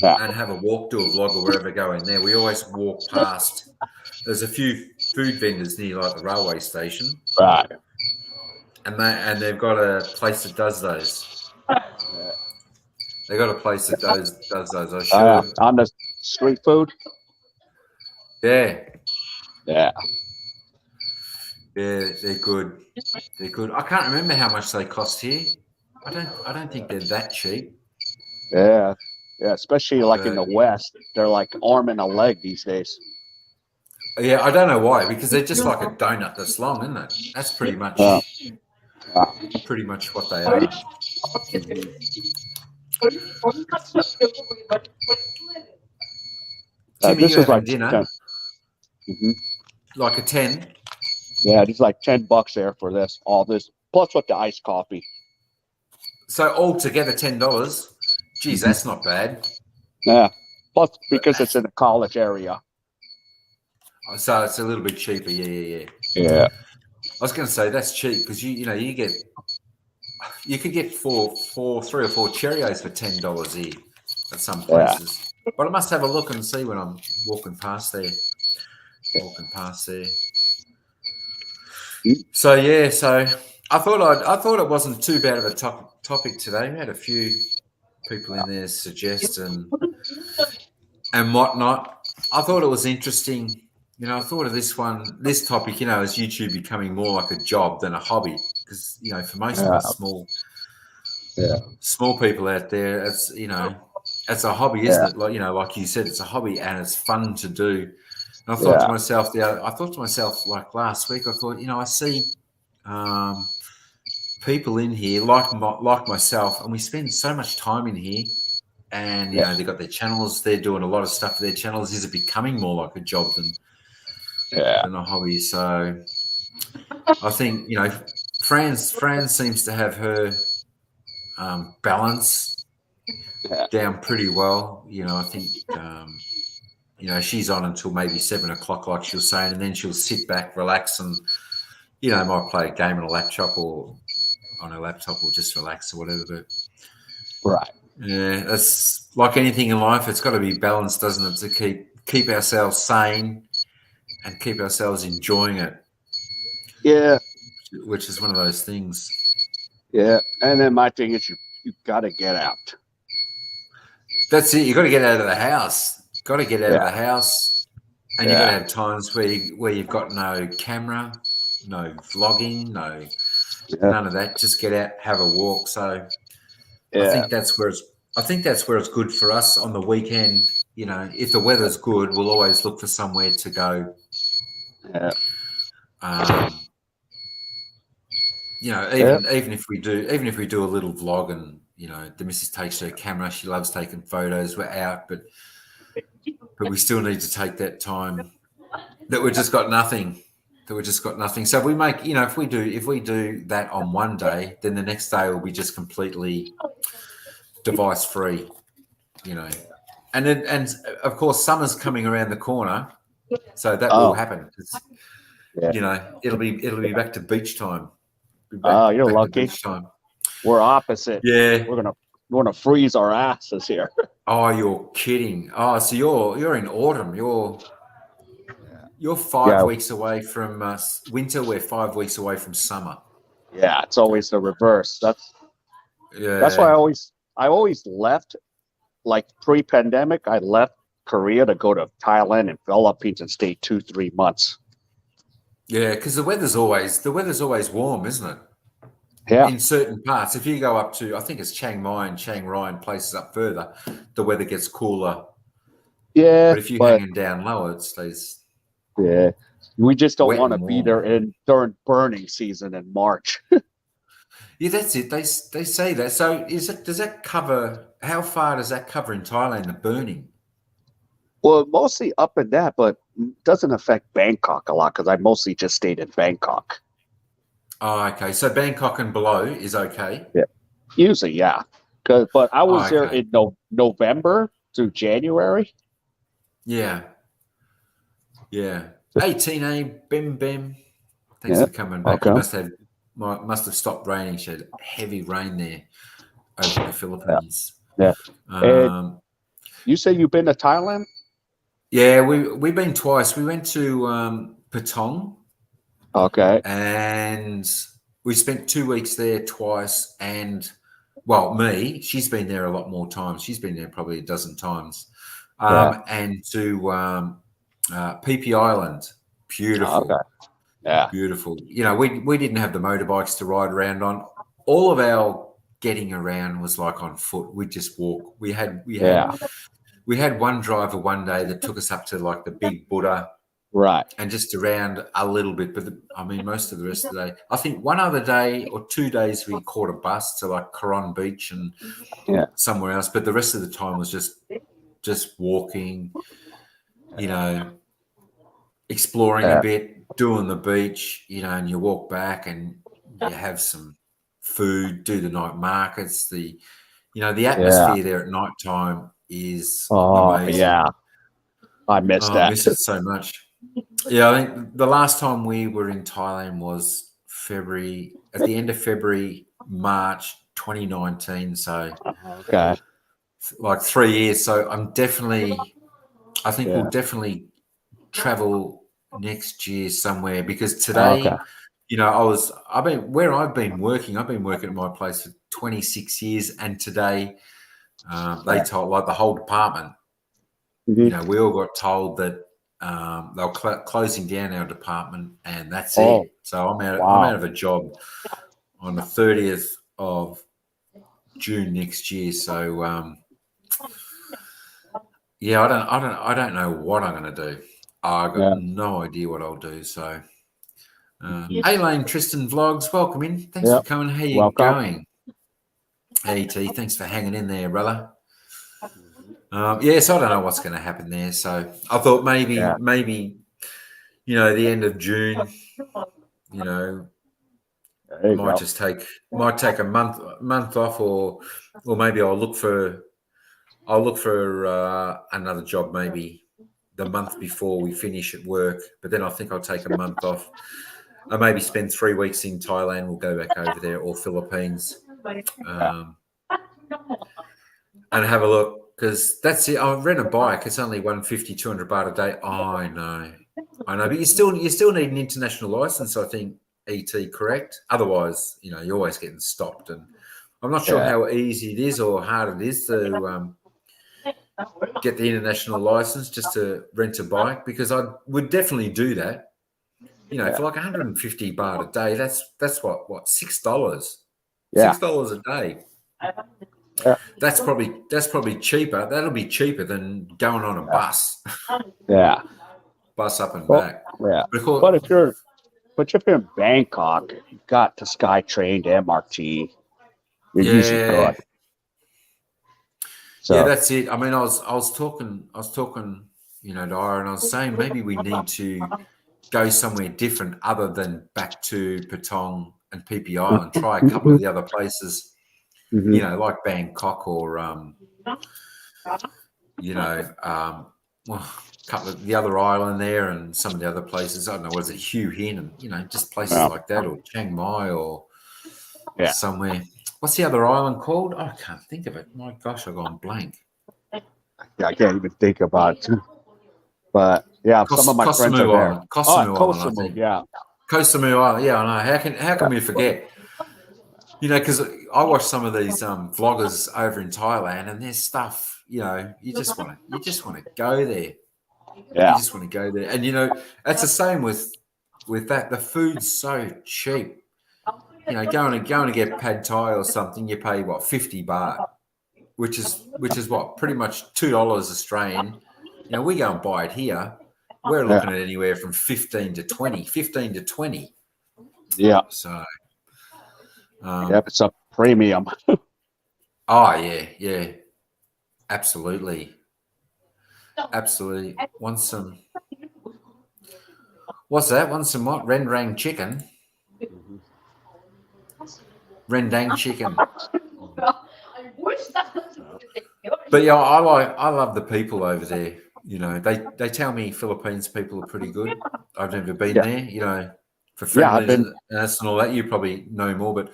and have a walk, do a vlog or wherever, go in there, we always walk past. There's a few food vendors near like the railway station. Right. And they've got a place that does those. Yeah. They got a place that does those. I should. On the street food. Yeah. Yeah. Yeah, they're good. I can't remember how much they cost here. I don't think they're that cheap. Yeah. Yeah, especially like in the West, they're like arm and a leg these days. Yeah, I don't know why, because they're just like a donut that's long, isn't it? That's pretty much what they are. Timmy, this you is like dinner? 10. Mm-hmm. Like a 10? Yeah, it's like $10 there for this, all this, plus with the iced coffee. So altogether $10. Geez, that's not bad. Yeah, plus because it's in a college area. So it's a little bit cheaper. Yeah. Yeah. I was going to say that's cheap because you could get three or four Cheerios for $10 here at some places. Yeah. But I must have a look and see when I'm walking past there. So I thought it wasn't too bad of a topic today. We had a few people in there suggest and whatnot. I thought it was interesting. I thought of this topic, as YouTube becoming more like a job than a hobby. Because, for most of us small people out there, it's, it's a hobby, isn't it? Like you said, it's a hobby and it's fun to do. And I thought to myself, like last week, I thought, I see people in here like myself, and we spend so much time in here. And they've got their channels. They're doing a lot of stuff for their channels. Is it becoming more like a job than a hobby? So I think Fran seems to have her balance down pretty well. I think she's on until maybe 7 o'clock, like she was saying, and then she'll sit back, relax, and might play a game on a laptop or just relax or whatever. But right. Yeah, that's like anything in life. It's got to be balanced, doesn't it, to keep ourselves sane and keep ourselves enjoying it. Yeah. Which is one of those things. Yeah. And then my thing is you got to get out. That's it. You got to get out of the house. Got to get out of the house. And you've got to have times where you've got no camera, no vlogging, none of that. Just get out, have a walk. So I think that's where it's good for us on the weekend. If the weather's good, we'll always look for somewhere to go. Yeah. Even if we do a little vlog, and the missus takes her camera, she loves taking photos. We're out, but we still need to take that time that we've just got nothing. So we make, if we do that on one day, then the next day will be just completely device free, and of course summer's coming around the corner, so that will happen. It'll be back to beach time. You're lucky. We're opposite. Yeah, we're gonna freeze our asses here. Oh, you're kidding. Oh, so you're in autumn. You're 5 weeks away from winter. We're 5 weeks away from summer. Yeah, it's always the reverse. That's why I always left, like pre-pandemic. I left Korea to go to Thailand and Philippines and stay 2-3 months. Yeah, because the weather's always warm, isn't it? Yeah. In certain parts, if you go up to, I think it's Chiang Mai and Chiang Rai and places up further, the weather gets cooler. Yeah, but if you're hanging down lower, it stays. Yeah, we just don't want to and be there during burning season in March. Yeah, that's it. They say that. So does that cover? How far does that cover in Thailand? The burning? Well, mostly up in that, but doesn't affect Bangkok a lot because I mostly just stayed in Bangkok. Oh, okay. So Bangkok and below is okay. Yeah, usually, yeah. But I was there in November through January. Yeah. Yeah. 18A, Bim. Thanks for coming back. Okay. You must have stopped raining. She had heavy rain there over the Philippines. Yeah. You say you've been to Thailand? Yeah, we've been twice. We went to Patong. Okay. And we spent 2 weeks there twice. And she's been there a lot more times. She's been there probably a dozen times. And to PP Island, beautiful. Okay. Yeah, beautiful. We didn't have the motorbikes to ride around on. All of our getting around was like on foot. We just walk. We had one driver one day that took us up to like the big Buddha, right, and just around a little bit. But most of the rest of the day, I think one other day or 2 days we caught a bus to like Coron Beach and somewhere else. But the rest of the time was just walking, exploring a bit, doing the beach, and you walk back and you have some food, do the night markets. The atmosphere there at night time is amazing. Yeah, I miss that. I miss it so much. Yeah, I think the last time we were in Thailand was at the end of February, March 2019. So like 3 years. So I think we'll definitely travel next year somewhere, because today, I've been working at my place for 26 years, and today they told, like, the whole department you know, we all got told that they were closing down our department, and that's Oh, it. So I'm out. wow. I'm out of a job on the 30th of June next year. So yeah, I don't know what I'm going to do. I've got no idea what I'll do. So, Elaine Tristan Vlogs, welcome in. Thanks for coming. How you going? AT, thanks for hanging in there, brother. Yes, I don't know what's going to happen there. So I thought maybe, you know, the end of June, you know, might take a month off, or maybe I'll look for another job maybe the month before we finish at work. But then I think I'll take a month off. I maybe spend 3 weeks in Thailand. We'll go back over there, or Philippines, and have a look, because that's it. I rent a bike. It's only 150, 200 baht a day. I know, but you still need an international license, I think. ET, correct? Otherwise, you know, you're always getting stopped, and I'm not sure how easy it is or hard it is to get the international license just to rent a bike, because I would definitely do that. You know, for like 150 baht a day, that's what $6? $6 a day. That's probably cheaper. That'll be cheaper than going on a bus. Bus up and back. Yeah. But if you're in Bangkok, you got the SkyTrain, the MRT. You're usually good. So, yeah, that's it. I mean, I was talking, you know, to Ira, and I was saying maybe we need to go somewhere different other than back to Patong and PPI, and try a couple of the other places, you know, like Bangkok, or you know, well, a couple of the other island there, and some of the other places. I don't know, was it Hue Hin, and you know, just places like that, or Chiang Mai, or somewhere. What's the other island called? Oh, I can't think of it. My gosh, I've gone blank. Yeah, I can't even think about it. But yeah, some of my friends are there. Koh Island, I think. yeah. Koh Samui Island. Yeah, I know. How can we forget? You know, because I watch some of these vloggers over in Thailand, and their stuff. You know, you just want to go there. Yeah. You just want to go there, and you know, that's the same with that. The food's so cheap. You know, going to get pad thai or something, you pay what, 50 baht, which is what, pretty much $2 Australian. You know, we go and buy it here. We're looking at anywhere from 15 to 20. Yeah. So, it's a premium. Oh yeah, absolutely. Want some? What's that? Want some what? Rendang chicken. Rendang chicken. But yeah, I love the people over there. You know, they tell me Philippines people are pretty good. I've never been there. You know, for friendliness and all that, you probably know more. But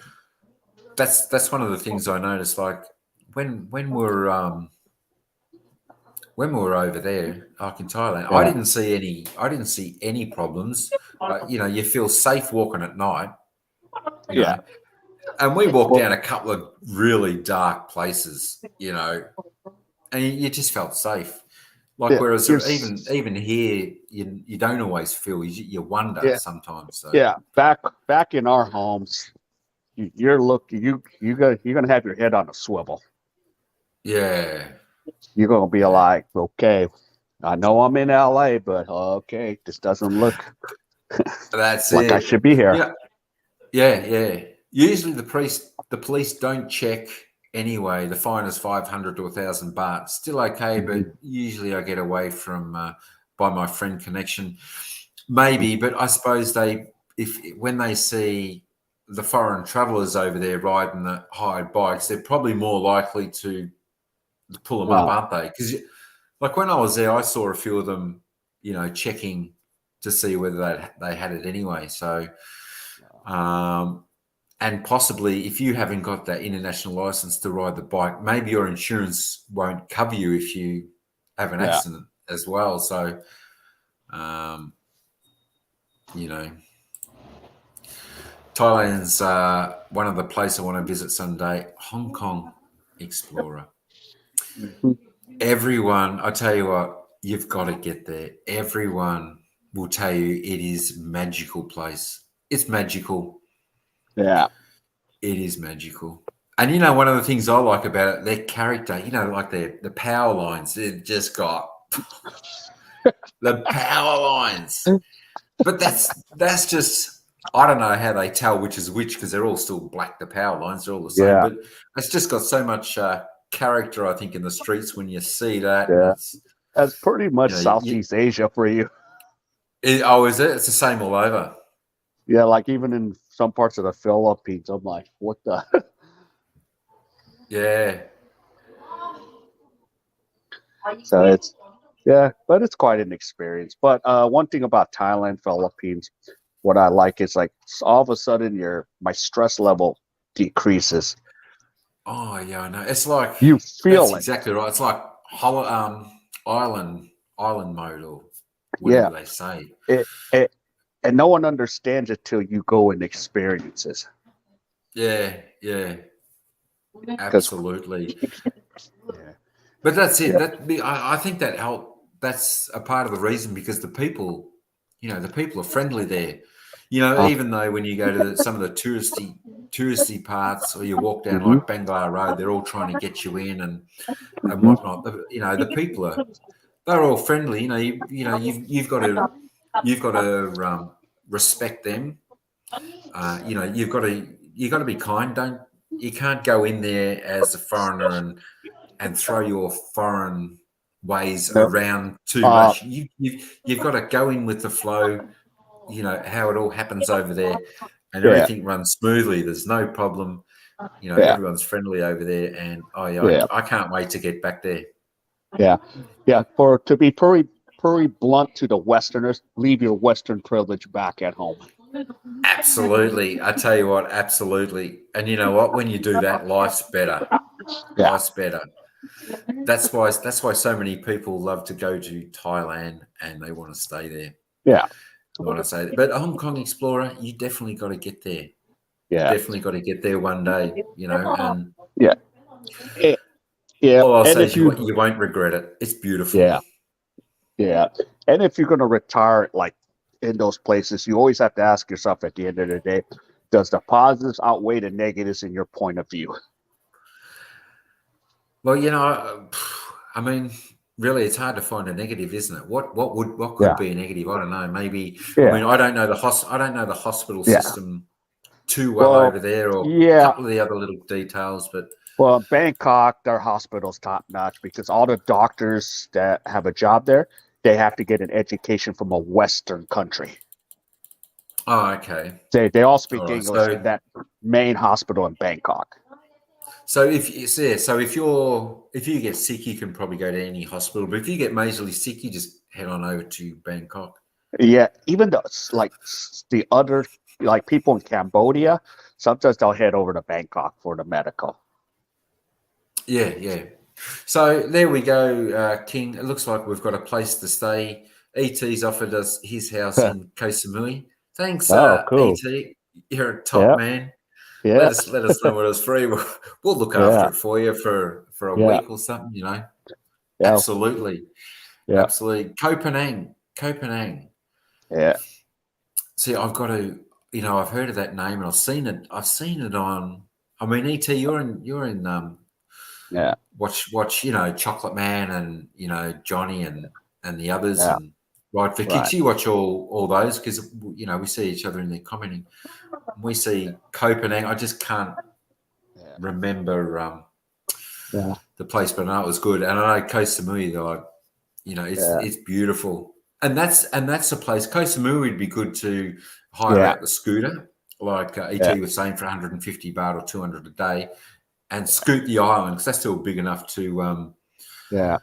that's one of the things I noticed. Like when we're over there, like in Thailand, I didn't see any problems. You know, you feel safe walking at night. You know? And we walked down a couple of really dark places, you know, and you just felt safe. Like, whereas even here, you don't always feel. You wonder sometimes. So. Yeah, back in our homes, you're gonna have your head on a swivel. Yeah. You're gonna be like, okay, I know I'm in LA, but okay, this doesn't look that's like I should be here. Yeah. Usually the police don't check anyway. The fine is 500 to 1,000 baht. Still okay, but usually I get away from by my friend connection. Maybe, but I suppose when they see the foreign travellers over there riding the hired bikes, they're probably more likely to pull them up, aren't they? Because like when I was there, I saw a few of them, you know, checking to see whether they had it anyway. So, and possibly if you haven't got that international license to ride the bike, maybe your insurance won't cover you if you have an accident as well. So, you know, Thailand's one of the places I want to visit someday. Hong Kong Explorer. Everyone, I tell you what, You've got to get there. Everyone will tell you it is magical place. It's magical. Yeah. It is magical. And you know, one of the things I like about it, their character, you know, like the power lines, they've just got the power lines. But that's just, I don't know how they tell which is which because they're all still black, the power lines, they're all the same. Yeah. But it's just got so much character, I think, in the streets when you see that. Yeah. It's, That's pretty much you know, Southeast Asia for you. Oh, is it? It's the same all over. Yeah, like even in some parts of the Philippines, I'm like, what the? Yeah. So it's, yeah, but it's quite an experience. But one thing about Thailand, Philippines, what I like is like all of a sudden my stress level decreases. Oh, yeah, I know. It's like, You feel that's it. exactly right. It's like island mode or whatever they say. And no one understands it till you go and experience it. Yeah, yeah. Absolutely. Yeah. But that's it. I think that that's a part of the reason because the people, you know, the people are friendly there. You know, even though when you go to some of the touristy parts or you walk down like Bangla Road, they're all trying to get you in and whatnot. You know, the people they're all friendly. You know, you've got to respect them. You know, you've got to be kind. You can't go in there as a foreigner and throw your foreign ways around too much. You've got to go in with the flow. You know how it all happens over there, and everything runs smoothly. There's no problem. You know, everyone's friendly over there, and I can't wait to get back there. Yeah, to be pretty blunt to the Westerners, leave your Western privilege back at home. Absolutely, I tell you what, absolutely. And you know what? When you do that, life's better. Yeah. Life's better. That's why so many people love to go to Thailand and they want to stay there. Yeah. I want to say that. But a Hong Kong Explorer, you definitely got to get there. Yeah. Definitely got to get there one day, you know, and all I'll say is you won't regret it. It's beautiful. Yeah. Yeah. And if you're going to retire like in those places, you always have to ask yourself at the end of the day, does the positives outweigh the negatives in your point of view? Well, you know, I mean, really, it's hard to find a negative, isn't it? What could be a negative? I don't know. Maybe. I mean, I don't know the hospital system too well over there, or a couple of the other little details. But Bangkok, their hospital's top notch because all the doctors that have a job there, they have to get an education from a Western country. Oh, okay. They all speak English in that main hospital in Bangkok. So if you get sick, you can probably go to any hospital. But if you get majorly sick, you just head on over to Bangkok. Yeah, even though the other people in Cambodia, sometimes they'll head over to Bangkok for the medical. Yeah, yeah. So there we go, King. It looks like we've got a place to stay. ET's offered us his house in Koh Samui. Thanks, cool. ET. You're a top man. Yeah. Let us know what it's free. We'll look after it for you for a week or something, you know. Yeah. Absolutely. Yeah. Absolutely. Koh Phangan. Yeah. See, I've got to, you know, I've heard of that name and I've seen it on, I mean, ET, you're in watch, you know, Chocolate Man and, you know, Johnny and the others and Ride for Kicks. You watch all those because, you know, we see each other in there commenting. We see Koh Phangan. I just can't remember the place, but I know it was good. And I know Koh Samui, they're like, you know, it's beautiful. And that's the place. Koh Samui would be good to hire out the scooter, like ET was saying, for 150 baht or 200 a day, and scoot the island because that's still big enough to get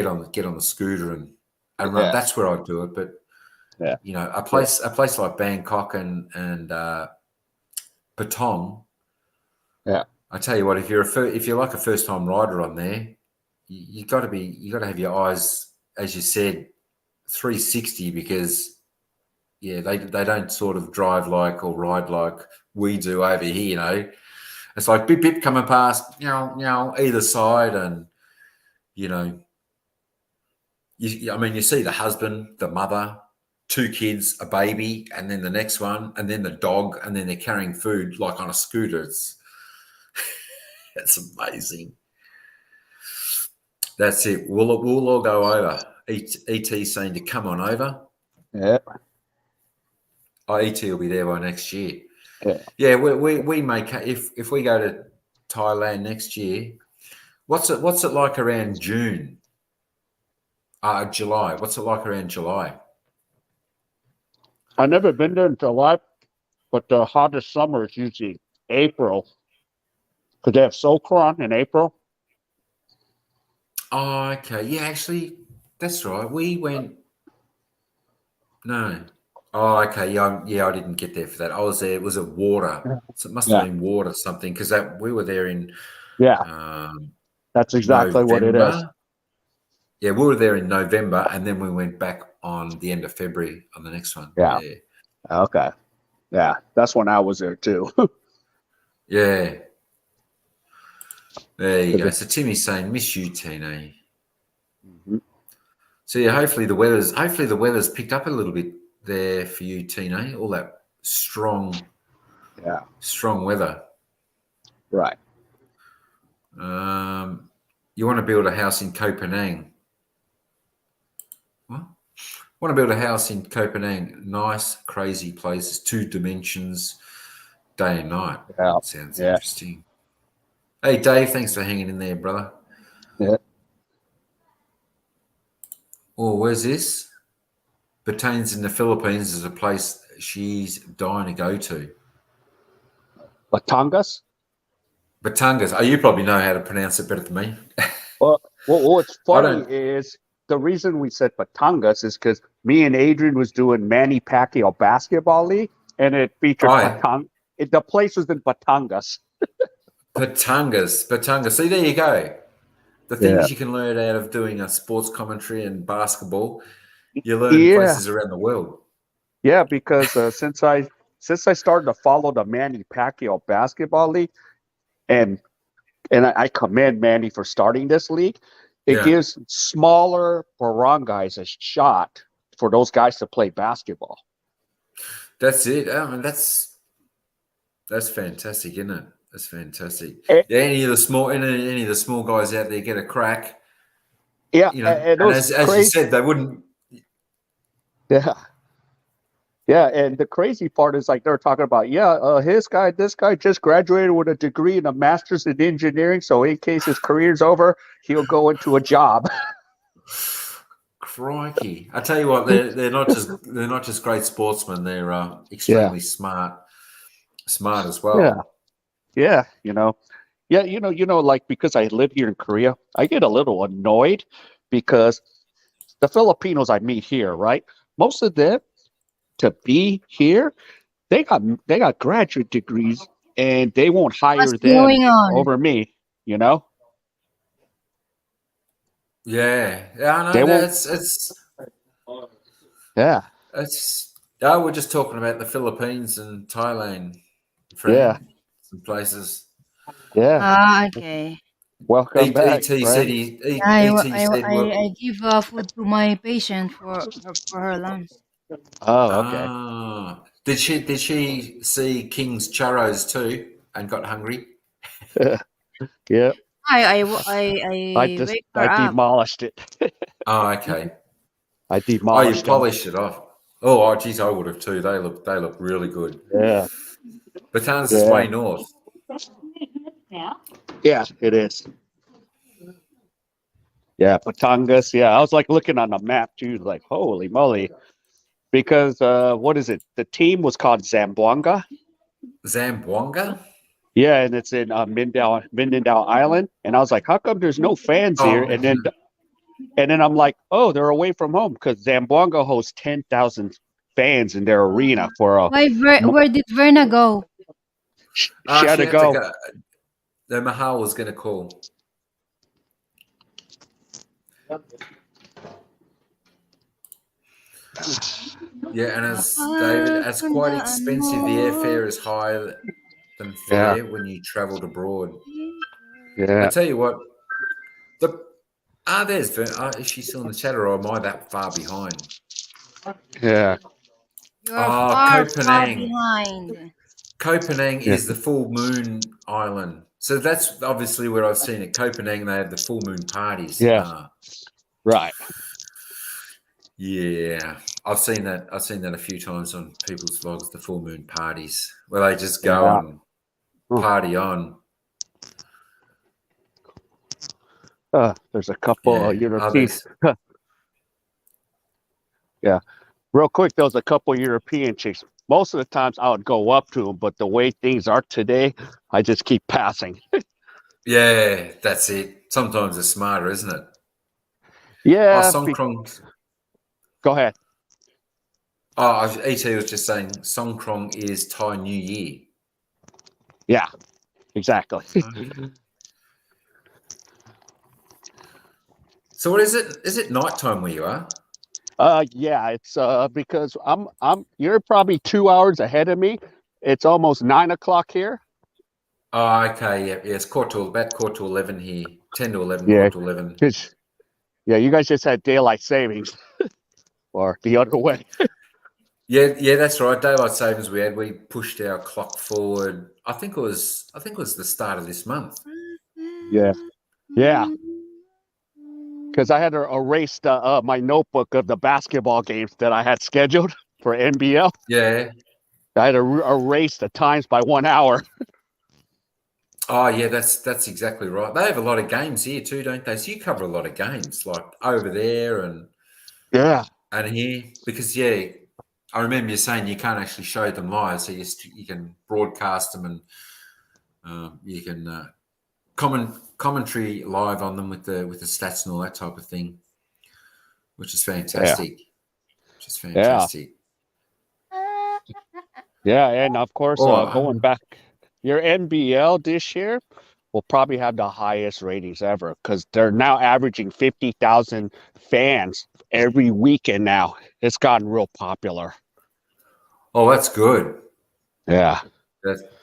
on the scooter and run. That's where I'd do it. But you know, a place like Bangkok and Patong. Yeah, I tell you what, if you're like a first time rider on there, you got to have your eyes, as you said, 360 because they don't sort of drive like or ride like we do over here. You know, it's like bip bip coming past, either side, and you know, I mean, you see the husband, the mother, 2 kids, a baby, and then the next one, and then the dog, and then they're carrying food like on a scooter. It's amazing. That's it. We'll all go over. ET's saying to come on over. Yeah. Oh, ET will be there by next year. Yeah. Yeah, we make, if we go to Thailand next year, what's it like around June? July. What's it like around July? I've never been there in July, but the hottest summer is usually April. Because they have Sokran in April. Oh, okay. Yeah, actually, that's right. We went. No. Oh, okay. Yeah, I didn't get there for that. I was there. It was a water. So it must have been water something because we were there in. Yeah. That's exactly what it is. Yeah, we were there in November, and then we went back on the end of February on the next one. Yeah. Okay. Yeah, that's when I was there too. Yeah. There you go. So Timmy's saying, "Miss you, Tina." Mm-hmm. So yeah, hopefully the weather's picked up a little bit there for you, Tina. All that strong weather. Right. You want to build a house in Copenhagen? What? Want to build a house in Copenhagen? Nice, crazy places, 2 dimensions, day and night. Yeah. Sounds interesting. Hey, Dave, thanks for hanging in there, brother. Yeah. Oh, where's this? Batanes in the Philippines is a place she's dying to go to. Batangas? Batangas. Oh, you probably know how to pronounce it better than me. Well, what's funny is the reason we said Batangas is because me and Adrian was doing Manny Pacquiao basketball league, and it featured Batangas. The place was in Batangas. Batangas. See, there you go. The things you can learn out of doing a sports commentary and basketball, you learn places around the world. Yeah, because since I started to follow the Manny Pacquiao basketball league, and I commend Manny for starting this league. It gives smaller barangays a shot for those guys to play basketball. That's it. I mean, that's fantastic, isn't it? That's fantastic. Any of the small guys out there get a crack. Yeah, and as you said, they wouldn't. Yeah. Yeah, and the crazy part is like they're talking about, this guy just graduated with a degree and a master's in engineering, so in case his career's over, he'll go into a job. Crikey! I tell you what, they're not just great sportsmen; they're extremely smart as well. Yeah, like because I live here in Korea, I get a little annoyed because the Filipinos I meet here, right? Most of them, to be here, they got graduate degrees and they won't hire them over me, Yeah, I know. We're just talking about the Philippines and Thailand. Some places. Yeah. Okay. Welcome back. I give food to my patient for her lunch. Oh, okay. Did she see King's Churros too and got hungry? Yeah. I demolished it. Oh, okay. I demolished. Oh, you polished it off. Oh, geez, I would have too. They look really good. Yeah. Batangas is way north. Yeah, it is. Yeah, Batangas. Yeah, I was like looking on the map too, like holy moly, because what is it? The team was called Zamboanga. Zamboanga. Yeah, and it's in Mindanao Island, and I was like, how come there's no fans here? And then I'm like, oh, they're away from home because Zamboanga hosts 10,000 fans in their arena for a. Where did Verna go? She had to go. The Mahal was going to call. Yeah, and as David, it's quite expensive. The airfare is higher than fair when you travelled abroad. Yeah. I tell you what, There's is she still in the chat, or am I that far behind? Yeah. You are far Copenhagen. behind. Copenhagen is the full moon island. So that's obviously where I've seen it. Copenhagen, they have the full moon parties. Yeah. Right. Yeah. I've seen that a few times on people's vlogs, the full moon parties, where they just go and party on. There's a couple European. Others. Yeah. Real quick, there was a couple European chicks. Most of the times I would go up to them, but the way things are today, I just keep passing. Yeah, that's it. Sometimes it's smarter, isn't it? Yeah. Songkrong. Go ahead. ET was just saying Songkrong is Thai New Year. Yeah, exactly. So what is it? Is it nighttime where you are? Yeah, it's because you're probably 2 hours ahead of me. It's almost 9 o'clock here. Oh, okay. Yeah, it's about quarter to 11 here. 10 to 11, Yeah, quarter to 11. Yeah, you guys just had daylight savings, or the other way. Yeah, that's right. Daylight savings we pushed our clock forward. I think it was the start of this month. Yeah. Because I had to erase my notebook of the basketball games that I had scheduled for NBL. Yeah. I had to erase the times by 1 hour. Oh, yeah, that's exactly right. They have a lot of games here too, don't they? So you cover a lot of games, like over there and here, because I remember you saying you can't actually show them live, so you can broadcast them and you can commentary live on them with the stats and all that type of thing, which is fantastic. Yeah, and of course, going back, your NBL this year will probably have the highest ratings ever because they're now averaging 50,000 fans every weekend now. It's gotten real popular. Oh, that's good. Yeah.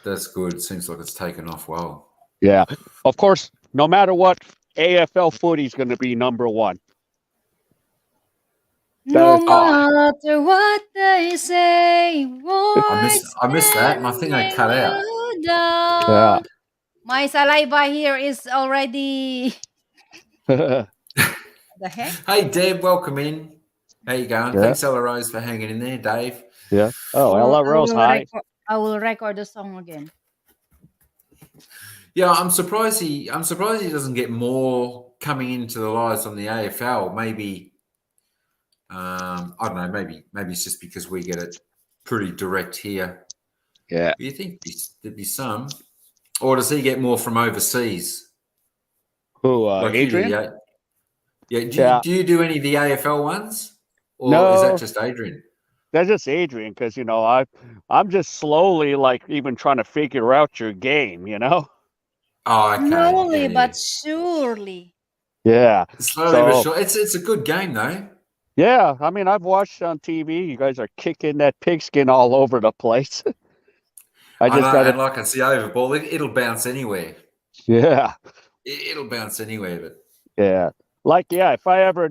That's good. It seems like it's taken off well. Yeah. Of course, no matter what, AFL footy is going to be number one. No matter what they say, I missed that. My thing I cut out. Yeah. My saliva here is already. The heck? Hey, Deb, welcome in. How you going? Yeah. Thanks, Ella Rose, for hanging in there, Dave. Yeah. Oh, Ella Rose, hi. I will record the song again. Yeah, I'm surprised he doesn't get more coming into the lives on the AFL. Maybe I don't know. Maybe it's just because we get it pretty direct here. Yeah. But you think there'd be some, or does he get more from overseas? Who? Adrian? Do you do any of the AFL ones, or is that just Adrian? That's just Adrian, because I'm just slowly even trying to figure out your game. Oh, okay. Slowly but surely. Yeah. Slowly but surely. It's a good game though. Yeah, I mean, I've watched on TV. You guys are kicking that pigskin all over the place. And like I see over ball, it'll bounce anywhere. Yeah. It'll bounce anywhere, but yeah. If I ever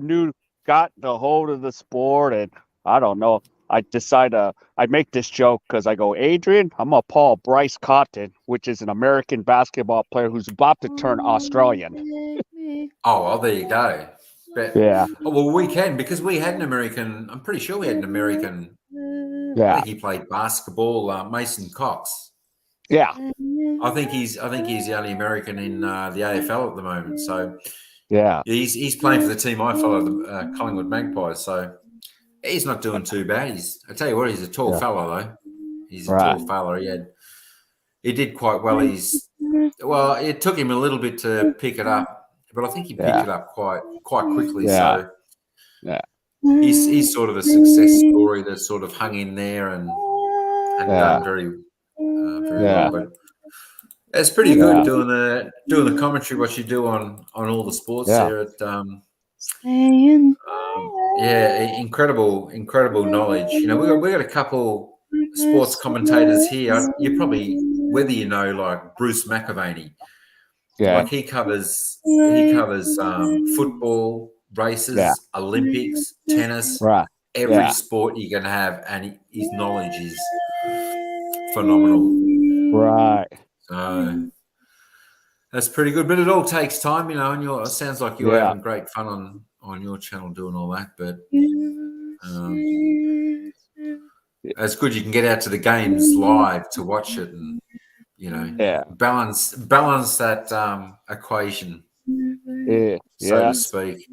got the hold of the sport, and I don't know, I decide I make this joke because I go, Adrian, I'm gonna Paul Bryce Cotton, which is an American basketball player who's about to turn Australian. Oh, well, there you go. But, yeah. Oh, well, we can, because we had an American. I'm pretty sure we had an American. Yeah. I think he played basketball. Mason Cox. Yeah. I think he's the only American in the AFL at the moment. So yeah, he's playing for the team I follow, the Collingwood Magpies. So he's not doing too bad. I tell you what, he's a tall fella though. He's a tall fella. He did quite well. It took him a little bit to pick it up. But I think he picked it up quite quickly. Yeah. So he's sort of a success story that sort of hung in there and done very well. But it's pretty good doing the commentary what you do on all the sports there at incredible knowledge. We got a couple sports commentators here. You probably, whether like Bruce McAvaney. Yeah. Like he covers football, races, Yeah. Olympics, tennis, Right. every Yeah. sport you can have, and his knowledge is phenomenal. Right. So that's pretty good, but it all takes time, you know. And it sounds like you're Yeah. having great fun on your channel doing all that. But it's good you can get out to the games live to watch it, and you know, Yeah. balance that equation, Yeah. so Yeah. to speak,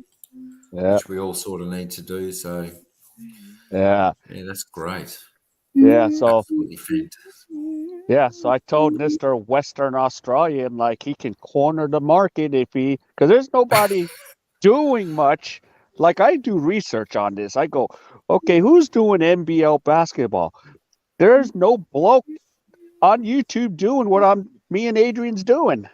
Yeah. which we all sort of need to do. So Yeah. yeah, that's great. Yeah. So Absolutely fantastic. yeah. So I told Mr. Western Australian like he can corner the market if he, because there's nobody doing much. Like I do research on this. I go, okay, who's doing NBL basketball? There's no bloke on YouTube doing what me and Adrian's doing.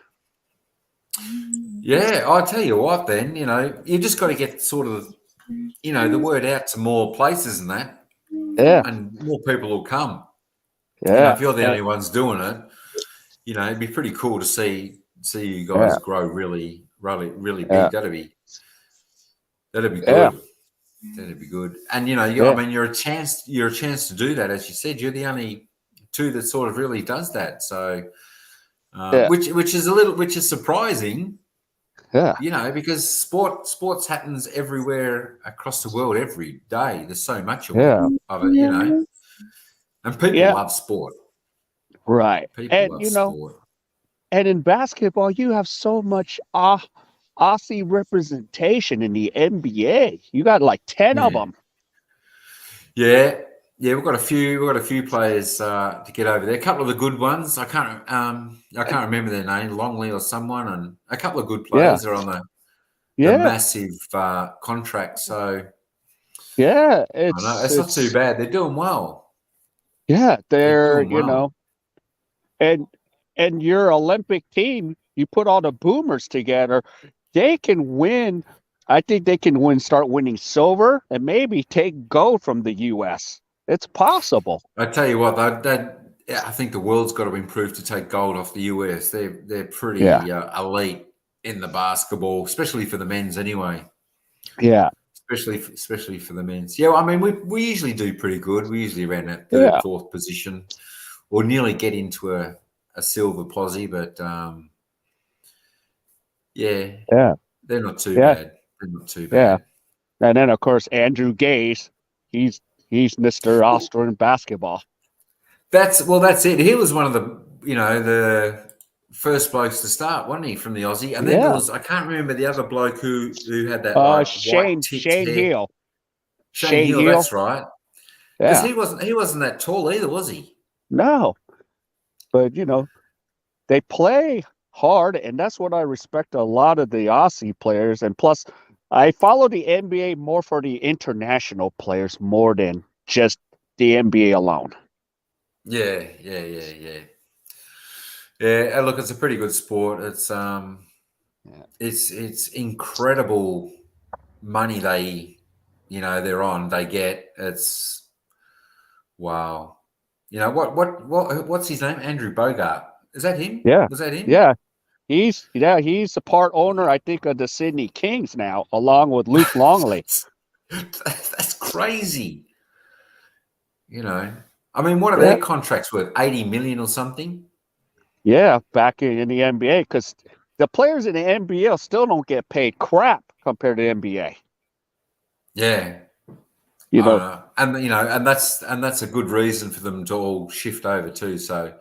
Yeah, I tell you what, then, you know, you just got to get sort of, you know, the word out to more places and that, Yeah. and more people will come. Yeah. You know, if you're the only ones doing it, you know, it'd be pretty cool to see you guys grow really, really, really big. Yeah. That'd be good. Yeah. That'd be good. And you know, I mean, you're a chance to do that. As you said, you're the only two that sort of really does that. So, which is surprising. Yeah. You know, because sports happens everywhere across the world every day. There's so much of it, you know, and people love sport. Right. People love sport. And in basketball, you have so much Aussie representation in the NBA. You got like 10 of them. Yeah. Yeah, we've got a few players to get over there. A couple of the good ones. I can't remember their name, Longley or someone, and a couple of good players are on the massive contract. So it's not too bad. They're doing well. Yeah, they're doing well. you know, and your Olympic team, you put all the boomers together, they can win. I think they can start winning silver and maybe take gold from the U.S. It's possible. I tell you what, I think the world's got to improve to take gold off the US. They're pretty elite in the basketball, especially for the men's anyway. Yeah, especially for the men's. Yeah, I mean we usually do pretty good. We usually around that third, fourth position, or nearly get into a silver posse. But they're not too bad. They're not too bad. And then of course Andrew Gaze, he's Mr. Australian basketball. That's it. He was one of the first blokes to start, wasn't he, from the Aussie? And then there was, I can't remember the other bloke who had that Shane Hill. Shane Hill, that's right. Yeah. Because he wasn't that tall either, was he? No. But you know, they play hard, and that's what I respect a lot of the Aussie players. And plus, I follow the NBA more for the international players more than just the NBA alone. Yeah. Yeah, look, it's a pretty good sport. It's incredible money they get. It's wow. You know what's his name? Andrew Bogart. Is that him? Yeah. Was that him? Yeah. He's a part owner, I think, of the Sydney Kings now, along with Luke Longley. That's crazy. You know, I mean, what are their contracts worth? 80 million or something? Yeah, back in the NBA, because the players in the NBL still don't get paid crap compared to the NBA. Yeah, and that's a good reason for them to all shift over too. So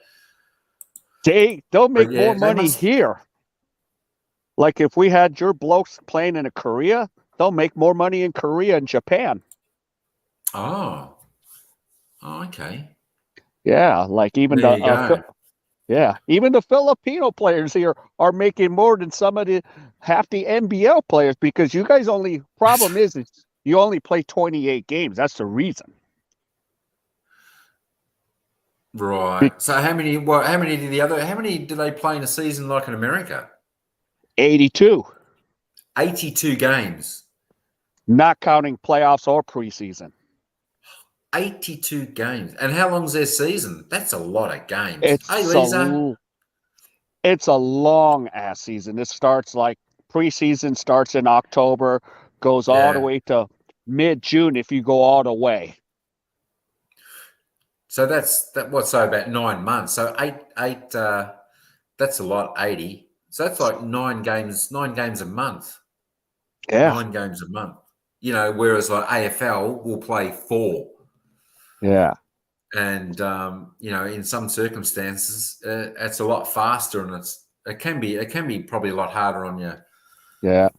they'll make more money here. Like if we had your blokes playing in Korea, they'll make more money in Korea and Japan. Oh, okay. Yeah, like even even the Filipino players here are making more than half the NBL players, because you guys problem is you only play 28 games. That's the reason. Right. So how many do they play in a season like in America? 82. 82 games. Not counting playoffs or preseason. 82 games. And how long's their season? That's a lot of games. It's it's a long ass season. It starts like preseason starts in October, goes all the Yeah. way to mid-June if you go all the way. So what's so about 9 months. So eight that's a lot, 80. So that's like 9 games a month. Yeah. 9 games a month. You know, whereas like AFL will play 4. Yeah. And you know, in some circumstances, it's a lot faster, and it can be probably a lot harder on you. Yeah.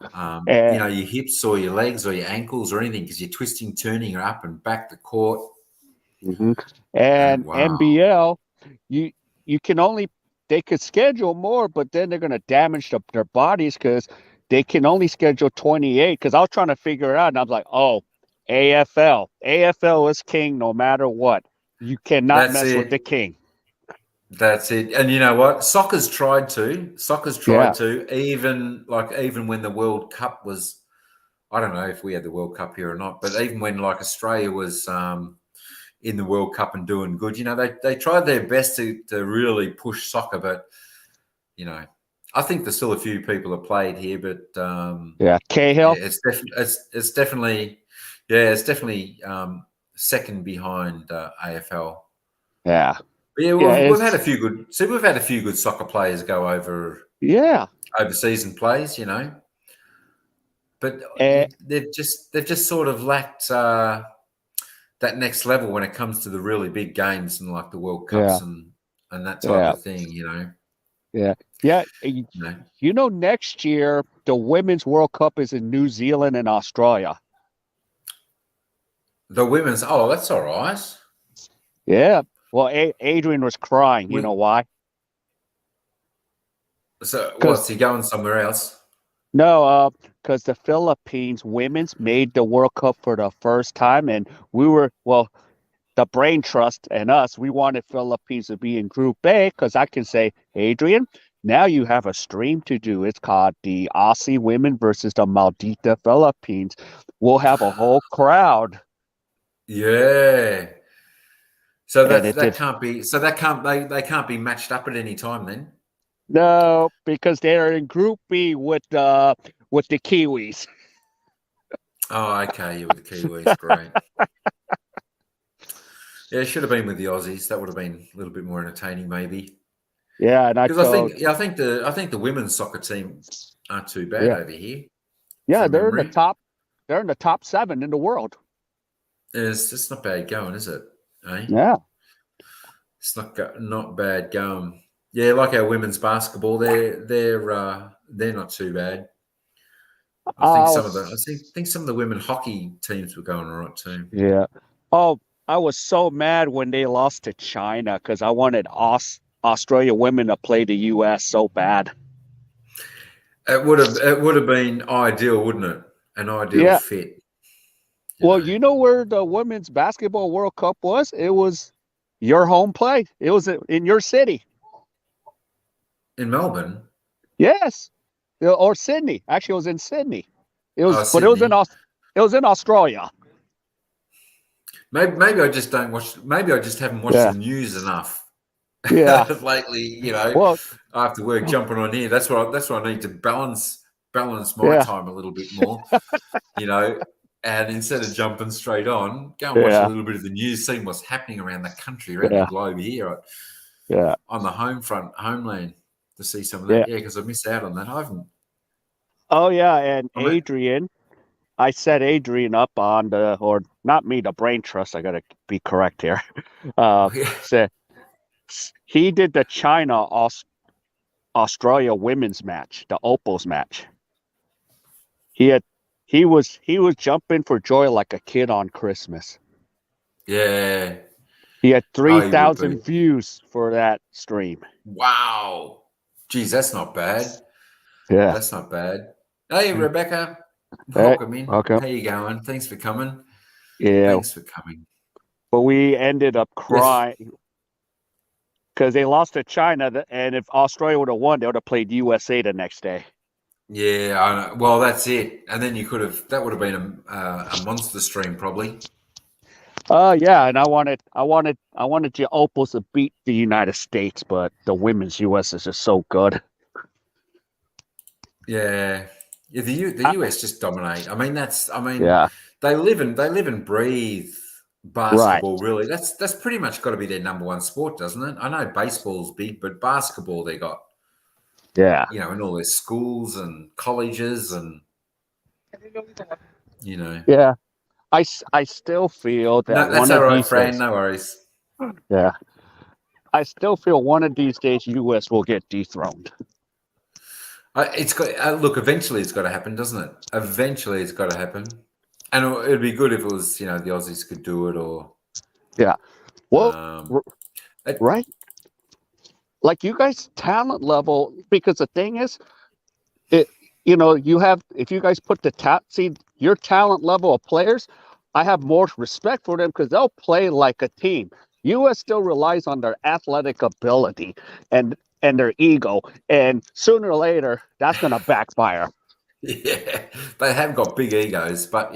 You know, your hips or your legs or your ankles or anything, because you're twisting, turning up and back the court. Mm-hmm. And wow. NBL, you can only, they could schedule more, but then they're going to damage their bodies because they can only schedule 28. Because I was trying to figure it out, and I was like, oh, AFL is king no matter what. You cannot mess with the king. That's it. And you know what? Soccer's tried to. Even when the World Cup was, I don't know if we had the World Cup here or not, but even when like Australia was in the World Cup and doing good, you know, they tried their best to really push soccer. But, you know, I think there's still a few people that played here, but Cahill. Yeah, it's definitely second behind AFL. Yeah. But yeah, we've had a few good soccer players go over. Yeah. Overseas and plays, you know, but they've just sort of lacked that next level when it comes to the really big games and like the World Cups and that type of thing, you know. Yeah. You know, next year the Women's World Cup is in New Zealand and Australia. The women's, that's all right. Yeah. Well, Adrian was crying. You know why? So what's he going somewhere else? No, because the Philippines women's made the World Cup for the first time, and the Brain Trust and us, we wanted Philippines to be in Group A because I can say, Adrian, now you have a stream to do. It's called the Aussie Women versus the Maldita Philippines. We'll have a whole crowd. Yeah. So they can't be matched up at any time then. No, because they're in Group B with the Kiwis. Oh, okay, with the Kiwis, great. Yeah, it should have been with the Aussies. That would have been a little bit more entertaining, maybe. Yeah, and I think the women's soccer team aren't too bad over here. Yeah, they're in the top. They're in the top 7 in the world. It's not bad going, is it? Eh? Yeah, it's not bad going. Yeah, like our women's basketball, they're not too bad. I think some of the women hockey teams were going all right too. Yeah. Oh, I was so mad when they lost to China because I wanted Australia women to play the US so bad. It would have been ideal, wouldn't it? An ideal fit. You know where the Women's Basketball World Cup was? It was your home plate. It was in your city. In Melbourne? Yes. Or Sydney. Actually, it was in Sydney. It was in Australia. Maybe I just don't watch. Maybe I just haven't watched the news enough. Yeah. Lately, you know, after work, jumping on here. That's what I need to balance my time a little bit more. You know, and instead of jumping straight on, go and watch a little bit of the news, seeing what's happening around the country, around the globe here. On the homeland, to see some of that. Yeah, because I missed out on that. I haven't. Oh yeah, and Adrian. I set Adrian up on or not me, the Brain Trust. I got to be correct here. So he did the China Australia women's match, the Opals match. He was jumping for joy like a kid on Christmas. Yeah. He had 3,000 views for that stream. Wow. Geez, that's not bad. Yeah. That's not bad. Hey, Rebecca. Welcome in. How you going? Thanks for coming. Yeah. Thanks for coming. But we ended up crying because they lost to China, and if Australia would have won, they would have played USA the next day. Yeah, I know. Well, that's it. And then that would have been a monster stream probably. Yeah, and I wanted the Opals to beat the United States, but the women's US is just so good. Yeah, yeah. The US just dominate. I mean, Yeah, they live and breathe right. basketball. Really, that's pretty much got to be their number one sport, doesn't it? I know baseball's big, but basketball they got, Yeah, in all their schools and colleges, and yeah. I still feel that no, that's one all of right, these Fran. days. No worries. Yeah, I still feel one of these days US will get dethroned. It's got look. Eventually, it's got to happen, doesn't it? Eventually, it's got to happen, and it'd be good if it was, the Aussies could do it, or Yeah. Well, um, it, right. Like you guys' talent level, because the thing is, it you have, if you guys put your talent level of players, I have more respect for them because they'll play like a team. US still relies on their athletic ability and their ego, and sooner or later that's going to backfire. yeah, they have got big egos, but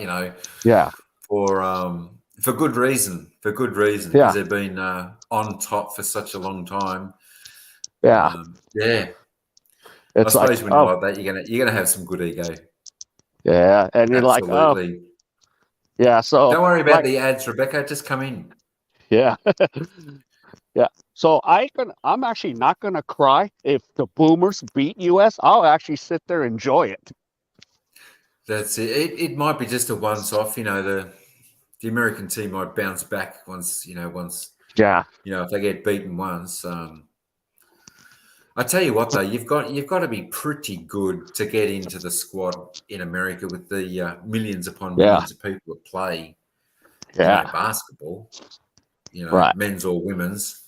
Yeah, for good reason, because yeah, they've been on top for such a long time. yeah. Yeah, I It's like, suppose when you're oh, like that, you're gonna have some good ego. yeah, and you're like, oh, Absolutely. yeah. So Don't worry about like, the ads, Rebecca. Just come in. yeah. Yeah. So I'm actually not gonna cry if the Boomers beat US. I'll actually sit there and enjoy it. That's it. It might be just a once-off. The American team might bounce back once. Yeah. If they get beaten once. I tell you what, though, you've got to be pretty good to get into the squad in America with the millions upon Yeah. millions of people that play, Yeah. basketball. Right. Men's or women's.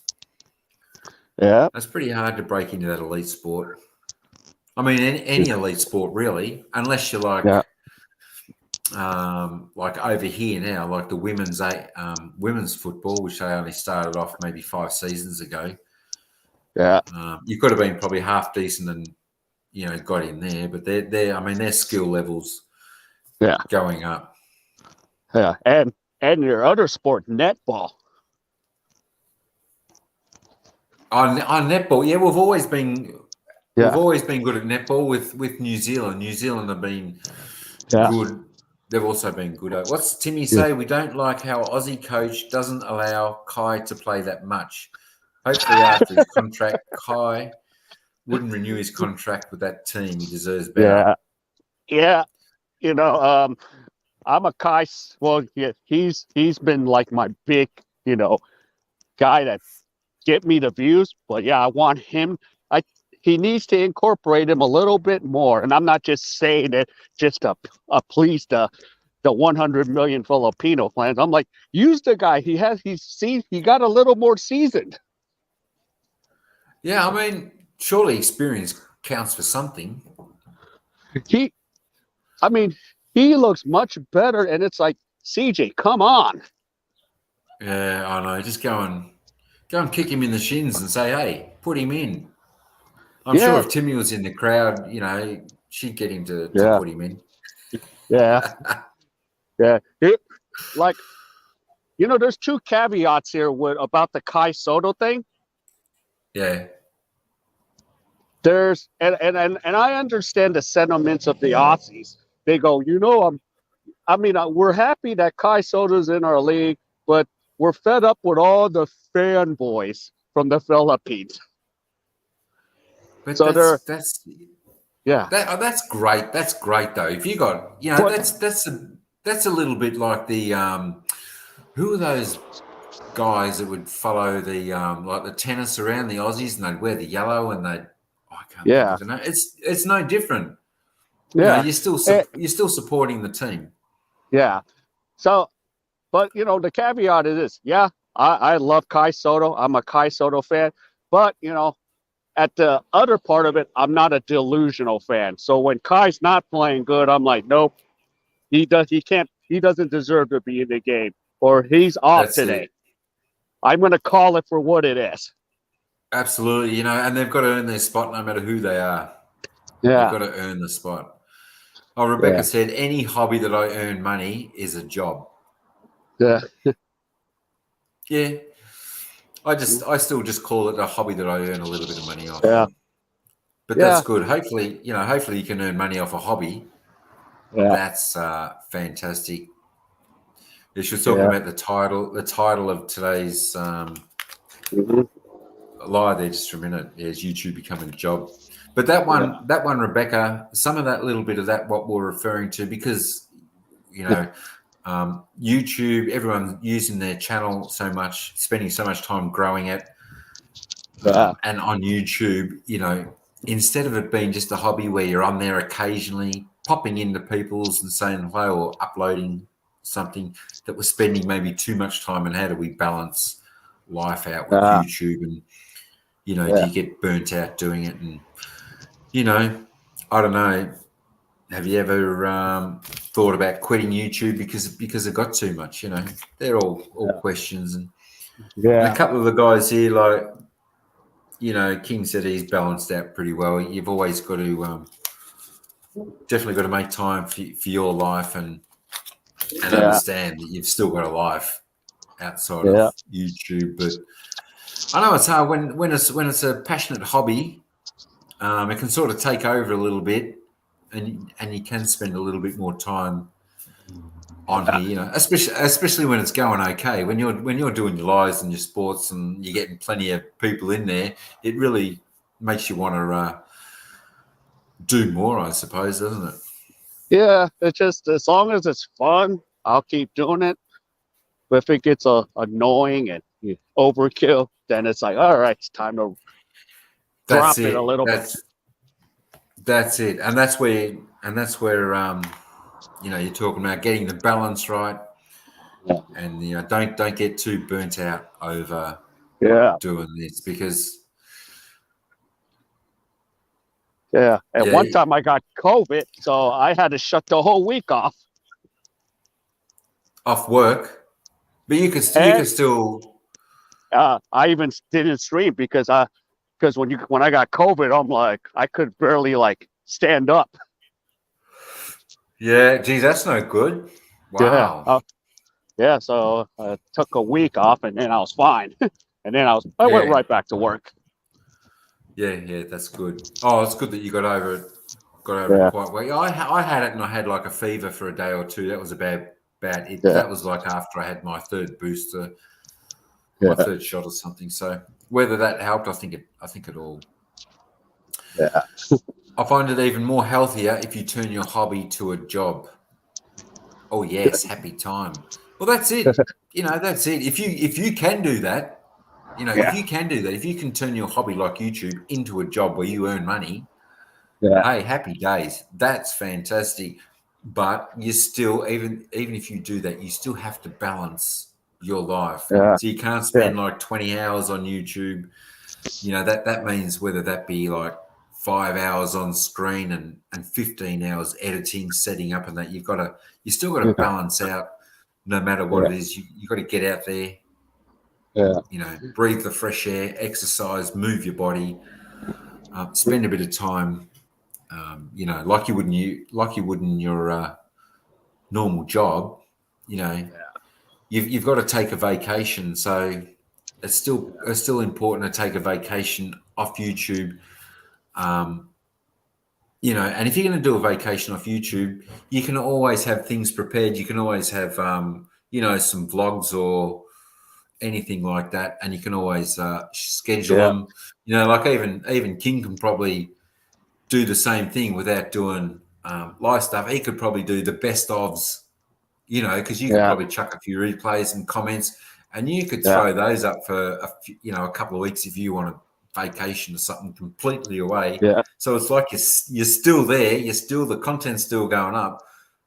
Yeah. That's pretty hard to break into that elite sport. I mean, any elite sport really, unless you're Yeah. like over here now, like the women's football, which they only started off maybe 5 seasons ago. Yeah. You could have been probably half decent and got in there, but their skill levels Yeah. going up. Yeah. And your other sport, netball. On netball, yeah, we've always been Yeah. good at netball with New Zealand. New Zealand have been Yeah. good. They've also been good. What's Timmy say? We don't like how Aussie coach doesn't allow Kai to play that much. Hopefully, after his contract, Kai wouldn't renew his contract with that team. He deserves better. Yeah. Yeah. I'm a Kai. Well, yeah, he's been like my big, guy that get me the views. But yeah, I want him. He needs to incorporate him a little bit more. And I'm not just saying it just to please the 100 million Filipino fans. I'm like, use the guy. He got a little more seasoned. Yeah, I mean, surely experience counts for something. He looks much better, and it's like, CJ, come on. Yeah, I know. Just go and kick him in the shins and say, hey, put him in. I'm sure if Timmy was in the crowd, she'd get him to put him in. Yeah. Yeah. There's 2 caveats here about the Kai Soto thing. Yeah. There's and I understand the sentiments of the Aussies. They go, we're happy that Kai Soto's in our league, but we're fed up with all the fanboys from the Philippines. But so that's great. That's great though. If you got, that's a little bit like the who are those guys that would follow the like the tennis around the Aussies, and they'd wear the yellow and I can't think of the name. It's no different. Yeah. You're still supporting the team. Yeah. So, but the caveat is this. Yeah, I love Kai Soto. I'm a Kai Soto fan, but at the other part of it, I'm not a delusional fan. So when Kai's not playing good, I'm like, nope, he doesn't deserve to be in the game, or he's off today. I'm going to call it for what it is. Absolutely, and they've got to earn their spot no matter who they are. Yeah. They've got to earn the spot. Oh, Rebecca said, any hobby that I earn money is a job. Yeah. Yeah. I still just call it a hobby that I earn a little bit of money off. Yeah. But that's good. Hopefully you can earn money off a hobby. Yeah. That's fantastic. You should talk about the title of today's lie there just for a minute. Is YouTube becoming a job? But that one, Rebecca, some of that little bit of that, what we're referring to, because YouTube, everyone using their channel so much, spending so much time growing it, and on YouTube, instead of it being just a hobby where you're on there occasionally, popping into people's and saying hello or uploading something, that we're spending maybe too much time. And how do we balance life out with YouTube? And do you get burnt out doing it? And I don't know. Have you ever thought about quitting YouTube because it got too much? They're all questions. And a couple of the guys here, like King said, he's balanced out pretty well. You've always got to definitely got to make time for your life and understand that you've still got a life outside of YouTube. But I know it's hard when it's a passionate hobby. It can sort of take over a little bit, and you can spend a little bit more time on here, especially when it's going okay. When you're doing your lives and your sports and you're getting plenty of people in there, it really makes you want to do more, I suppose, doesn't it? Yeah, it's just as long as it's fun, I'll keep doing it. But if it gets annoying and overkill, then it's like, all right, it's time to drop it a little bit. That's it, and that's where you're talking about getting the balance right, and don't get too burnt out over doing this, because one time I got COVID, so I had to shut the whole week off work, but you could still. I even didn't stream because when I got COVID, I'm like, I could barely stand up. Yeah, geez, that's no good. Wow. So I took a week off, and then I was fine, and then I went right back to work. Yeah, that's good. Oh, it's good that you got over it. It quite well. I had it, and I had like a fever for a day or two. That was about it. That was like after I had my third booster, my third shot or something. So whether that helped, I think it all. Yeah. I find it even more healthier if you turn your hobby to a job. Oh yes, happy time. Well, that's it. That's it. If you can do that, if you can do that, if you can turn your hobby like YouTube into a job where you earn money, hey, happy days. That's fantastic. But you still, even if you do that, you still have to balance your life. Yeah. So you can't spend like 20 hours on YouTube. That means whether that be like 5 hours on screen and 15 hours editing, setting up, and that you still got to balance out. No matter what it is, you got to get out there. Breathe the fresh air, exercise, move your body, spend a bit of time. Like you would in your normal job. You've got to take a vacation. So it's still important to take a vacation off YouTube. And if you're going to do a vacation off YouTube, you can always have things prepared. You can always have, some vlogs or anything like that, and you can always schedule them. Like even King can probably do the same thing without doing live stuff. He could probably do the best ofs, because you could probably chuck a few replays and comments, and you could throw those up for a couple of weeks if you want a vacation or something completely away. So it's like you're still there. The content's still going up.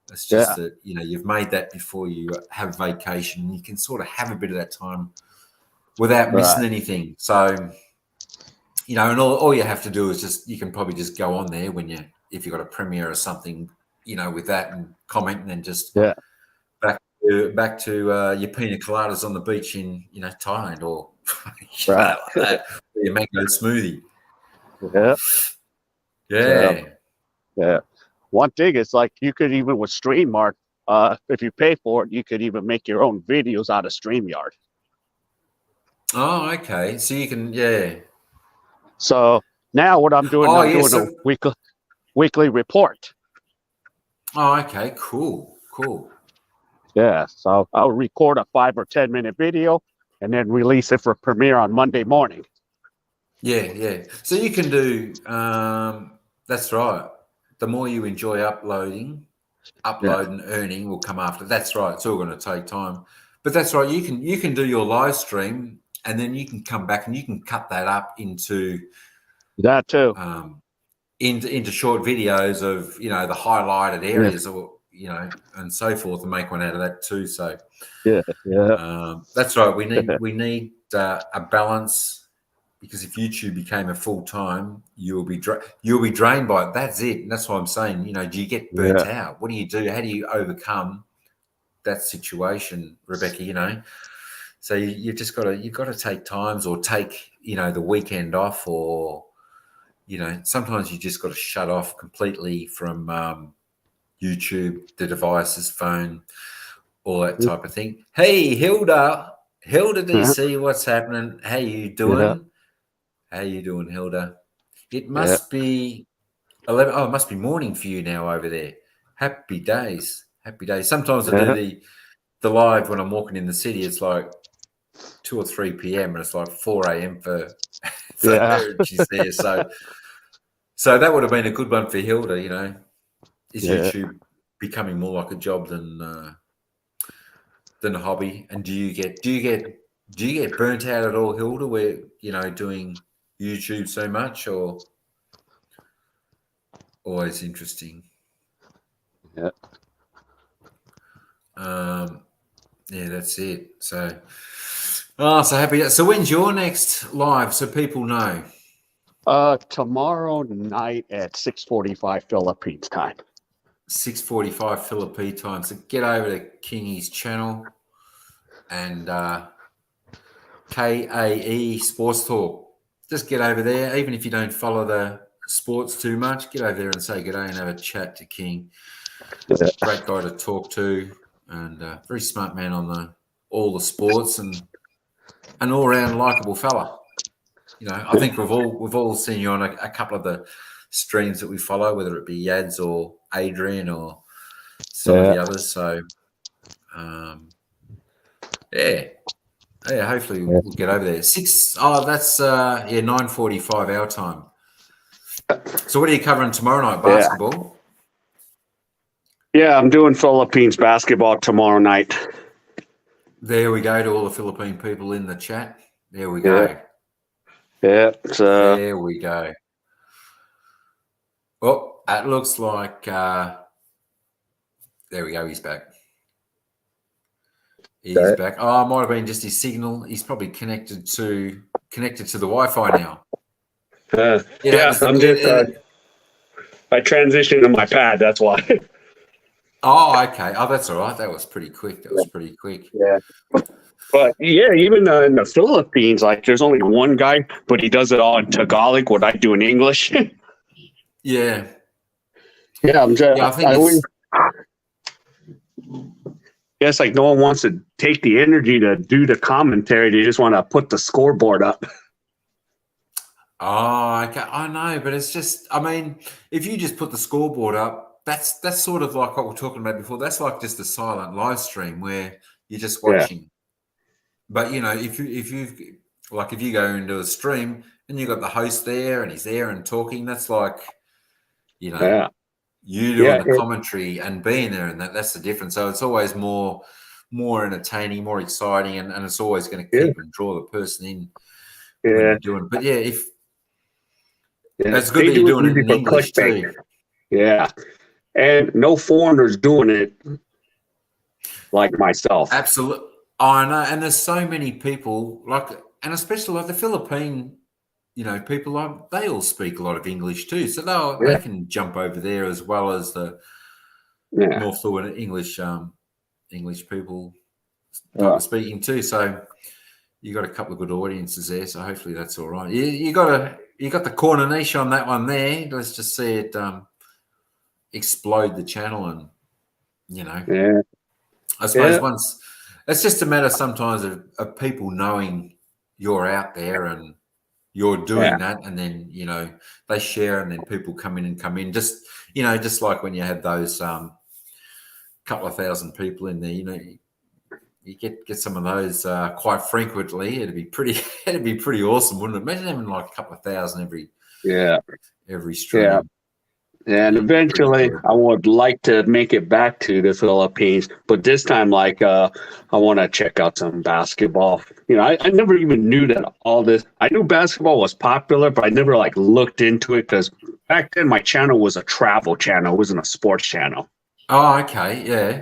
It's just that you've made that before you have vacation. You can sort of have a bit of that time without missing anything. So and all you have to do is you can probably just go on there if you've got a premiere or something, with that, and comment, and then just back to your pina coladas on the beach in Thailand, or your mango smoothie. Yeah. One thing is, like, you could even with StreamYard, if you pay for it, you could even make your own videos out of StreamYard. Oh, okay. So you can, yeah. So now what I'm doing, I'm doing a weekly report. Oh, okay. Cool. Cool. Yeah. So I'll record a 5 or 10 minute video and then release it for premiere on Monday morning. Yeah, yeah. So you can do, that's right. The more you enjoy upload and earning will come after. That's right. It's all going to take time. But that's right. You can do your live stream and then you can come back and you can cut that up into that too. Into short videos of, you know, the highlighted areas or, you know, and so forth, and make one out of that too. So that's right. We need a balance, because if YouTube became a full time, you'll be drained by it. That's it. And that's what I'm saying. You know, do you get burnt out? What do you do? How do you overcome that situation, Rebecca? You know, so you've got to take times, or take, you know, the weekend off, or, you know, sometimes you just got to shut off completely from YouTube, the devices, phone, all that type of thing. Hey, Hilda DC, what's happening? How you doing? How you doing, Hilda? It must be 11. Oh, it must be morning for you now over there. Happy days. Happy days. Sometimes I do the live when I'm walking in the city. It's like 2 or 3 p.m. and it's like 4 a.m. for her. She's there. So that would have been a good one for Hilda, you know. Is YouTube becoming more like a job than a hobby? And do you get burnt out at all, Hilda, where, you know, doing YouTube so much, or always interesting? Yeah. Yeah, that's it. So happy. So when's your next live, so people know? Tomorrow night at 6:45 Philippines time. 6:45 Philippine time. So get over to Kingy's channel and KAE Sports Talk. Just get over there. Even if you don't follow the sports too much, get over there and say g'day and have a chat to King. Great guy to talk to, and very smart man on all the sports, and an all-round likable fella. You know, I think we've all seen you on a couple of the streams that we follow, whether it be Yads or Adrian or some of the others. So, hopefully we'll get over there. 9:45 our time. So what are you covering tomorrow night? Basketball? Yeah, I'm doing Philippines basketball tomorrow night. There we go, to all the Philippine people in the chat. There we go. Yeah. There we go. Oh, it looks like there we go. He's back. He's back. Oh, it might have been just his signal. He's probably connected to the Wi-Fi now. I'm just. I transitioned to my pad. That's why. Oh, okay. Oh, that's all right. That was pretty quick. Yeah. But yeah, even in the Philippines, like, there's only one guy, but he does it all in Tagalog, what I do in English. Yeah. Yeah, I'm just. Yeah, I think it's like no one wants to take the energy to do the commentary. They just want to put the scoreboard up. Oh, okay. I know, but it's just, I mean, if you just put the scoreboard up, that's sort of like what we were talking about before. That's like just a silent live stream where you're just watching. Yeah. But, you know, if you go into a stream and you've got the host there and he's there and talking, that's like, you know, you doing the commentary and being there, and that's the difference. So it's always more entertaining, more exciting, and it's always going to keep and draw the person in when you're doing. But it's good that you're doing it in English too. Yeah, and no foreigners doing it like myself. Absolutely. I know, and there's so many people, and especially like the Philippine, you know, people, they all speak a lot of English too, so they can jump over there, as well as the more fluent English people speaking too. So you got a couple of good audiences there, so hopefully that's all right. You got the corner niche on that one there. Let's just see it explode the channel, and you know, I suppose once it's just a matter sometimes of people knowing you're out there and you're doing that, and then they share, and then people come in. Just just like when you had those couple of thousand people in there, you get some of those quite frequently. It'd be pretty awesome, wouldn't it? Imagine having like a couple of thousand every stream. Yeah. And eventually, I would like to make it back to the Philippines, but this time, like, I want to check out some basketball. I never even knew that all this. I knew basketball was popular, but I never like looked into it because back then my channel was a travel channel, it wasn't a sports channel. Oh, okay, yeah.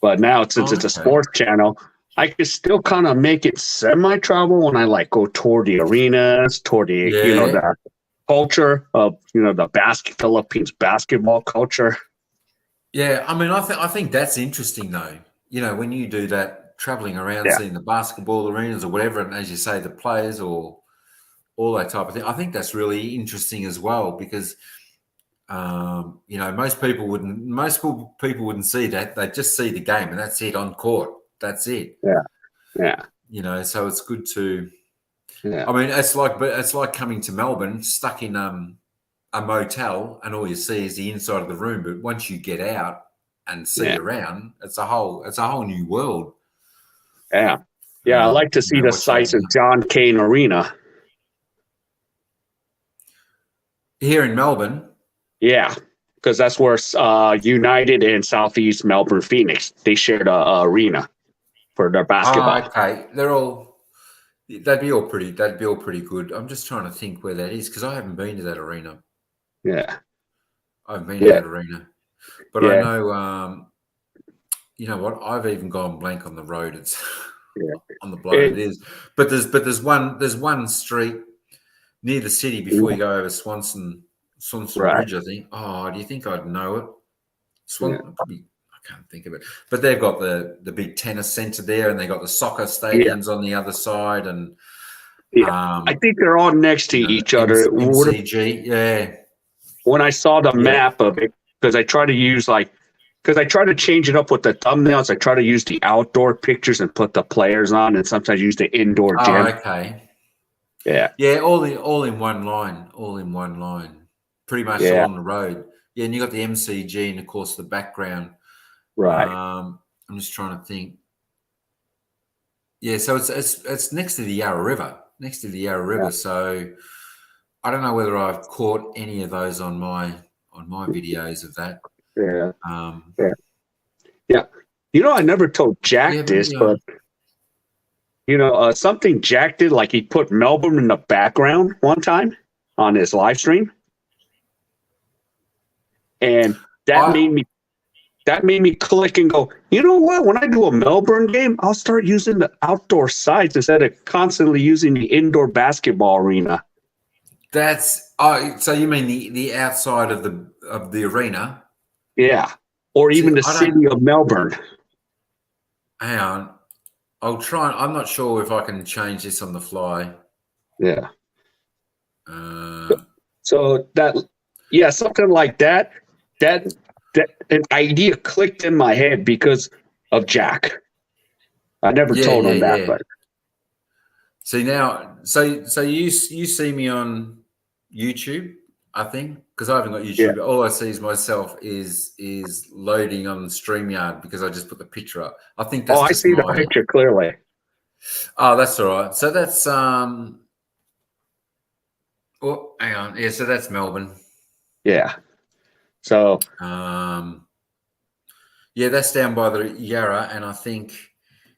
But now, since it's a sports channel, I can still kind of make it semi-travel when I like go toward the arenas, toward the the culture of the Philippines basketball culture. Yeah, I mean, I think that's interesting though. When you do that, traveling around, seeing the basketball arenas or whatever, and as you say, the players or all that type of thing. I think that's really interesting as well because most people wouldn't see that. They just see the game and that's it on court. That's it. Yeah. So it's good to. Yeah. I mean, it's like coming to Melbourne, stuck in a motel, and all you see is the inside of the room. But once you get out and see around, it's a whole new world. Yeah. I like to see the size of John Cain Arena here in Melbourne. Yeah, because that's where United and Southeast Melbourne Phoenix, they shared a arena for their basketball. Oh, okay, that'd be all pretty good. I'm just trying to think where that is because I haven't been to that arena. Yeah, I haven't been to that arena, but I know. You know what? I've even gone blank on the road. It's on the block. It is, but there's one street near the city before you go over Swanson Bridge, I think. Oh, do you think I'd know it? I can't think of it. But they've got the big tennis centre there, and they got the soccer stadiums on the other side, and I think they're all next to each other. MCG, yeah. When I saw the map of it, because I try to change it up with the thumbnails. I try to use the outdoor pictures and put the players on, and sometimes use the indoor gym. Oh, okay. Yeah, all in one line. Pretty much along the road. Yeah, and you got the MCG and of course the background. Right. I'm just trying to think. Yeah, so it's next to the Yarra River. So I don't know whether I've caught any of those on my videos of that. Yeah. I never told Jack this, but something Jack did, like he put Melbourne in the background one time on his live stream. And that made me click and go, you know what? When I do a Melbourne game, I'll start using the outdoor sites instead of constantly using the indoor basketball arena. That's so you mean the outside of the arena? Yeah. Or even the city of Melbourne. Hang on. I'll try. I'm not sure if I can change this on the fly. Yeah. So something like that. That an idea clicked in my head because of Jack. I never told him that, but see now, so you see me on YouTube, I think, because I haven't got YouTube. But all I see is myself is loading on StreamYard because I just put the picture up. I think that's. I see the picture clearly. Oh, that's all right. So that's Oh, hang on. Yeah, so that's Melbourne. Yeah. So that's down by the Yarra, and I think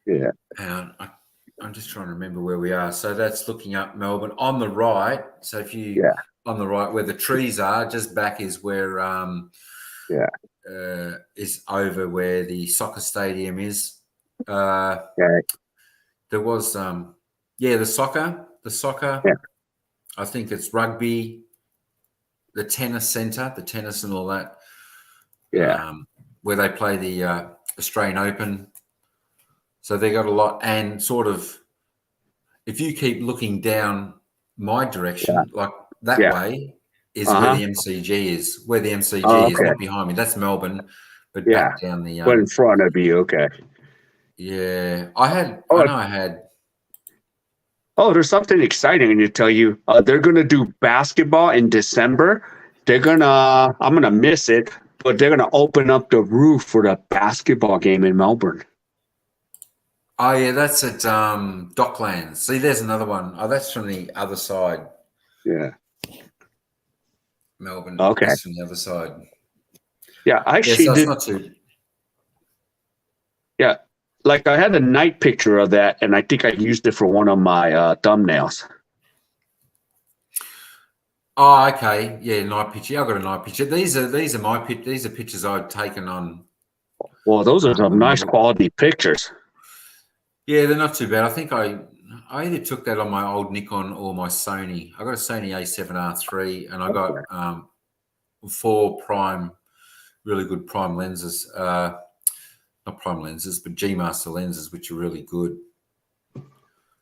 hang on, I'm just trying to remember where we are. So that's looking up Melbourne on the right. So if you on the right where the trees are, just back is where is over where the soccer stadium is. There was the soccer. Yeah. I think it's rugby, the tennis centre, the tennis and all that. Yeah. Where they play the Australian Open. So they got a lot, and sort of, if you keep looking down my direction, like that way, is where the MCG is. Where the MCG is, not behind me. That's Melbourne, but back down the. But in front of you, okay. Yeah, I had. Oh, there's something exciting to tell you. They're gonna do basketball in December. I'm gonna miss it, but they're gonna open up the roof for the basketball game in Melbourne. Oh yeah, that's at Docklands. See, there's another one. Oh, that's from the other side. Yeah. Melbourne. Okay. That's from the other side. Yeah, I actually so did. it's not too. Yeah, like I had a night picture of that, and I think I used it for one of my thumbnails. Oh, okay. Yeah, night picture. Yeah, I got a night picture. These are my These are pictures I've taken on. Well, those are some nice quality pictures. Yeah, they're not too bad. I think I either took that on my old Nikon or my Sony. I got a Sony A7R3, and I got 4 prime, really good prime lenses. Not prime lenses, but G Master lenses, which are really good.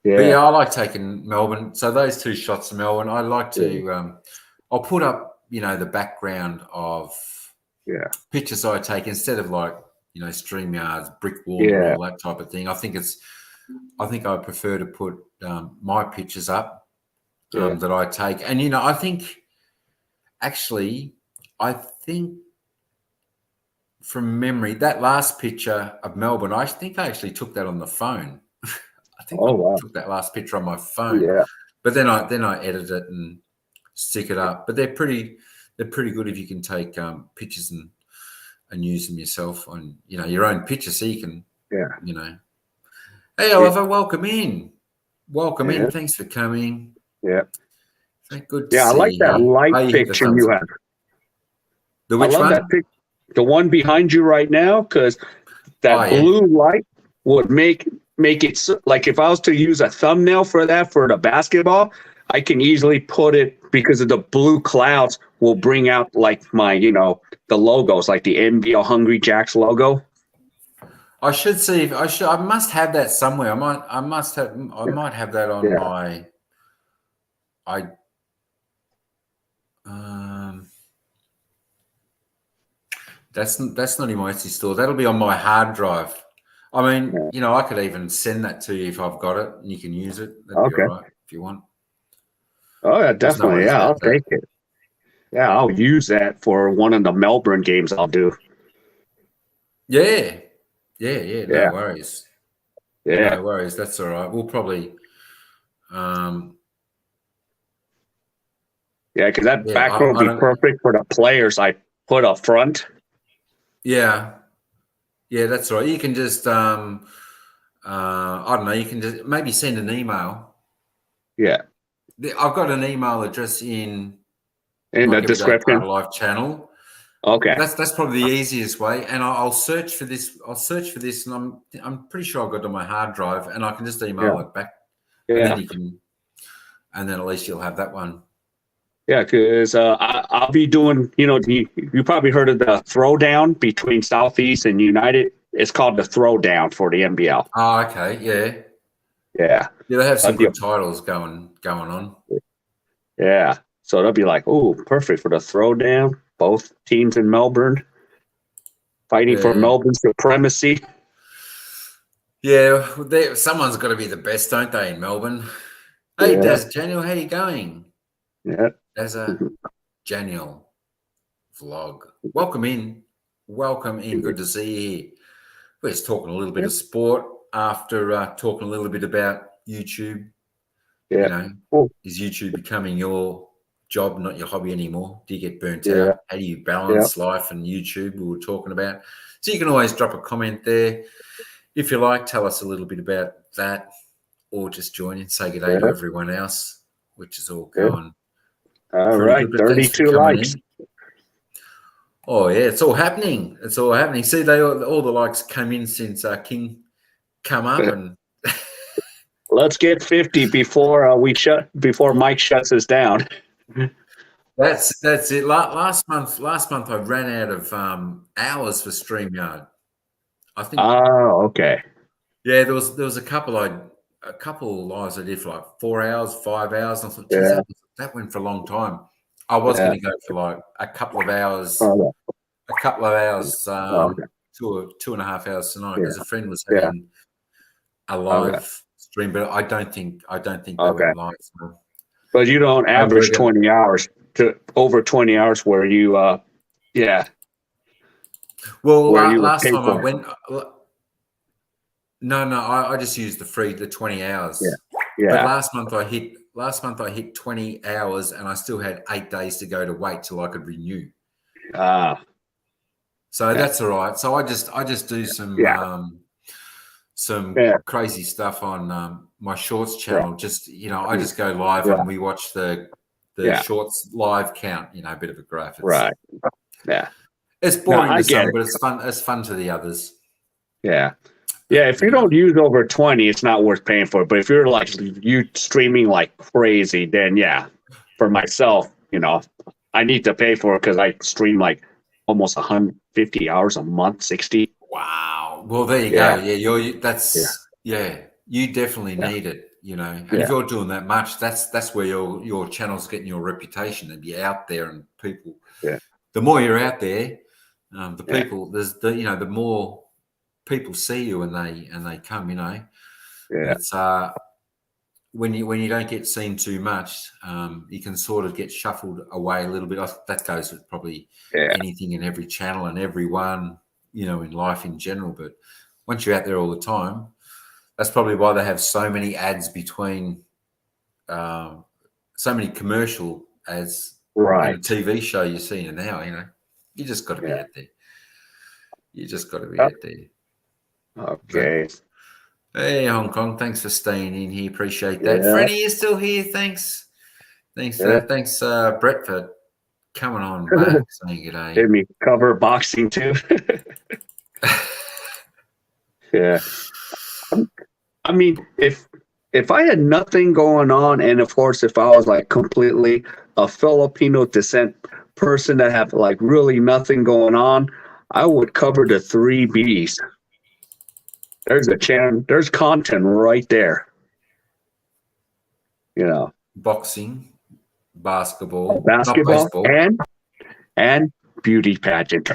Yeah. But yeah, I like taking Melbourne. So those 2 shots of Melbourne, I like to. I'll put up, the background of pictures I take instead of like StreamYard's brick wall and all that type of thing. I think I prefer to put my pictures up that I take, and I think from memory that last picture of Melbourne, I think I actually took that on the phone. I think I took that last picture on my phone. Yeah. But then I edit it and stick it up. But they're pretty good if you can take pictures and use them yourself on your own picture, so you can Hey Oliver, welcome in. Welcome in. Thanks for coming. Yeah. Good to see I like you. that light picture you have. The which one? That the one behind you right now, because that blue light would make it like if I was to use a thumbnail for that for the basketball, I can easily put it because of the blue clouds will bring out like my the logos, like the NBL Hungry Jacks logo. I should see if I must have that somewhere. I might have that on my that's not in my Etsy store. That'll be on my hard drive. I mean, I could even send that to you if I've got it and you can use it. That'd be all right if you want. Oh yeah, definitely. Yeah, I'll take it. Yeah, I'll use that for one of the Melbourne games I'll do. Yeah. No worries. Yeah. No worries. That's all right. We'll probably because that background would be perfect for the players I put up front. Yeah, that's right. You can just I don't know. You can just maybe send an email. Yeah, I've got an email address in the description. Everyday Part of Life channel. Okay, that's probably the easiest way. And I'll search for this. And I'm pretty sure I've got it on my hard drive, and I can just email it back. Yeah, and then you can, and then at least you'll have that one. Yeah, because I'll be doing, you probably heard of the throwdown between Southeast and United. It's called the throwdown for the NBL. Oh, okay, yeah. Yeah, they have some good titles going on. Yeah, so they'll be like, oh, perfect for the throwdown. Both teams in Melbourne fighting for Melbourne supremacy. Yeah, someone's got to be the best, don't they, in Melbourne? Hey, Daniel, how you going? Yeah. As a Daniel vlog. Welcome in. Good to see you here. We're just talking a little bit of sport after talking a little bit about YouTube. Yeah. Is YouTube becoming your job, not your hobby anymore? Do you get burnt out? How do you balance life and YouTube? We were talking about. So you can always drop a comment there. If you like, tell us a little bit about that, or just join in, say good day to everyone else, which is all going. All right, 32 likes. Oh yeah, it's all happening. See, all the likes came in since King come up, and let's get 50 before Mike shuts us down. That's it. Last month I ran out of hours for StreamYard. I think. Oh, okay. Yeah, there was a couple lives I did for like 4 hours, 5 hours. And I thought, geez, that went for a long time. I was going to go for like a couple of hours, 2.5 hours tonight because a friend was having a live stream, but I don't think they Okay. went live. So. But you don't average 20 hours to over 20 hours where you, yeah. Well, where you last pay time I for it. went, no, I just used the 20 hours. Yeah. But last month I hit 20 hours, and I still had 8 days to go to wait till I could renew. So that's all right. So I just do some crazy stuff on my shorts channel. Just I just go live and we watch the shorts live count. A bit of a graph. Right. Yeah. It's boring to some, but it's fun. It's fun to the others. Yeah. Yeah. If you don't use over 20, it's not worth paying for. But if you're like you streaming like crazy, then for myself, I need to pay for it because I stream like almost 150 hours a month, 60. Wow. Well, there you go. Yeah, you definitely need it, And if you're doing that much, that's where your channel's getting your reputation, and you're out there, and people. Yeah. The more you're out there, the people the more people see you and they come. Yeah. It's when you don't get seen too much, you can sort of get shuffled away a little bit. That goes with probably anything in every channel and everyone, in life in general. But once you're out there all the time, that's probably why they have so many ads between, so many commercial ads. Right. In a TV show you're seeing now, you just got to be out there. You just got to be out there. Okay. Hey, Hong Kong, thanks for staying in here. Appreciate that. Yeah. Freddie, you're still here. Thanks, Brett, for coming on back, saying good day. Did me cover boxing too. Yeah. I mean, if I had nothing going on, and of course, if I was like completely a Filipino descent person that have like really nothing going on, I would cover the 3 Bs. There's content right there. Boxing, basketball, not baseball, and beauty pageant.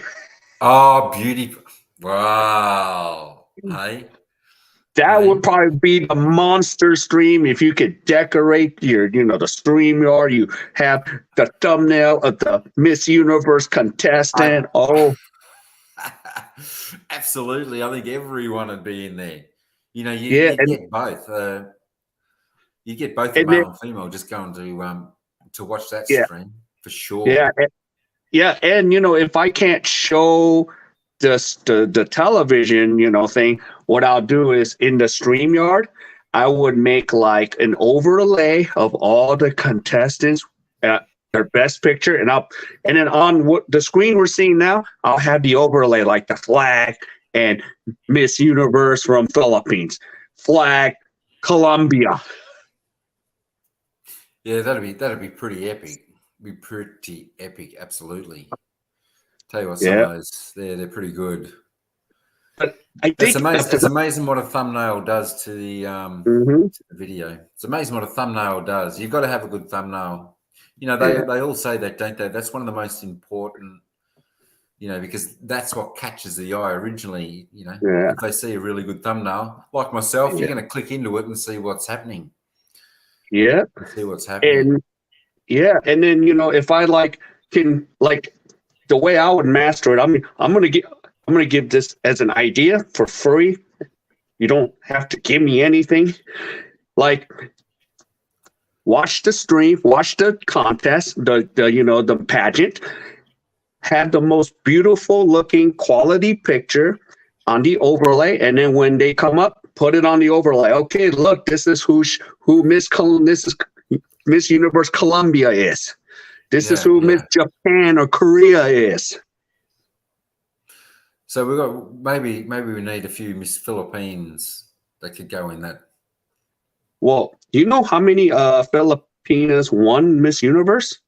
Oh, beauty! Wow, hey. That would probably be the monster stream if you could decorate your, the stream yard. You have the thumbnail of the Miss Universe contestant. Absolutely. I think everyone would be in there. You get both. You get both the male and female just going to watch that stream for sure. Yeah, and if I can't show the television, thing, what I'll do is in the StreamYard, I would make like an overlay of all the contestants, their best picture, and then on the screen we're seeing now, I'll have the overlay like the flag and Miss Universe from Philippines, flag Colombia. Yeah, that'd be pretty epic. Absolutely. Tell you what, some of those they're pretty good. But I think it's amazing what a thumbnail does to the to the video. It's amazing what a thumbnail does. You've got to have a good thumbnail. They all say that, don't they? That's one of the most important. Because that's what catches the eye originally. If they see a really good thumbnail, like myself, you're going to click into it and see what's happening. Yeah, see what's happening. And then if I can the way I would master it, I'm gonna give this as an idea for free. You don't have to give me anything. Watch the stream, watch the contest, the pageant. Have the most beautiful looking quality picture on the overlay, and then when they come up, put it on the overlay. Okay, look, this is who Miss Universe Colombia is. This is who Miss Japan or Korea is. So we got maybe we need a few Miss Philippines that could go in that. Well, do you know how many Filipinas won Miss Universe?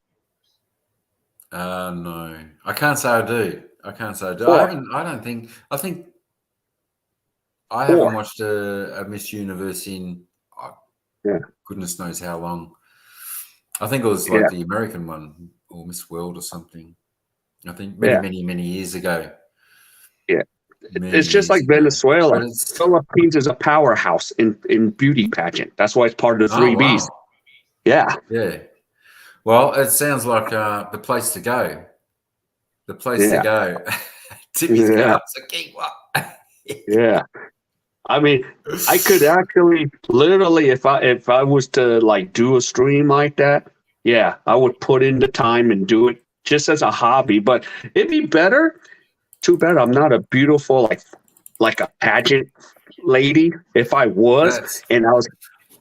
No, I can't say I do. I think I haven't watched a Miss Universe in goodness knows how long. I think it was like the American one or Miss World or something. I think many years ago. Yeah. it's just like Venezuela. But it's, Philippines is a powerhouse in beauty pageant. That's why it's part of the three Bs. wow. Yeah. Yeah. Well, it sounds like the place to go. The place to go. Timmy's cups. Okay, what? Yeah. I mean, I could actually literally, if I was to like do a stream like that, yeah, I would put in the time and do it just as a hobby. But it'd be better. Too bad I'm not a beautiful like a pageant lady. If I was, and I was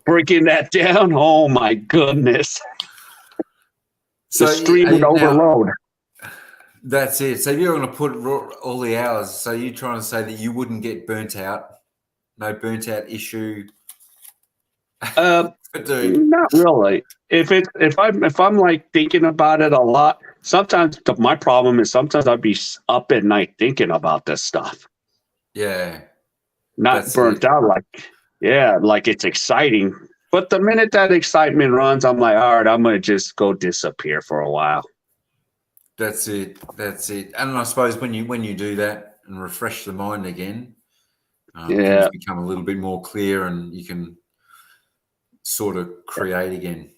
breaking that down, oh my goodness, So the stream would overload. That's it. So you're going to put all the hours. So you're trying to say that you wouldn't get burnt out? No burnt out issue. Not really. If I'm like thinking about it a lot, sometimes my problem is sometimes I'd be up at night thinking about this stuff. Yeah. Not burnt out like it's exciting. But the minute that excitement runs, I'm like, all right, I'm gonna just go disappear for a while. That's it. And I suppose when you do that and refresh the mind again, things become a little bit more clear, and you can sort of create again,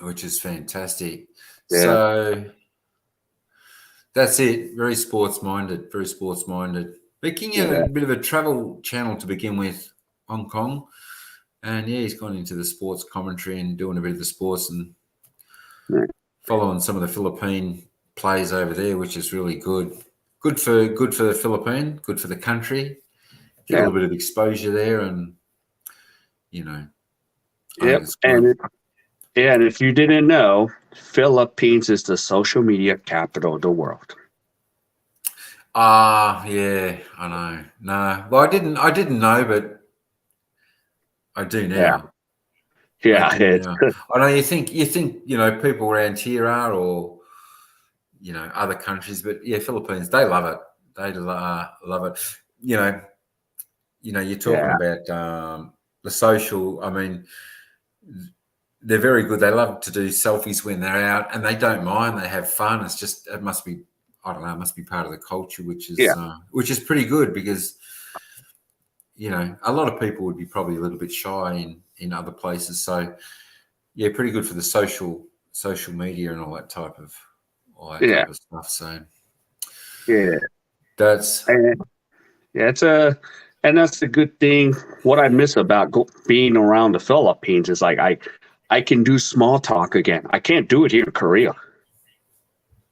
which is fantastic. Yeah. So that's it. Very sports minded. Making a bit of a travel channel to begin with, Hong Kong, and he's gone into the sports commentary and doing a bit of the sports and following some of the Philippine plays over there, which is really good. Good for the Philippine, good for the country. Get a little bit of exposure there, and and if you didn't know, Philippines is the social media capital of the world. Yeah, I know. No, well, I didn't know, but I do now. Yeah, I know you think people around here are, or other countries, but yeah, Philippines, they love it. They love it. You're talking about the social. I mean, they're very good. They love to do selfies when they're out, and they don't mind. They have fun. It's just it must be, I don't know, it must be part of the culture, which is pretty good, because a lot of people would be probably a little bit shy in other places. So yeah, pretty good for the social media and all that type of stuff. So that's that's the good thing. What I miss about being around the Philippines is like I can do small talk again. I can't do it here in Korea.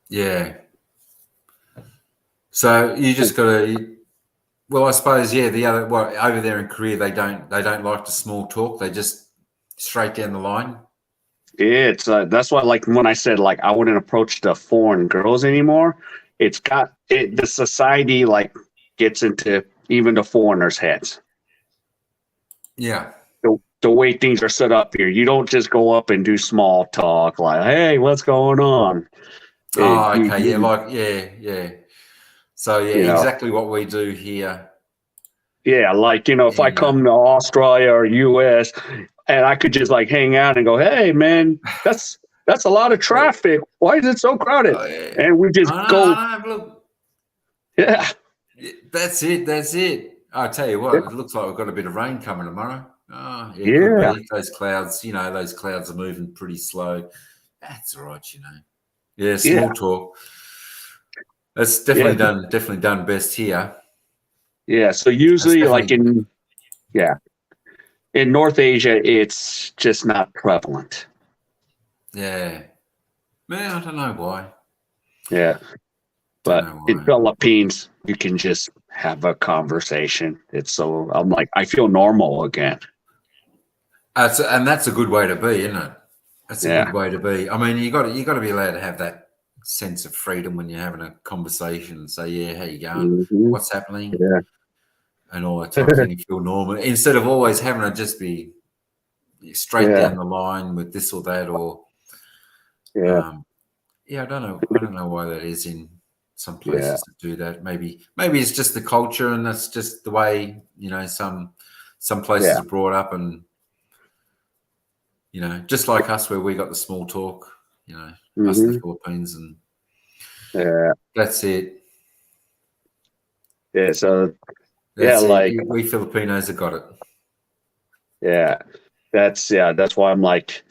Yeah. So you just got to. Well, I suppose over there in Korea they don't like the small talk. They just straight down the line. It's that's why, like, when I said like I wouldn't approach the foreign girls anymore, the society like gets into even the foreigners' heads. Yeah. The way things are set up here, you don't just go up and do small talk like, "Hey, what's going on?" Oh, okay, yeah. So exactly what we do here. Yeah, like if I come to Australia or US, and I could just like hang out and go, "Hey, man, that's a lot of traffic. Why is it so crowded?" And we just go. Yeah, that's it. I'll tell you what, it looks like we've got a bit of rain coming tomorrow. Oh, yeah. Could be. Those clouds, those clouds are moving pretty slow. That's all right, Yeah, small talk. That's definitely done best here. Yeah, so usually like in North Asia, it's just not prevalent. Yeah. Man, I don't know why. Yeah. But in Philippines, you can just have a conversation. I'm like, I feel normal again. And that's a good way to be, isn't it? That's a good way to be. I mean, you got to be allowed to have that sense of freedom when you're having a conversation and say, "Yeah, how you going? Mm-hmm. What's happening?" Yeah, and all that type of thing. You feel normal instead of always having to just be straight down the line with this or that, or I don't know why that is in some places to do that. Maybe it's just the culture, and that's just the way some places are brought up, and just like us, where we got the small talk, us in the Philippines, and that's it. Yeah. So That's it. like We Filipinos have got it. that's why I'm like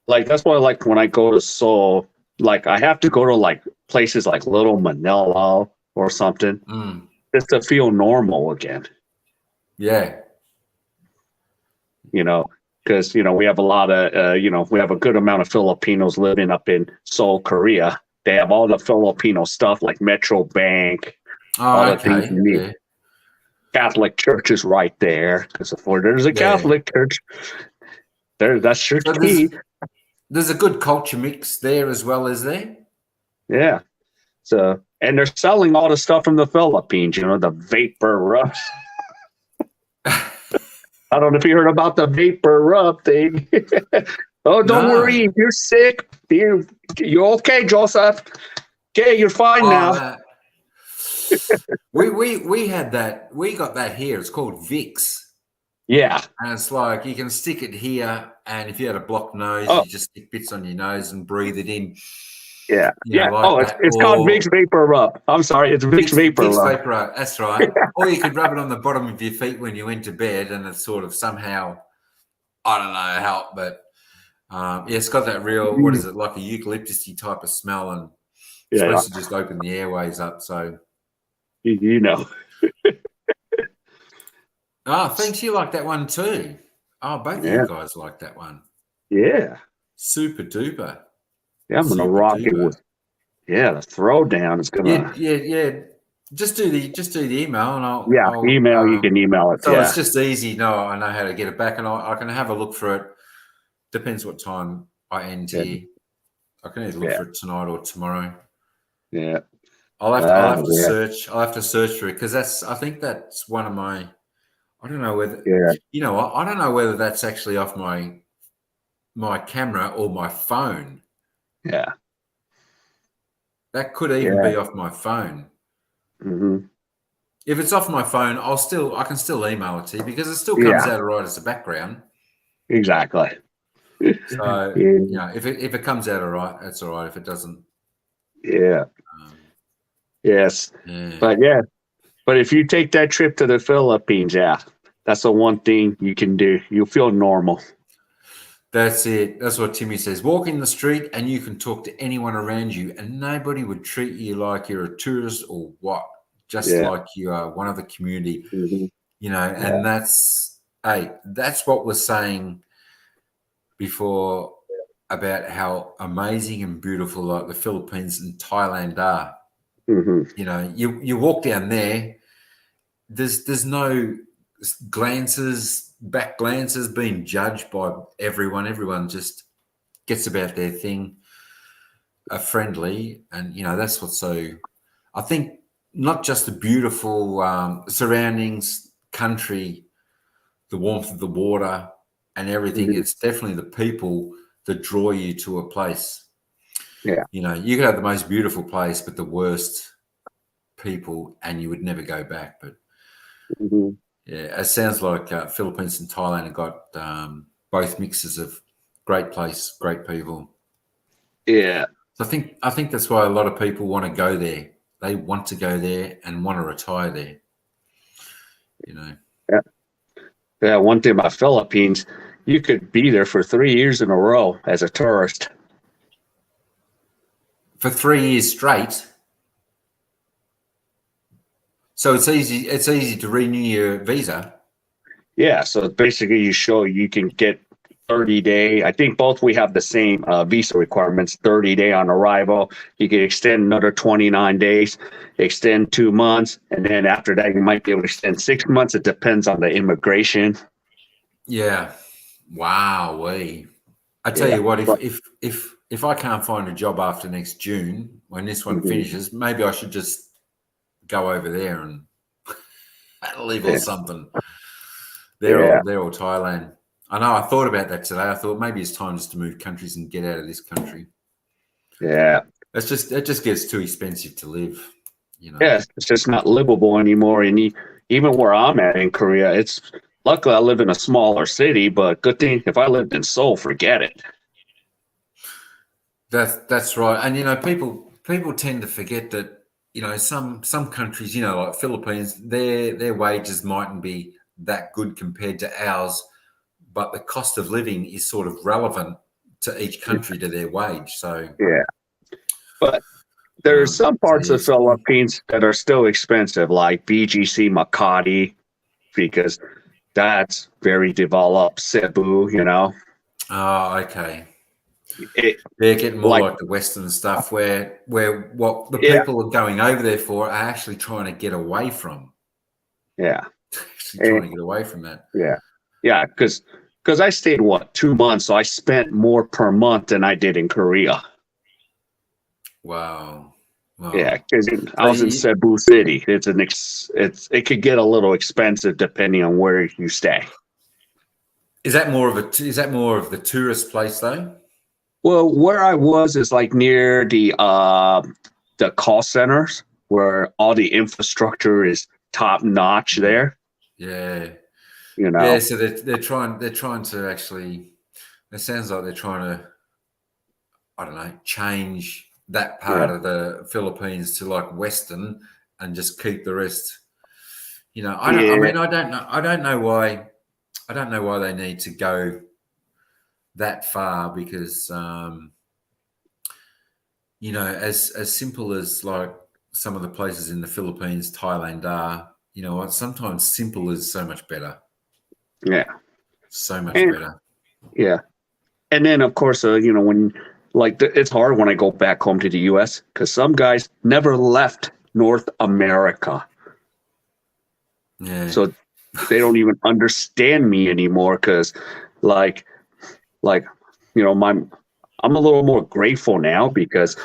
that's why like when I go to Seoul, like I have to go to like places like Little Manila or something just to feel normal again. Yeah. You know, because we have a lot of we have a good amount of Filipinos living up in Seoul, Korea. They have all the Filipino stuff like Metro Bank, all the things Okay. you need. Yeah. Catholic Church is right there because if there's a Catholic church, that's your So key. there's a good culture mix there as well, is there? Yeah. So, and they're selling all the stuff from the Philippines, the vapor rub. I don't know if you heard about the vapor rub thing. Oh, don't worry. If you're sick, you're okay, Joseph. Okay, you're fine now. We had that. We got that here. It's called Vicks. Yeah. And it's like you can stick it here, and if you had a blocked nose, you just stick bits on your nose and breathe it in. Yeah. Like it's called Vicks Vapor Rub. I'm sorry, it's Vicks Vapor Rub. Vicks Vapor Rub. That's right. Or you could rub it on the bottom of your feet when you went to bed, and it's sort of somehow, I don't know how, but it's got that real, what is it, like a eucalyptus-y type of smell, and it's supposed to just open the airways up. So, Oh, thanks. You like that one too. Oh, both of you guys like that one. Yeah. Super duper. Yeah, I'm gonna rock it with. Yeah, the throwdown is gonna. Yeah. Just do the email, and I'll email. You can email it. So it's just easy. No, I know how to get it back, and I can have a look for it. Depends what time I end here. I can either look for it tonight or tomorrow. Yeah. I'll have to search. I'll have to search for it because I think that's one of my. I don't know whether I don't know whether that's actually off my camera or my phone. Yeah. That could even be off my phone. Mm-hmm. If it's off my phone, I can still email it to you because it still comes out all right as a background. Exactly. So if it comes out all right, that's all right. If it doesn't, yes, but if you take that trip to the Philippines, that's the one thing you can do. You'll feel normal. That's it. That's what Timmy says. Walk in the street and you can talk to anyone around you, and nobody would treat you like you're a tourist or what. Just like you are one of the community, and that's what we're saying before about how amazing and beautiful like the Philippines and Thailand are. Mm-hmm. You walk down there, there's no back glances being judged by everyone. Everyone just gets about their thing, are friendly, and that's what's so. I think not just the beautiful surroundings, country, the warmth of the water, and everything. It's definitely the people that draw you to a place. Yeah, you could have the most beautiful place, but the worst people, and you would never go back. But it sounds like Philippines and Thailand have got both mixes of great place, great people. Yeah, so I think that's why a lot of people want to go there. They want to go there and want to retire there. Yeah. One thing about Philippines, you could be there for 3 years in a row as a tourist. For 3 years straight. So it's easy to renew your visa. Yeah, so basically you can get 30-day. I think both we have the same visa requirements, 30-day on arrival. You can extend another 29 days, extend 2 months, and then after that you might be able to extend 6 months. It depends on the immigration. Yeah. Wow. I tell you what, if I can't find a job after next June, when this one finishes, maybe I should just go over there and live or something. They're all Thailand. I know. I thought about that today. I thought maybe it's time just to move countries and get out of this country. Yeah, it just gets too expensive to live. Yeah, it's just not livable anymore. And even where I'm at in Korea, it's luckily I live in a smaller city, but good thing if I lived in Seoul, forget it. That's right. And people tend to forget that some countries, like Philippines, their wages mightn't be that good compared to ours, but the cost of living is sort of relevant to each country to their wage. So Yeah. But there's some parts of yes. Philippines that are still expensive, like BGC Makati, because that's very developed. Cebu, Oh, okay. They're getting more like the Western stuff where what the people are going over there for are actually trying to get away from. Yeah. Actually trying to get away from that. Yeah. Yeah, because I stayed, 2 months, so I spent more per month than I did in Korea. Wow. Yeah, because I was in Cebu City. It could get a little expensive depending on where you stay. Is that more of the tourist place though? Well, where I was is like near the call centers where all the infrastructure is top notch there. Yeah. Yeah, Yeah, so they're trying to actually, it sounds like they're trying to, I don't know, change that part of the Philippines to like Western and just keep the rest. I don't know why they need to go that far because as simple as like some of the places in the Philippines, Thailand are, sometimes simple is so much better. Yeah. So much better. Yeah. And then of course, when it's hard when I go back home to the US because some guys never left North America. Yeah. So they don't even understand me anymore because I'm a little more grateful now because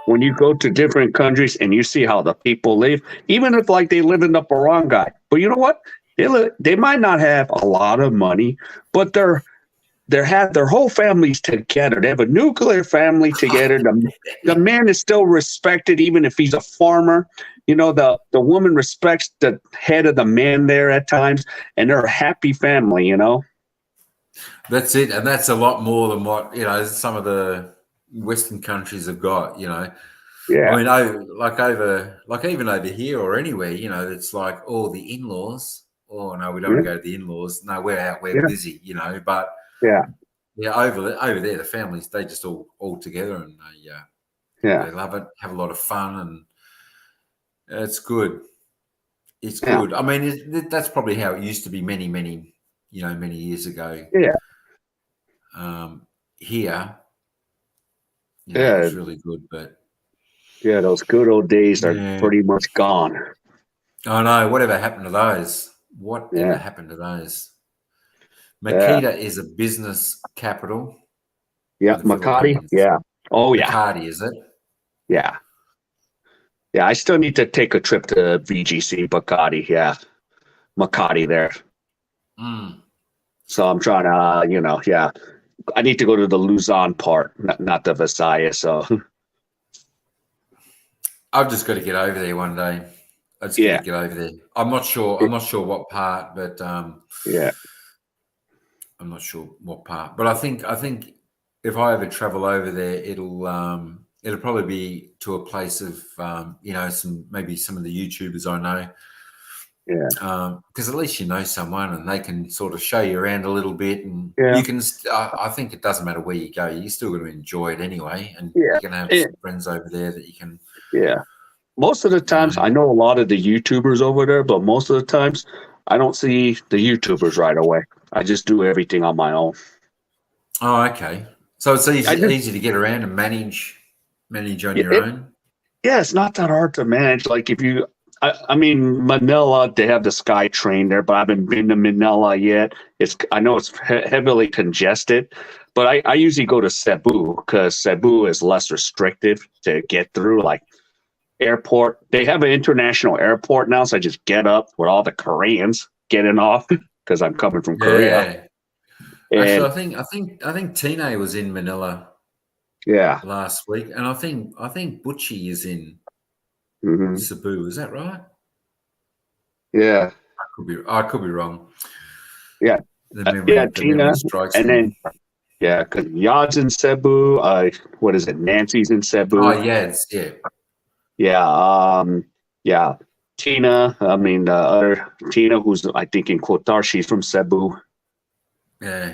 when you go to different countries and you see how the people live, even if like they live in the barangay, but you know what? They might not have a lot of money, but they have their whole families together. They have a nuclear family together. The man is still respected, even if he's a farmer. The woman respects the head of the man there at times, and they're a happy family. That's it, and that's a lot more than what some of the Western countries have got. Yeah. I mean, even over here or anywhere, it's like all the in-laws. Oh no, we don't want to go to the in-laws. No, we're out. We're busy. But yeah, over there, the families they just all together and they love it, have a lot of fun, and it's good. It's good. I mean, that's probably how it used to be many years ago. Yeah. Here, it was really good, but those good old days are pretty much gone. I know. Whatever happened to those? Whatever happened to those? Makita is a business capital. Yeah, Makati. Yeah. Oh, yeah. Makati, is it? Yeah. Yeah, I still need to take a trip to VGC Makati. Yeah, Makati there. So I'm trying to, I need to go to the Luzon part, not the Visayas. So I've just got to get over there one day. I just got to get over there. I'm not sure what part, but I'm not sure what part. But I think if I ever travel over there, it'll probably be to a place of maybe some of the YouTubers I know. Yeah. Because at least someone and they can sort of show you around a little bit, and you can. I think it doesn't matter where you go, you're still going to enjoy it anyway, and you're going to have some friends over there that you can. Yeah. Most of the times, I know a lot of the YouTubers over there, but most of the times, I don't see the YouTubers right away. I just do everything on my own. Oh, okay. So it's easy to get around and manage on your own. Yeah, it's not that hard to manage. Like if you, I mean, Manila, they have the Sky Train there, but I haven't been to Manila yet. I know it's heavily congested, but I usually go to Cebu because Cebu is less restrictive to get through. Like airport, they have an international airport now, so I just get up with all the Koreans getting off because I'm coming from Korea. Actually, I think Tine was in Manila. Yeah. Last week, and I think Butchie is in Cebu. Is that right? Yeah. I could be wrong. Yeah. Tina, and then because Yad's in Cebu. What is it? Nancy's in Cebu. Oh, yeah. Yeah. Tina, I mean, the other Tina, who's I think in Qatar, she's from Cebu. Yeah.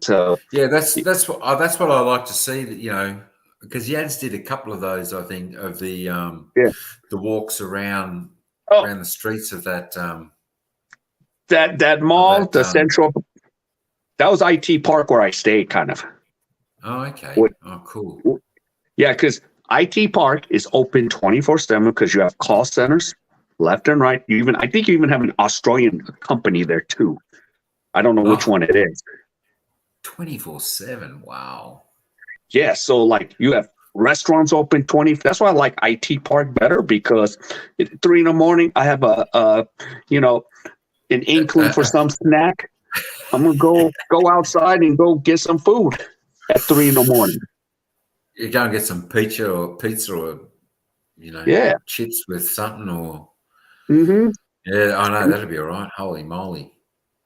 So yeah, that's what I like to see. That because Yads did a couple of those, I think, of the walks around oh, the streets of that that mall, the Central, that was IT Park where I stayed, kind of. Oh, okay. Oh, cool. Yeah, because IT Park is open 24/7 because you have call centers left and right. I think you even have an Australian company there too. I don't know which one it is. 24/7. Wow. Yeah, so like you have restaurants open 20. That's why I like IT Park better, because at 3 in the morning I have an inkling for some snack. I'm gonna go outside and go get some food at 3 in the morning. You go and get some pizza or chips with something, or yeah, I know that'll be all right. Holy moly!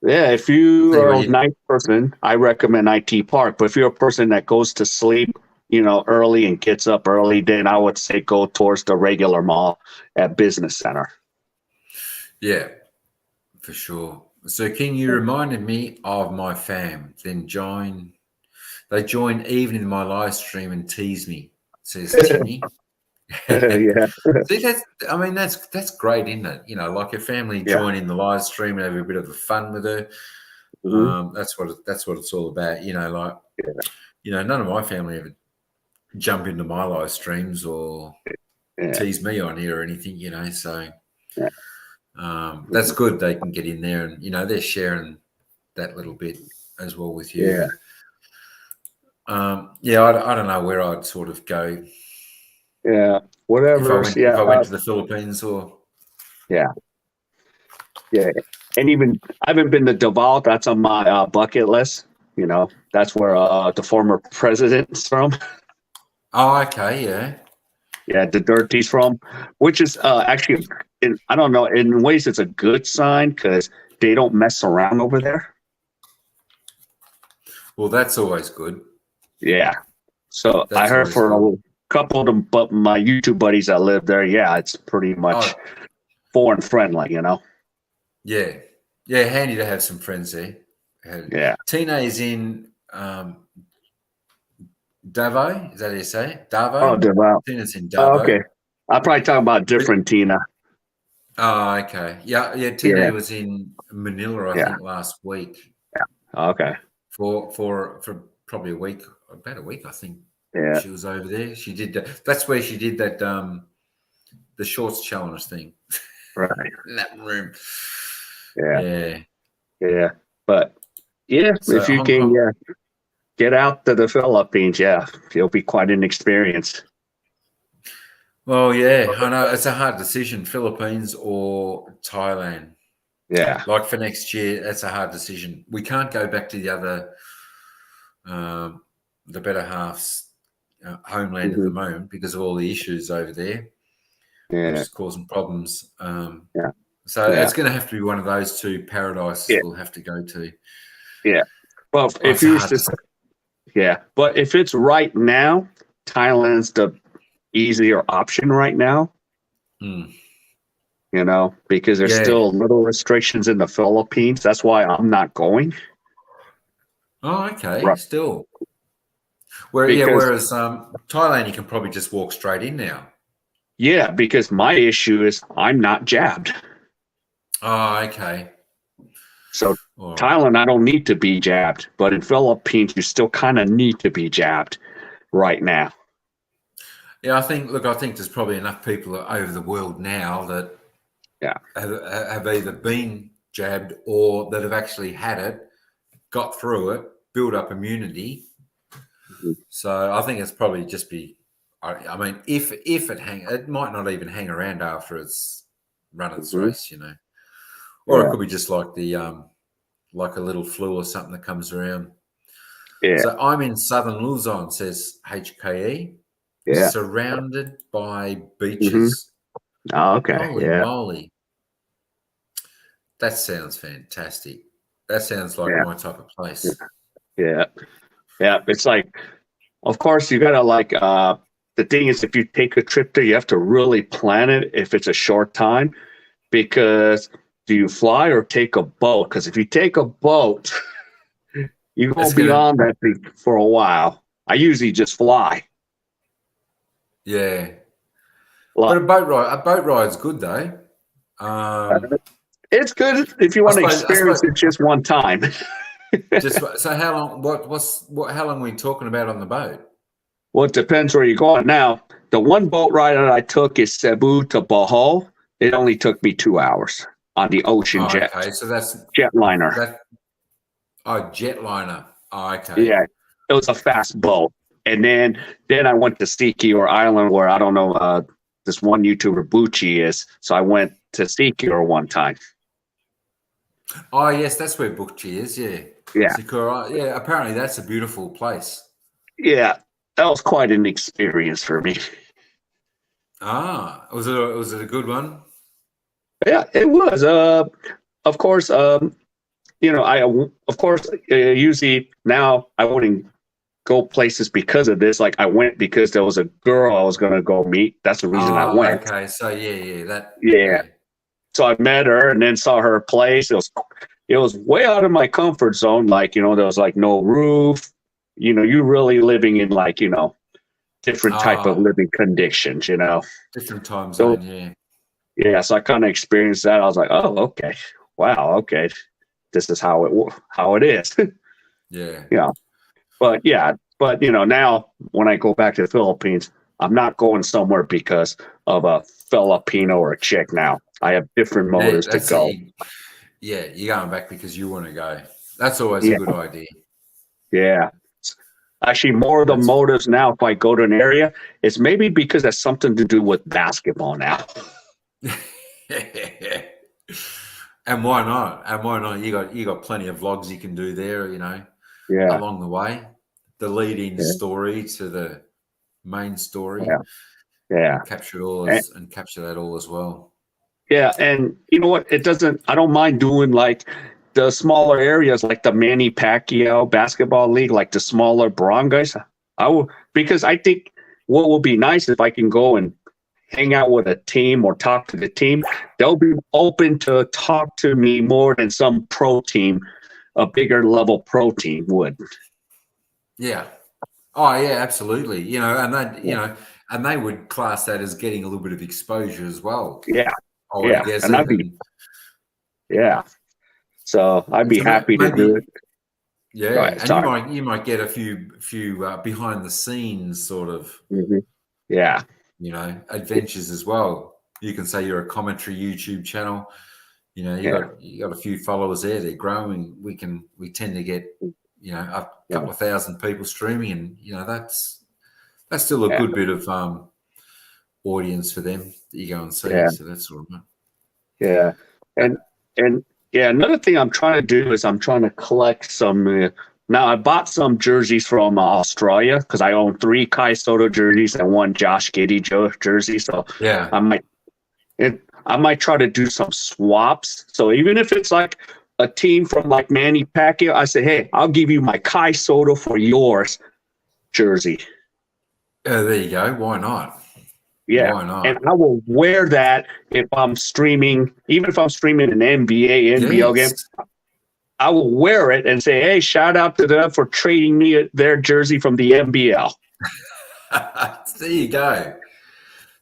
Yeah, if you are a night person, I recommend IT Park. But if you're a person that goes to sleep, early and gets up early, then I would say go towards the regular mall at Business Center. Yeah, for sure. So, King, you reminded me of my fam. Then they join even in my live stream and tease me, says Timmy. Yeah. See, that's great, isn't it? Like your family join in the live stream and have a bit of fun with her. That's what it's all about. None of my family ever jump into my live streams or tease me on here or anything. So that's good. They can get in there and they're sharing that little bit as well with you. Yeah. I don't know where I'd sort of go. Yeah. Whatever. If I went to the Philippines or. Yeah. Yeah. And even I haven't been to Davao. That's on my bucket list. That's where the former president's from. Oh, okay. Yeah. Yeah. The Dirty's from, which is actually, I don't know, in ways it's a good sign because they don't mess around over there. Well, that's always good. Yeah. So I heard for a couple of them, but my YouTube buddies that live there, it's pretty much foreign friendly, Yeah. Yeah, handy to have some friends there. Yeah. Tina is in Davao. Is that how you say it? Davao? Oh, Davao. Tina's in Davao. Okay. I'll probably talk about different Tina. Oh, okay. Yeah. Tina was in Manila, I think, last week. Yeah. Okay. For probably about a week, I think. Yeah. She was over there. She did that's where she did that the shorts challenge thing. Right. In that room. Yeah. Yeah. Yeah. But so if you can get out to the Philippines, it'll be quite an experience. Well, yeah, I know it's a hard decision, Philippines or Thailand. Yeah. Like for next year, that's a hard decision. We can't go back to the other, the better half's homeland at the moment because of all the issues over there, which is causing problems. So it's going to have to be one of those two paradises we'll have to go to. Yeah. Well, if but if it's right now, Thailand's the easier option right now. Because there's still little restrictions in the Philippines. That's why I'm not going. Oh, okay. Right. Still. Whereas Thailand, you can probably just walk straight in now. Yeah, because my issue is I'm not jabbed. Oh, okay. So Thailand, I don't need to be jabbed. But in Philippines, you still kind of need to be jabbed right now. Yeah, I think there's probably enough people over the world now that have either been jabbed or that have actually had it, got through it, built up immunity. So I think it's probably just be. I mean, if it might not even hang around after it's run its race, or it could be just like the like a little flu or something that comes around. Yeah. So I'm in southern Luzon, says HKE. Yeah. Surrounded by beaches. Oh, okay. Holy moly. That sounds fantastic. That sounds like my type of place. Yeah. Yeah. It's like, of course, you got to the thing is, if you take a trip there, you have to really plan it if it's a short time, because do you fly or take a boat? Because if you take a boat, you won't be on that thing for a while. I usually just fly. Yeah. But a boat ride's good though. It's good if you want to experience it just one time. So how long? How long are we talking about on the boat? Well, it depends where you're going. Now, the one boat ride that I took is Cebu to Bohol. It only took me 2 hours on the ocean jet. Okay, so that's jetliner. Jetliner. Oh, okay. Yeah, it was a fast boat. And then I went to Sikihor Island, where I don't know this one YouTuber Bucci is. So I went to Sikihor one time. Oh yes, that's where Bucci is. Yeah. Yeah. Sikihor, yeah. Apparently, that's a beautiful place. Yeah, that was quite an experience for me. Ah, was it a good one? Yeah, it was. Of course, usually now I wouldn't go places because of this. Like I went because there was a girl I was going to go meet. That's the reason I went. Okay, so yeah. So I met her and then saw her place. It was way out of my comfort zone. Like, there was like no roof. You really living in like, different type of living conditions, Different time zone, yeah. Yeah, so I kind of experienced that. I was like, oh, okay. Wow, okay. This is how it is. Yeah. But now when I go back to the Philippines, I'm not going somewhere because of a Filipino or a chick now. I have different motives to go. You're going back because you want to go. That's always a good idea. Yeah. Actually, more of the motives now, if I go to an area, it's maybe because that's something to do with basketball now. And why not? You got plenty of vlogs you can do there, along the way. The lead-in story to the main story. Yeah. Capture that all as well. Yeah, and you know what? I don't mind doing like the smaller areas, like the Manny Pacquiao basketball league, like the smaller barangays. Because I think what will be nice if I can go and hang out with a team or talk to the team, they'll be open to talk to me more than some pro team, a bigger level pro team would. Yeah. Oh yeah, absolutely. And they would class that as getting a little bit of exposure as well. Yeah. I guess. And so I'd be happy to do it. Yeah, and you might get a few behind the scenes sort of. Mm-hmm. Yeah. Adventures as well. You can say you're a commentary YouTube channel. You got a few followers there. They're growing. We tend to get a couple of thousand people streaming, and that's still a good bit of audience for them that you go and see. Yeah. So that's sort of and another thing I'm trying to do is I'm trying to collect some. Now I bought some jerseys from Australia because I own 3 Kai Soto jerseys and 1 Josh Giddey jersey. So yeah, I might try to do some swaps. So even if it's like a team from like Manny Pacquiao, I say, hey, I'll give you my Kai Soto for yours jersey. There you go. Why not? Yeah, why not? And I will wear that if I'm streaming, even if I'm streaming an NBA, NBL game. I will wear it and say, hey, shout out to them for trading me their jersey from the NBL. There you go.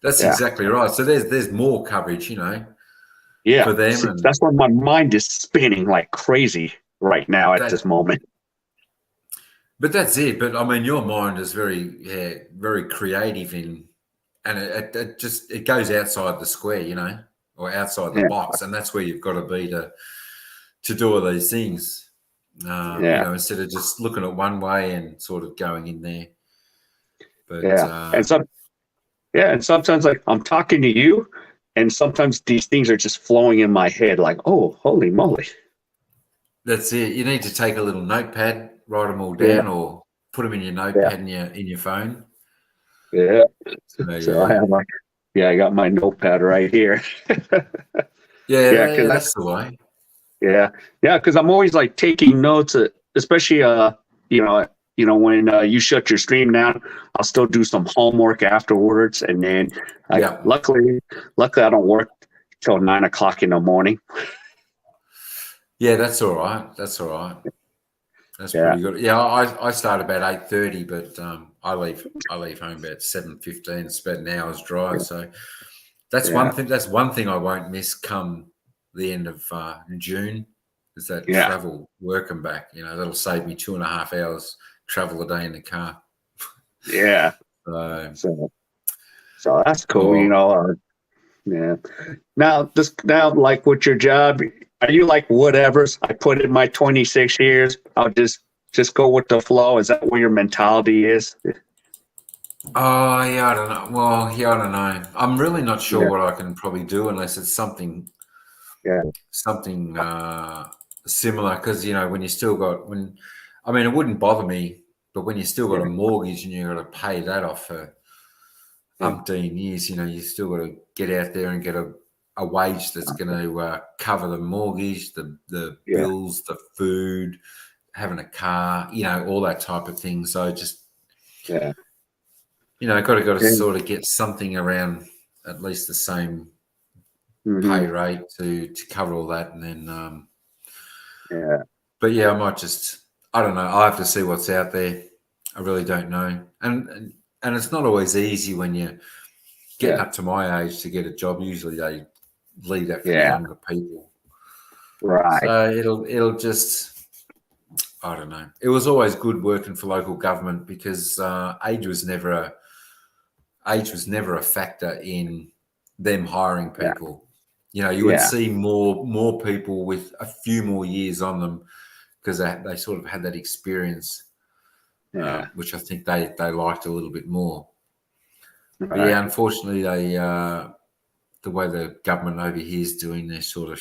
That's exactly right. So there's more coverage, for them. See, that's why my mind is spinning like crazy right now at this moment. But that's it. But I mean, your mind is very, very creative and it goes outside the square, or outside the box, and that's where you've got to be to do all these things. Instead of just looking at one way and sort of going in there. But and sometimes like I'm talking to you, and sometimes these things are just flowing in my head, like, oh, holy moly. That's it. You need to take a little notepad, write them all down, or put them in your notepad in your phone. Yeah. So I have I got my notepad right here. That's the way. Yeah, because I'm always like taking notes, especially you know, when you shut your stream down, I'll still do some homework afterwards, and then luckily I don't work till 9 o'clock in the morning. Yeah, that's all right. That's all right. That's pretty good. Yeah, I start about 8:30, but I leave home about 7:15. It's about an hour's drive, so that's one thing. That's one thing I won't miss come the end of June, is that travel, work and back. You know, that'll save me 2.5 hours travel a day in the car. Yeah. So that's cool. You know. Now, like with your job, are you like whatever's I put in my 26 years? I'll just go with the flow. Is that where your mentality is? Oh, yeah, I don't know. Well, yeah, I don't know. I'm really not sure what I can probably do unless it's something similar. Because, you know, when you still got, I mean, it wouldn't bother me, but when you still got a mortgage and you've got to pay that off for umpteen years, you know, you still got to get out there and get a wage that's going to cover the mortgage, the bills, the food, having a car, you know, all that type of thing. So just, you know, got to sort of get something around at least the same pay rate to cover all that. And then, but yeah, I might just, I don't know. I'll have to see what's out there. I really don't know. And it's not always easy when you're getting up to my age to get a job. Usually they leave that for the younger people. Right. So it'll just, I don't know. It was always good working for local government because age was never a factor in them hiring people. You know, you would see more people with a few more years on them because they sort of had that experience, which I think they liked a little bit more. Right. But yeah, unfortunately, the way the government over here is doing, they're sort of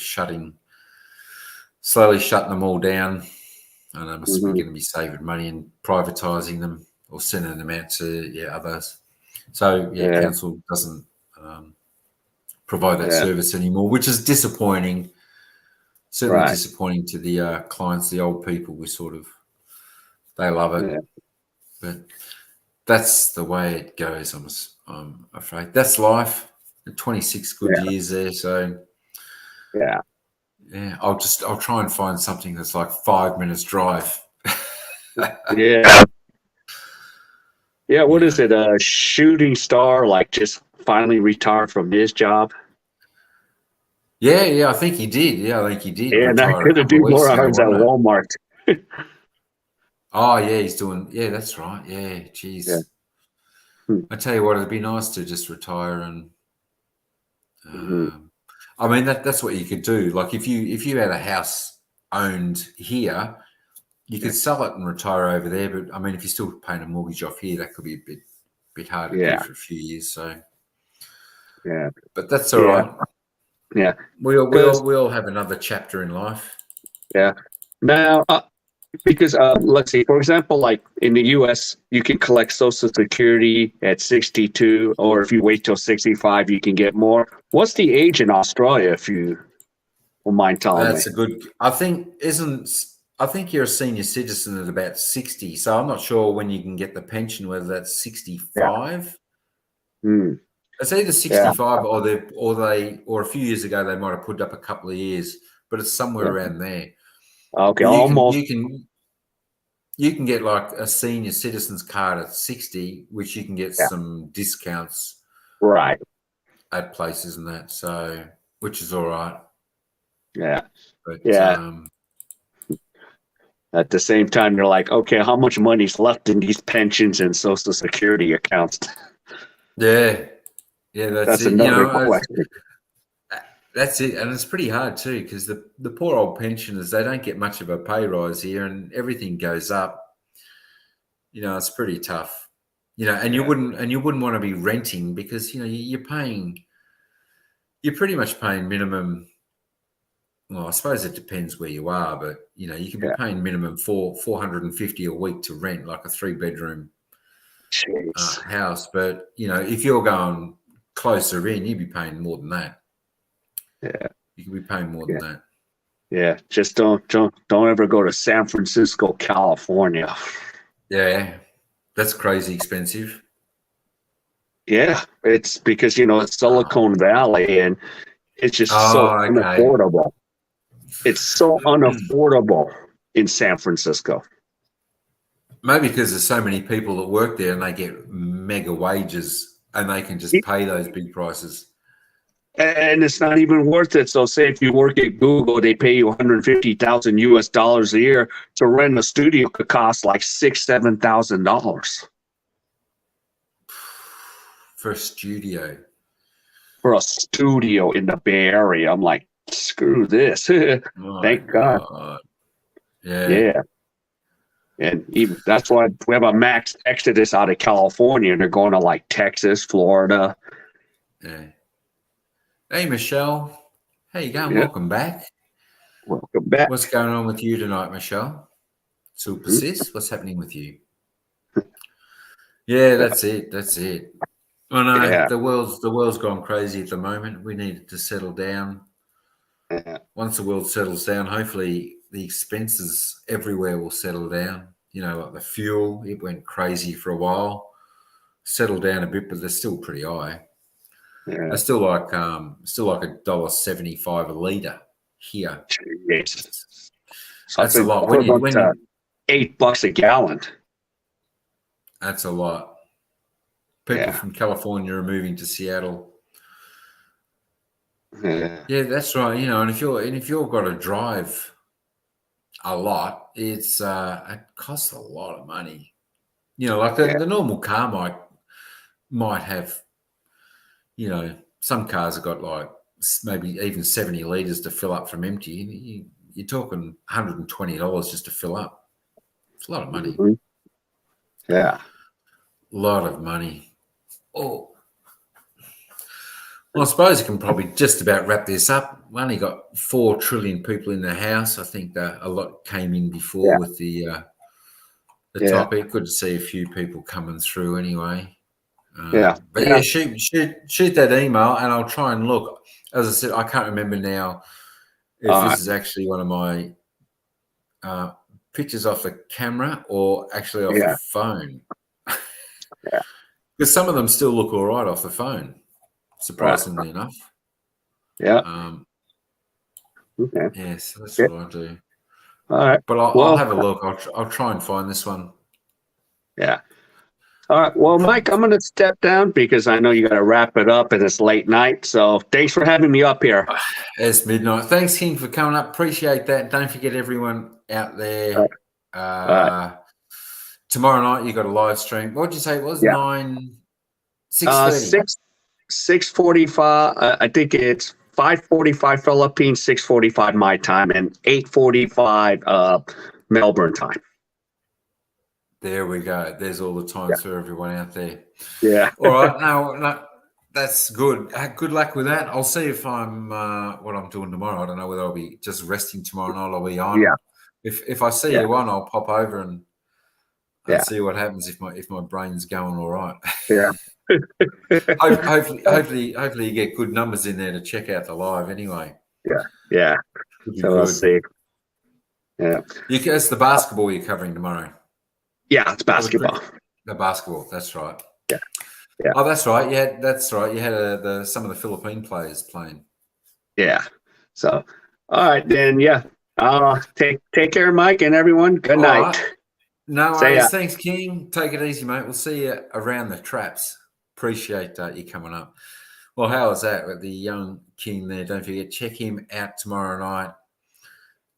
slowly shutting them all down. And they must be going to be saving money and privatising them or sending them out to others. So council doesn't provide that service anymore, which is disappointing. Certainly disappointing to the clients, the old people. They love it, but that's the way it goes. I'm afraid that's life. 26 good years there, so I'll try and find something that's like 5 minutes drive. What is it? A shooting star, like just finally retired from his job. I think he did. Yeah, I think he did. Yeah, and I could have do more hours at Walmart. Oh yeah, he's doing. Yeah, that's right. Yeah, geez. I tell you what, it'd be nice to just retire and. I mean that's what you could do. Like if you had a house owned here, you could sell it and retire over there. But I mean, if you're still paying a mortgage off here, that could be a bit hard to do for a few years. So but that's all right. Yeah, we all have another chapter in life. Yeah. Now, because let's see, for example, like in the U.S., you can collect Social Security at 62, or if you wait till 65, you can get more. What's the age in Australia, if you will mind telling me? That's a good. I think you're a senior citizen at about 60. So I'm not sure when you can get the pension, whether that's 65. It's either 65 or a few years ago they might have put up a couple of years, but it's somewhere around there. Okay, You can get like a senior citizen's card at 60, which you can get some discounts at places and that. So, which is all right. Yeah. But at the same time, you're like, okay, how much money's left in these pensions and Social Security accounts? Yeah, that's it. Another question. That's it, and it's pretty hard too because the poor old pensioners, they don't get much of a pay rise here, and everything goes up. You know, it's pretty tough. You know, and you wouldn't want to be renting because you're pretty much paying minimum. Well, I suppose it depends where you are, but you can be paying minimum $450 a week to rent like a 3-bedroom house. But if you're going closer in, you'd be paying more than that. Yeah, you can be paying more than that. Yeah, just don't ever go to San Francisco, California. Yeah, that's crazy expensive. Yeah, it's because it's Silicon Valley, and it's just so Oh, okay. unaffordable. It's so unaffordable in San Francisco. Maybe because there's so many people that work there and they get mega wages and they can just pay those big prices. And it's not even worth it. So say if you work at Google, they pay you 150,000 US dollars a year. To rent a studio could cost like $6,000-7,000 For a studio. for a studio in the Bay Area. I'm like, screw this. Thank God. Yeah. Yeah. And even that's why we have a max exodus out of California. They're going to like Texas, Florida. Yeah. Hey, Michelle. How you going? Yeah. Welcome back. Welcome back. What's going on with you tonight, Michelle? Super sis, what's happening with you? Yeah, that's it. That's it. I know the world's gone crazy at the moment. We need to settle down. Yeah. Once the world settles down, hopefully the expenses everywhere will settle down. Like the fuel, it went crazy for a while. Settled down a bit, but they're still pretty high. Yeah. They're still like $1.75 a litre here. Yes. That's a lot. When $8 a gallon. That's a lot. People from California are moving to Seattle. Yeah, that's right. And if you've got to drive a lot, it costs a lot of money. Like the normal car might have, some cars have got like maybe even 70 litres to fill up from empty. You're talking $120 just to fill up. It's a lot of money. Mm-hmm. Yeah. A lot of money. Oh. Well, I suppose you can probably just about wrap this up. We only got 4 trillion people in the house. I think that a lot came in before with the topic. Good to see a few people coming through anyway. But shoot that email and I'll try and look. As I said, I can't remember now if this is actually one of my pictures off the camera or actually off the phone. Because some of them still look all right off the phone, surprisingly enough. Yeah. Okay. Yes, that's what I do. All right. But I'll have a look. I'll try and find this one. Yeah. All right. Well, Mike, I'm going to step down because I know you got to wrap it up and it's late night. So thanks for having me up here. It's midnight. Thanks, King, for coming up. Appreciate that. Don't forget everyone out there. Tomorrow night you got a live stream. What did you say it was? 6:30. 6:45. I think it's 5:45 Philippines, 6:45 my time, and 8:45 Melbourne time. There we go. There's all the times for everyone out there. Yeah. All right. No, that's good. Good luck with that. I'll see if I'm what I'm doing tomorrow. I don't know whether I'll be just resting tomorrow night. I'll be on. Yeah. If I see you on, I'll pop over and see what happens if my brain's going all right. Yeah. hopefully you get good numbers in there to check out the live anyway. Yeah. So we'll see. Yeah. It's the basketball you're covering tomorrow. Yeah, it's basketball. The basketball, that's right. Yeah. Oh, that's right. Yeah, that's right. You had some of the Philippine players playing. Yeah. So, all right, then. Yeah. Take care, Mike, and everyone. Good night. Right. No worries. Thanks, King. Take it easy, mate. We'll see you around the traps. Appreciate you coming up. Well, how was that with the young King there? Don't forget, check him out tomorrow night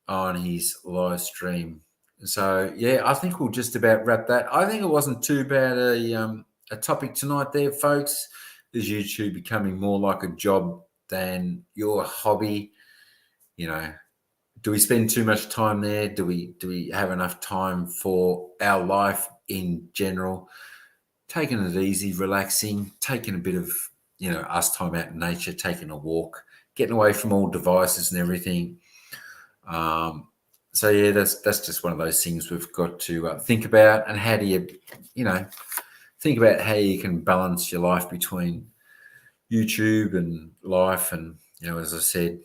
on his live stream. So, yeah, I think we'll just about wrap that. I think it wasn't too bad a topic tonight there, folks. Is YouTube becoming more like a job than your hobby? Do we spend too much time there? Do we have enough time for our life in general? Taking it easy, relaxing, taking a bit of, us time out in nature, taking a walk, getting away from all devices and everything. So yeah, that's just one of those things we've got to think about. And how do you, think about how you can balance your life between YouTube and life, and as I said,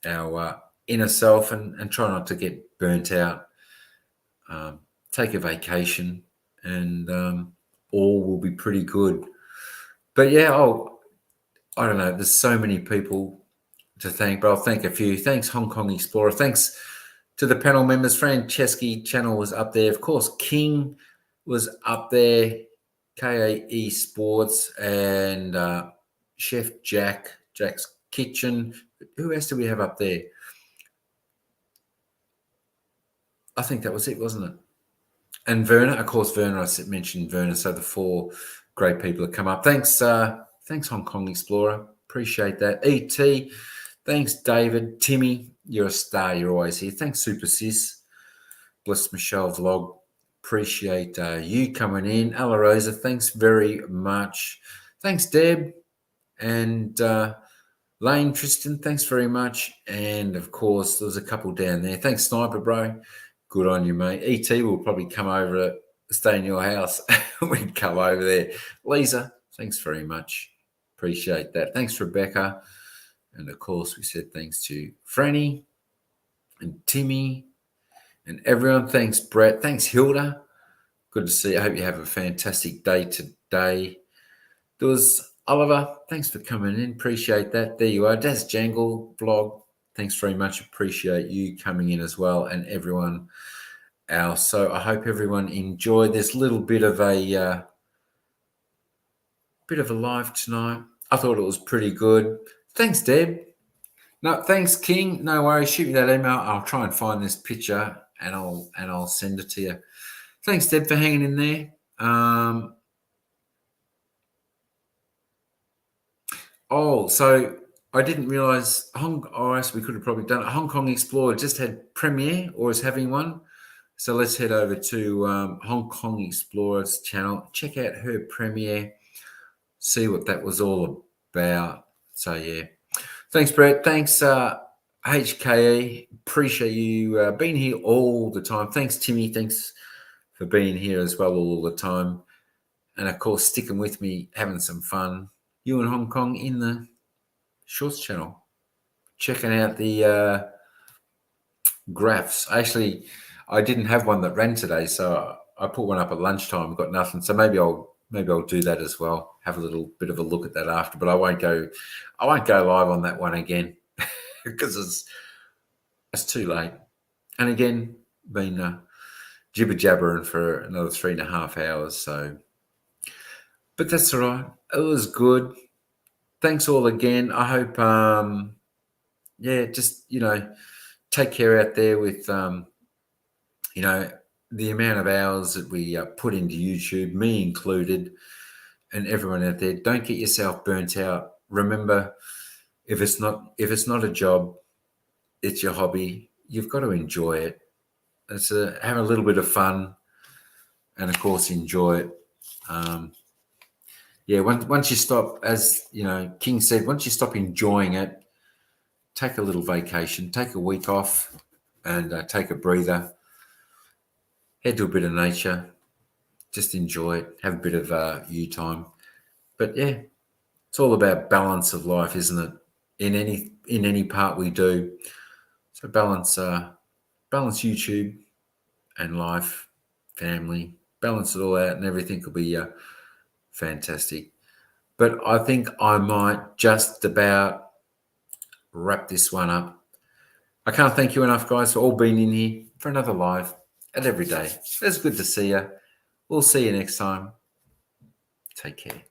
our inner self, and try not to get burnt out. Take a vacation and all will be pretty good. But yeah, I don't know. There's so many people to thank, but I'll thank a few. Thanks, Hong Kong Explorer. Thanks to the panel members. Franceschi channel was up there. Of course, King was up there. KAE Sports and Chef Jack's Kitchen. Who else do we have up there? I think that was it, wasn't it? And Verna, of course, Verna. I mentioned Verna. So the 4 great people have come up. Thanks, Hong Kong Explorer. Appreciate that. ET. Thanks, David. Timmy, you're a star. You're always here. Thanks, Super Sis. Bless Michelle Vlog. Appreciate you coming in. Ella Rosa, thanks very much. Thanks, Deb. And Lane, Tristan, thanks very much. And, of course, there was a couple down there. Thanks, Sniper Bro. Good on you, mate. ET will probably come over to stay in your house. We'd come over there. Lisa, thanks very much. Appreciate that. Thanks, Rebecca. And, of course, we said thanks to Franny and Timmy and everyone. Thanks, Brett. Thanks, Hilda. Good to see you. I hope you have a fantastic day today. There was Oliver. Thanks for coming in. Appreciate that. There you are. Daz Jangle Vlog. Thanks very much. Appreciate you coming in as well, and everyone else. So I hope everyone enjoyed this little bit of a live tonight. I thought it was pretty good. Thanks, Deb. No, thanks, King. No worries. Shoot me that email. I'll try and find this picture and I'll send it to you. Thanks, Deb, for hanging in there. So I didn't realise we could have probably done it. Hong Kong Explorer just had premiere or is having one. So let's head over to Hong Kong Explorer's channel. Check out her premiere. See what that was all about. So, yeah. Thanks, Brett. Thanks, HKE. Appreciate you being here all the time. Thanks, Timmy. Thanks for being here as well all the time. And, of course, sticking with me, having some fun. You in Hong Kong in the Shorts channel. Checking out the graphs. Actually, I didn't have one that ran today, so I put one up at lunchtime, got nothing. So maybe I'll do that as well. Have a little bit of a look at that after, but I won't go live on that one again because it's too late. And again, been jibber jabbering for another 3.5 hours. So, but that's all right. It was good. Thanks all again. I hope, just, take care out there with, the amount of hours that we put into YouTube, me included, and everyone out there. Don't get yourself burnt out. Remember, if it's not a job, it's your hobby. You've got to enjoy it. It's have a little bit of fun, and of course enjoy it. Once you stop, as King said, once you stop enjoying it, take a little vacation, take a week off, and take a breather. Head to a bit of nature, just enjoy it, have a bit of you time. But yeah, it's all about balance of life, isn't it? In any part we do. So balance YouTube and life, family, balance it all out, and everything will be fantastic. But I think I might just about wrap this one up. I can't thank you enough, guys, for all being in here for another live at Everyday. It's good to see you. We'll see you next time. Take care.